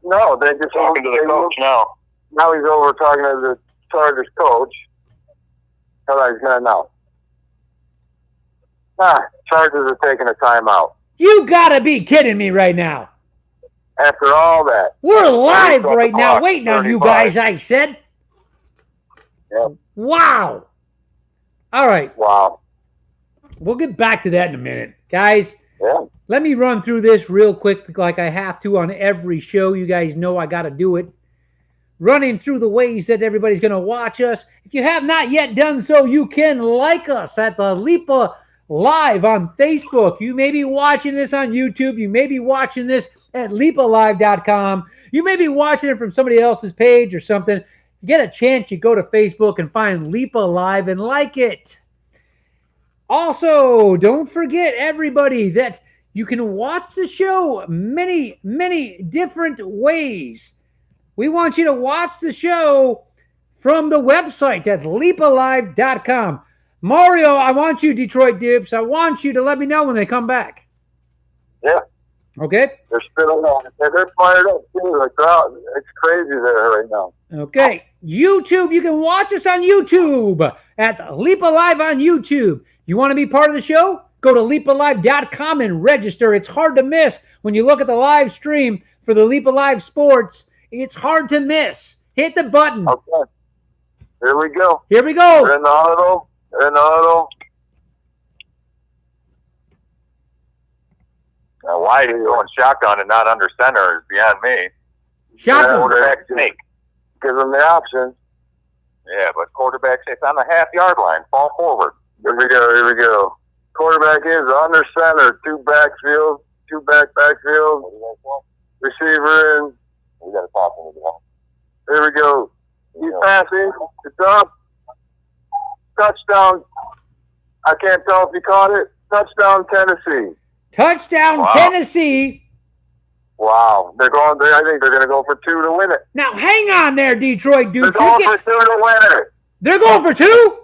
Speaker 4: No, they just
Speaker 3: Talking to the coach now.
Speaker 4: Now he's over talking to the Chargers coach. He's going to know. Chargers are taking a timeout.
Speaker 1: You gotta be kidding me right now.
Speaker 4: After all that.
Speaker 1: We're live right now waiting on you guys, I said.
Speaker 4: Yep.
Speaker 1: Wow. All right.
Speaker 4: Wow.
Speaker 1: We'll get back to that in a minute. Guys,
Speaker 4: Yeah.
Speaker 1: let me run through this real quick like I have to on every show. You guys know I got to do it. Running through the ways that everybody's going to watch us. If you have not yet done so, you can like us at the Lipa Live on Facebook. You may be watching this on YouTube. You may be watching this at LipaLive.com. You may be watching it from somebody else's page or something. If you get a chance, you go to Facebook and find Lipa Live and like it. Also, don't forget, everybody, that you can watch the show many, many different ways. We want you to watch the show from the website at LipaLive.com. Mario, I want you, Detroit Dupes, I want you to let me know when they come back.
Speaker 4: Yeah.
Speaker 1: Okay?
Speaker 4: They're spinning on. They're fired up, too. The crowd, it's crazy there right now.
Speaker 1: Okay. YouTube. You can watch us on YouTube at Leap Alive on YouTube. You want to be part of the show? Go to leapalive.com and register. It's hard to miss when you look at the live stream for the Leap Alive Sports. It's hard to miss. Hit the button.
Speaker 4: Okay. Here we go.
Speaker 1: Here we go.
Speaker 4: We're in the huddle.
Speaker 3: Now, why he's going shotgun and not under center is beyond me.
Speaker 1: Shotgun.
Speaker 3: Quarterback sneak.
Speaker 4: Give them the option.
Speaker 3: Yeah, but quarterback it's on the half-yard line. Fall forward.
Speaker 4: Here we go. Quarterback is under center. Two back backfield. Receiver in.
Speaker 3: We got to toss him the ball.
Speaker 4: Here we go. He's passing. It's up. Touchdown. I can't tell if you caught it. Touchdown, Tennessee.
Speaker 1: Touchdown,
Speaker 3: Wow.
Speaker 1: Tennessee.
Speaker 4: Wow. I think they're going to go for 2 to win it.
Speaker 1: Now, hang on there, Detroit
Speaker 4: They're
Speaker 1: Dukes.
Speaker 4: going for 2 to win it.
Speaker 1: They're going for 2?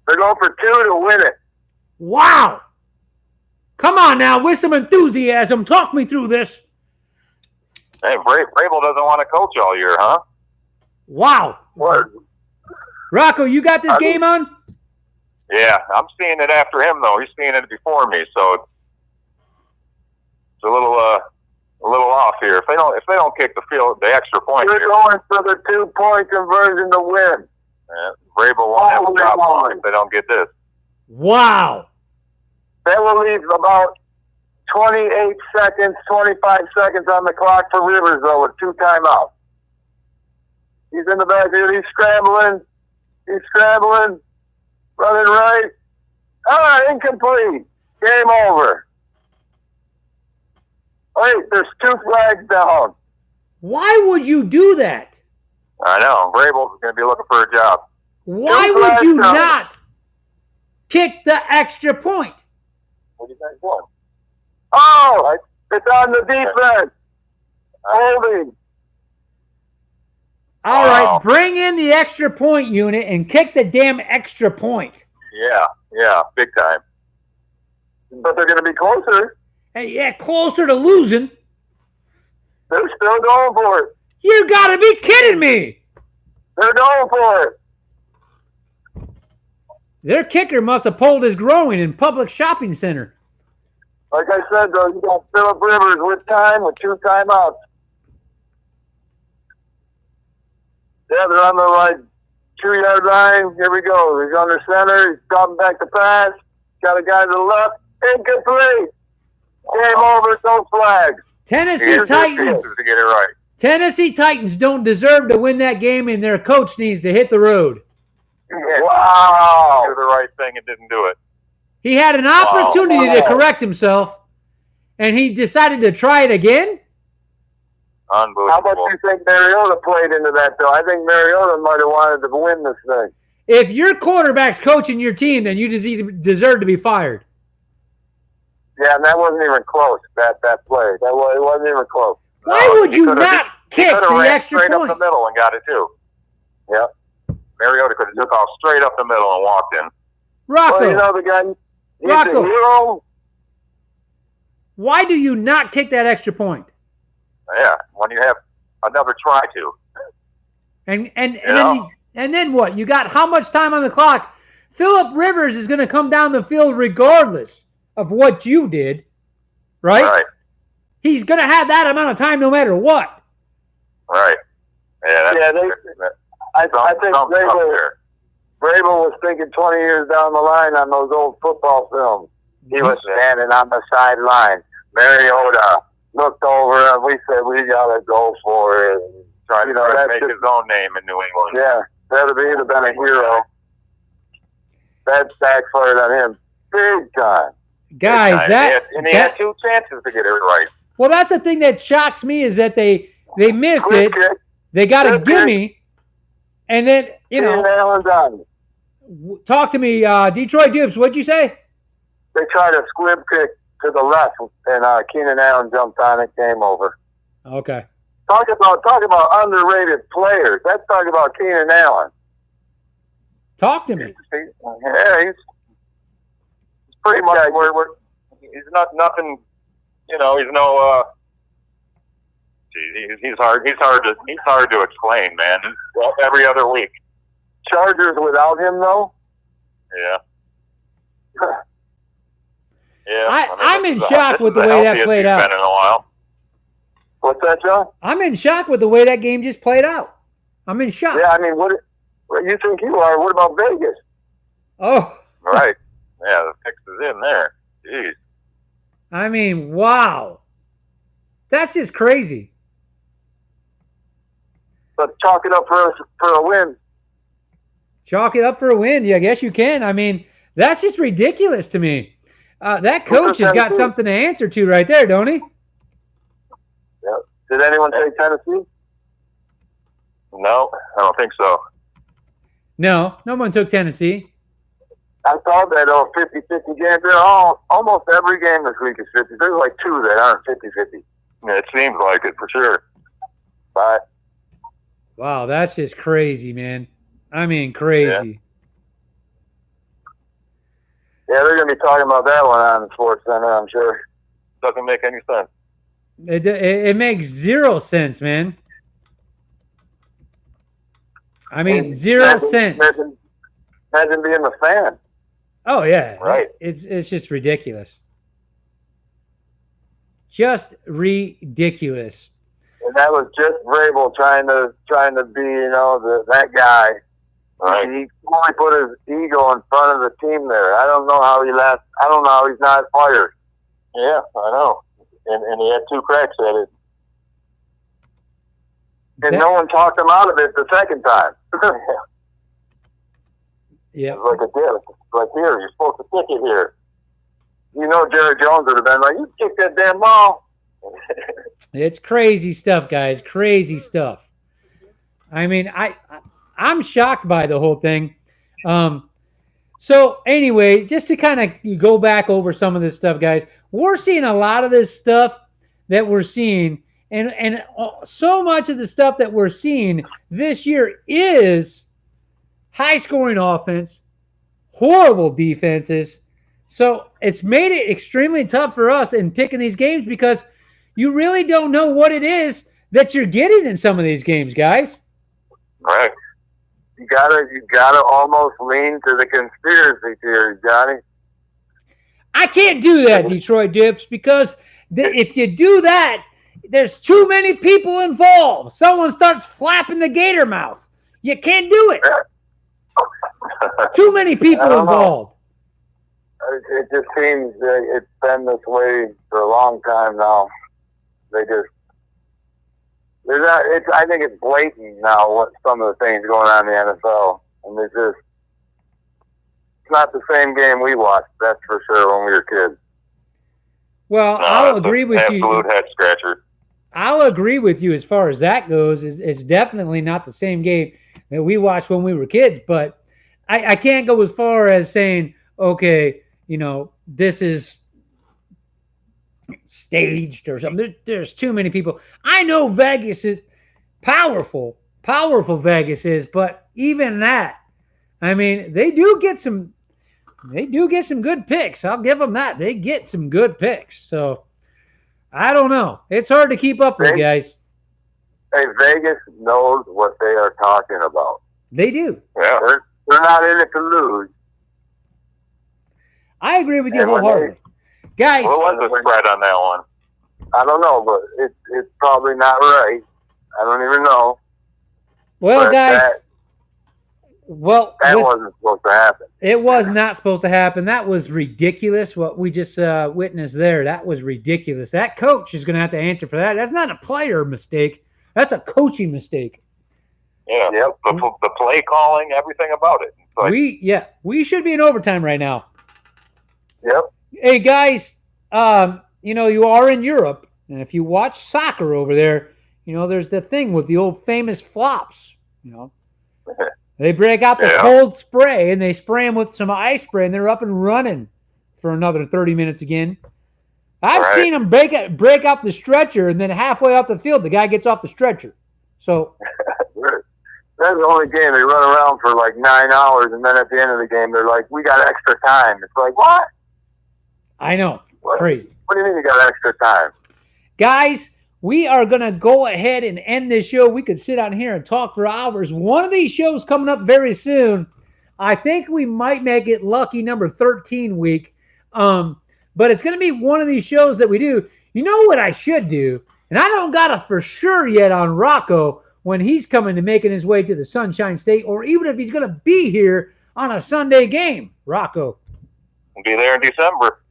Speaker 4: They're going for 2 to win it.
Speaker 1: Wow. Come on now, with some enthusiasm. Talk me through this.
Speaker 3: Hey, Vrabel doesn't want to coach all year, huh?
Speaker 1: Wow.
Speaker 4: What?
Speaker 1: Rocco, you got this game on?
Speaker 3: Yeah, I'm seeing it after him though. He's seeing it before me, so it's a little off here. If they don't kick the extra point
Speaker 4: They're
Speaker 3: here,
Speaker 4: going for the 2-point conversion to win.
Speaker 3: Vrabel won't have a problem if they don't get this.
Speaker 1: Wow.
Speaker 4: That will leave about 28 seconds, 25 seconds on the clock for Rivers, though, with 2 timeouts. He's in the backfield. He's scrambling. Running right. Incomplete. Game over. Wait, there's 2 flags down.
Speaker 1: Why would you do that?
Speaker 3: I know. Vrabel's going to be looking for a job.
Speaker 1: Why
Speaker 4: Two
Speaker 1: would
Speaker 4: flags
Speaker 1: you
Speaker 4: down.
Speaker 1: not kick the extra point?
Speaker 3: What do you think? What?
Speaker 4: Oh, it's on the defense. Holding.
Speaker 1: All
Speaker 3: Wow.
Speaker 1: right, bring in the extra point unit and kick the damn extra point.
Speaker 3: Yeah, big time.
Speaker 4: But they're going to be closer.
Speaker 1: Hey, yeah, closer to losing.
Speaker 4: They're still going for it.
Speaker 1: You gotta be kidding me.
Speaker 4: They're going for it.
Speaker 1: Their kicker must have pulled his groin in public shopping center.
Speaker 4: Like I said, though, you got Phillip Rivers with 2 timeouts. Yeah, they're on the right 2-yard line. Here we go. He's under center. He's dropping back the pass. Got a guy to the left. Incomplete. Game over. No flags.
Speaker 1: Tennessee Titans.
Speaker 3: To get it right.
Speaker 1: Tennessee Titans don't deserve to win that game, and their coach needs to hit the road.
Speaker 4: Wow.
Speaker 3: Do the right thing and didn't do it.
Speaker 1: He had an opportunity to correct himself, and he decided to try it again?
Speaker 3: Unbelievable.
Speaker 4: How much do you think Mariota played into that, though? I think Mariota might have wanted to win this thing.
Speaker 1: If your quarterback's coaching your team, then you deserve to be fired.
Speaker 4: Yeah, and that wasn't even close, that play. It wasn't even close.
Speaker 1: Why would you not kick the
Speaker 3: ran
Speaker 1: extra
Speaker 3: straight
Speaker 1: point?
Speaker 3: up the middle and got it too.
Speaker 4: Yeah.
Speaker 3: Mariota could have took off straight up the middle and walked in.
Speaker 1: Rocco,
Speaker 4: Well, you know the guy. He's
Speaker 1: Rocco.
Speaker 4: a hero.
Speaker 1: why do you not kick that extra point?
Speaker 3: Yeah, when you have another try to.
Speaker 1: And then what? You got how much time on the clock? Phillip Rivers is going to come down the field regardless of what you did, right?
Speaker 3: Right.
Speaker 1: He's going to have that amount of time no matter what.
Speaker 3: Right. Yeah.
Speaker 4: I think Vrabel was thinking 20 years down the line on those old football films. He was standing on the sideline. Mariota looked over and we said, we got to go for it.
Speaker 3: Trying to make his own name in New England.
Speaker 4: Yeah, that would have been a hero. That backfired on him big time.
Speaker 1: Guys,
Speaker 3: he had 2 chances to get it right.
Speaker 1: Well, that's the thing that shocks me is that they missed it.
Speaker 4: Quick kick.
Speaker 1: They got a
Speaker 4: Quick kick.
Speaker 1: gimme, and then
Speaker 4: Keenan Allen done.
Speaker 1: talk to me, Detroit Dupes. What'd you say?
Speaker 4: They tried a squib kick to the left, and Keenan Allen jumped on it. Game over.
Speaker 1: Okay.
Speaker 4: Talk about underrated players. Let's talk about Keenan Allen.
Speaker 1: Talk to me.
Speaker 3: Yeah, he's pretty much where he's not nothing. You know, he's no He's hard to explain, man. Well, every other week.
Speaker 4: Chargers without him, though?
Speaker 3: Yeah. Yeah.
Speaker 1: I'm in shock with the way that played out.
Speaker 3: Been in a while.
Speaker 4: What's that, John?
Speaker 1: I'm in shock with the way that game just played out. I'm in shock.
Speaker 4: Yeah, I mean, what you think you are? What about Vegas?
Speaker 1: Oh.
Speaker 3: Right. Yeah, the fix is in there. Jeez.
Speaker 1: I mean, wow. That's just crazy.
Speaker 4: But chalk it up for a win.
Speaker 1: Chalk it up for a win. Yeah, I guess you can. I mean, that's just ridiculous to me. That coach has got something to answer to right there, don't he?
Speaker 4: Yep. Did anyone take Tennessee?
Speaker 3: No, I don't think so.
Speaker 1: No one took Tennessee.
Speaker 4: I thought that 50-50 game. Almost every game this week is 50. There's like 2 that aren't 50-50.
Speaker 3: Yeah, it seems like it for sure.
Speaker 4: But
Speaker 1: wow, that's just crazy, man. I mean, crazy.
Speaker 4: Yeah, they're going to be talking about that one on Sports Center, I'm sure.
Speaker 3: Doesn't make any sense.
Speaker 1: It makes zero sense, man. I mean, zero sense.
Speaker 4: Imagine being a fan.
Speaker 1: Oh yeah,
Speaker 3: right.
Speaker 1: It's just ridiculous. Just ridiculous.
Speaker 4: And that was just Vrabel trying to be, that guy.
Speaker 3: Right.
Speaker 4: He only put his ego in front of the team there. I don't know how he's not fired.
Speaker 3: Yeah, I know. And he had 2 cracks at it.
Speaker 4: And no one talked him out of it the second time.
Speaker 1: Yeah.
Speaker 4: It's like a deal. Like, here, you're supposed to kick it here. Jerry Jones would have been like, you kick that damn ball.
Speaker 1: It's crazy stuff, guys. Crazy stuff. I mean, I'm shocked by the whole thing. So anyway, just to kind of go back over some of this stuff, guys, we're seeing a lot of this stuff that we're seeing, and so much of the stuff that we're seeing this year is high-scoring offense, horrible defenses. So it's made it extremely tough for us in picking these games because you really don't know what it is that you're getting in some of these games, guys.
Speaker 3: Right.
Speaker 4: You gotta almost lean to the conspiracy theory, Johnny.
Speaker 1: I can't do that, Detroit Dips, because if you do that, there's too many people involved. Someone starts flapping the gator mouth. You can't do it. Too many people involved.
Speaker 4: It just seems that it's been this way for a long time now. I think it's blatant now what some of the things going on in the NFL. And it's not the same game we watched, that's for sure, when we were kids.
Speaker 1: Well, I'll agree with you.
Speaker 3: Absolute head scratcher.
Speaker 1: I'll agree with you as far as that goes. It's definitely not the same game that we watched when we were kids, but I can't go as far as saying, okay, this is staged or something. There's too many people. I know Vegas is powerful Vegas is, but even that, I mean, they do get some good picks. I'll give them that. They get some good picks. So I don't know. It's hard to keep up with, guys.
Speaker 4: Hey, Vegas knows what they are talking about.
Speaker 1: They do.
Speaker 3: Yeah.
Speaker 4: They're not in it to lose.
Speaker 1: I agree with you wholeheartedly. Guys.
Speaker 3: What was the spread on that one?
Speaker 4: I don't know, but it's probably not right. I don't even know.
Speaker 1: Well,
Speaker 4: but
Speaker 1: guys.
Speaker 4: That wasn't supposed to happen.
Speaker 1: It was not supposed to happen. That was ridiculous, what we just witnessed there. That was ridiculous. That coach is going to have to answer for that. That's not a player mistake. That's a coaching mistake.
Speaker 3: Yeah, yep. The play calling, everything about it.
Speaker 1: Like, we should be in overtime right now.
Speaker 4: Yep.
Speaker 1: Hey, guys, you are in Europe, and if you watch soccer over there, there's the thing with the old famous flops, They break out the cold spray, and they spray them with some ice spray, and they're up and running for another 30 minutes again. I've seen them break out the stretcher, and then halfway up the field, the guy gets off the stretcher. So
Speaker 4: that's the only game. They run around for like 9 hours, and then at the end of the game, they're like, we got extra time. It's like, what?
Speaker 1: I know. Crazy.
Speaker 4: What do you mean you got extra time?
Speaker 1: Guys, we are going to go ahead and end this show. We could sit on here and talk for hours. One of these shows coming up very soon. I think we might make it lucky number 13 week. But it's going to be one of these shows that we do. You know what I should do? And I don't got a for sure yet on Rocco when he's coming to making his way to the Sunshine State, or even if he's going to be here on a Sunday game. Rocco.
Speaker 4: I'll be there in December.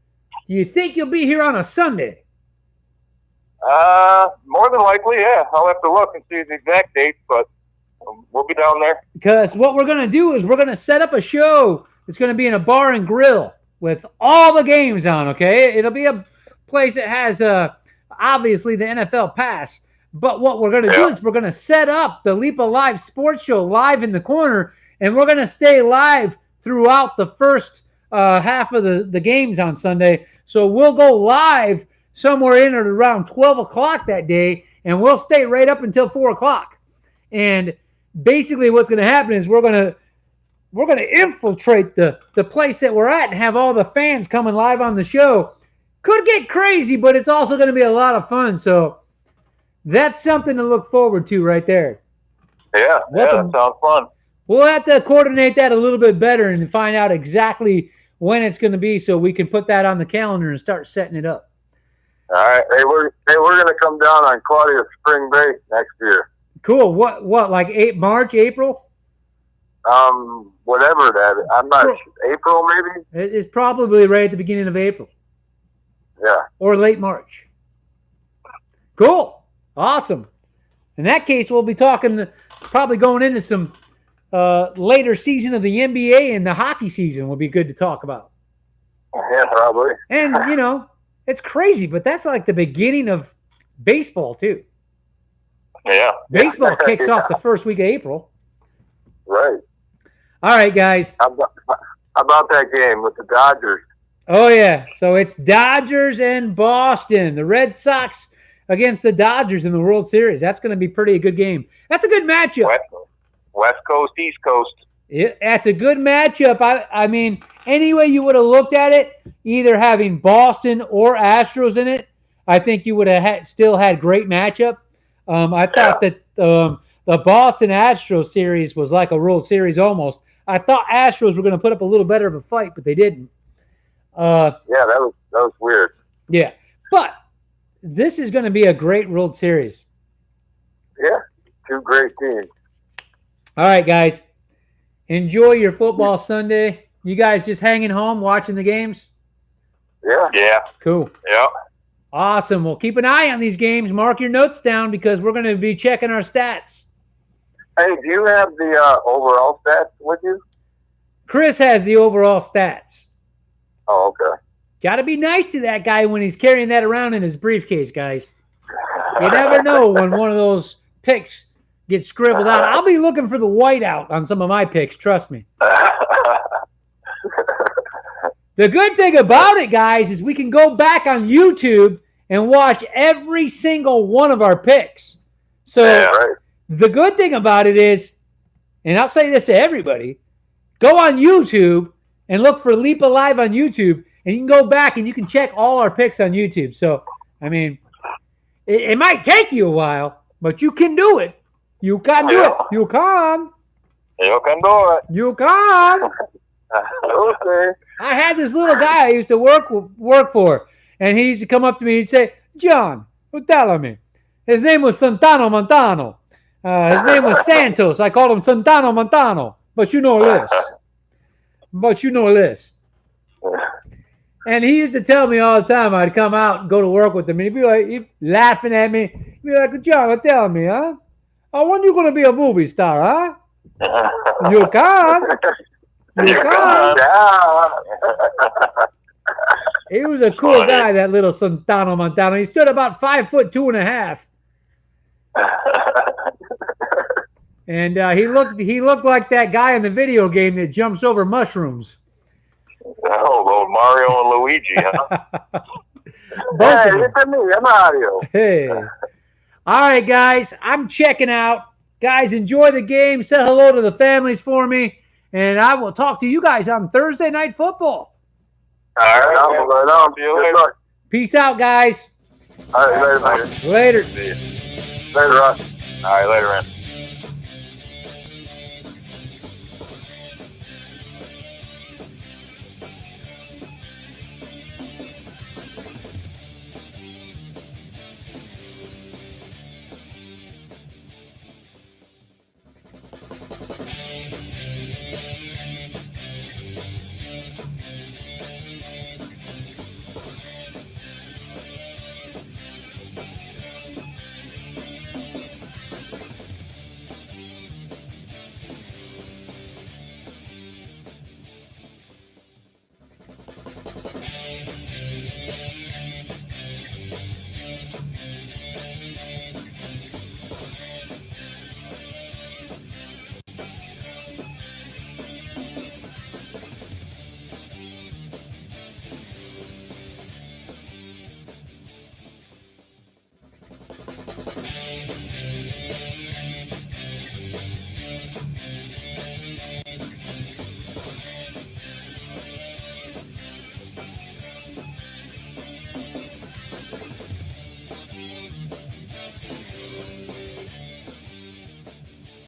Speaker 1: Do you think you'll be here on a Sunday?
Speaker 4: More than likely, yeah. I'll have to look and see the exact dates, but we'll be down there.
Speaker 1: Because what we're going to do is we're going to set up a show that's going to be in a bar and grill with all the games on, okay? It'll be a place that has, obviously, the NFL pass. But what we're going to do is we're going to set up the Leap Alive Sports Show live in the corner, and we're going to stay live throughout the first half of the games on Sunday. So we'll go live somewhere in at around 12 o'clock that day, and we'll stay right up until 4 o'clock. And basically what's going to happen is we're going to infiltrate the place that we're at and have all the fans coming live on the show. Could get crazy, but it's also going to be a lot of fun. So that's something to look forward to right there.
Speaker 4: Yeah, that sounds fun.
Speaker 1: We'll have to coordinate that a little bit better and find out exactly when it's going to be so we can put that on the calendar and start setting it up.
Speaker 4: All right. Hey, we're going to come down on Claudia's spring break next year.
Speaker 1: Cool. What like March, April?
Speaker 4: Whatever that is. I'm not sure. April, maybe?
Speaker 1: It's probably right at the beginning of April.
Speaker 4: Yeah.
Speaker 1: Or late March. Cool. Awesome. In that case, we'll be talking probably going into some later season of the NBA, and the hockey season will be good to talk about.
Speaker 4: Yeah, probably.
Speaker 1: And, you know, it's crazy, but that's like the beginning of baseball, too.
Speaker 4: Yeah.
Speaker 1: Baseball kicks off the first week of April.
Speaker 4: Right.
Speaker 1: All right, guys.
Speaker 4: How about that game with the Dodgers?
Speaker 1: Oh, yeah. So it's Dodgers and Boston. The Red Sox against the Dodgers in the World Series. That's going to be pretty good game. That's a good matchup.
Speaker 4: West Coast, East Coast.
Speaker 1: Yeah, that's a good matchup. I mean, any way you would have looked at it, either having Boston or Astros in it, I think you would have still had great matchup. I thought that the Boston Astros series was like a World Series almost. I thought Astros were going to put up a little better of a fight, but they didn't.
Speaker 4: Yeah, that was weird.
Speaker 1: Yeah, but this is going to be a great World Series.
Speaker 4: Yeah, two great teams.
Speaker 1: All right, guys. Enjoy your football Sunday. You guys just hanging home watching the games?
Speaker 4: Yeah. Yeah.
Speaker 1: Cool.
Speaker 4: Yeah.
Speaker 1: Awesome. Well, keep an eye on these games. Mark your notes down because we're going to be checking our stats.
Speaker 4: Hey, do you have the overall stats with you?
Speaker 1: Chris has the overall stats.
Speaker 4: Oh, okay.
Speaker 1: Got to be nice to that guy when he's carrying that around in his briefcase, guys. You never know when one of those picks gets scribbled out. I'll be looking for the whiteout on some of my picks, trust me. The good thing about it, guys, is we can go back on YouTube and watch every single one of our picks. So the good thing about it is, and I'll say this to everybody, go on YouTube and look for Leap Alive on YouTube, and you can go back and you can check all our picks on YouTube. So, I mean, it might take you a while, but you can do it. You can do it. You can.
Speaker 4: You can do it.
Speaker 1: You can.
Speaker 4: Okay.
Speaker 1: I had this little guy I used to work for, and he used to come up to me and say, John, tell me. His name was Santano Montano. His name was Santos. I called him Santano Montano. But you know this. And he used to tell me all the time I'd come out and go to work with him, and he'd laughing at me. He'd be like, John, tell me, huh? Oh, when you going to be a movie star, huh? You can. You can. He was a cool guy, that little Santano Montano. He stood about 5'2.5". And he looked like that guy in the video game that jumps over mushrooms.
Speaker 4: Oh, well, Mario and Luigi, huh?
Speaker 1: Both of them.
Speaker 4: It's me, I'm Mario.
Speaker 1: Hey. All right, guys, I'm checking out. Guys, enjoy the game. Say hello to the families for me. And I will talk to you guys on Thursday Night Football.
Speaker 4: All right.
Speaker 1: Peace out, guys.
Speaker 4: All right, later,
Speaker 1: Later.
Speaker 3: See you.
Speaker 4: Later, Russ.
Speaker 3: All right, later, man.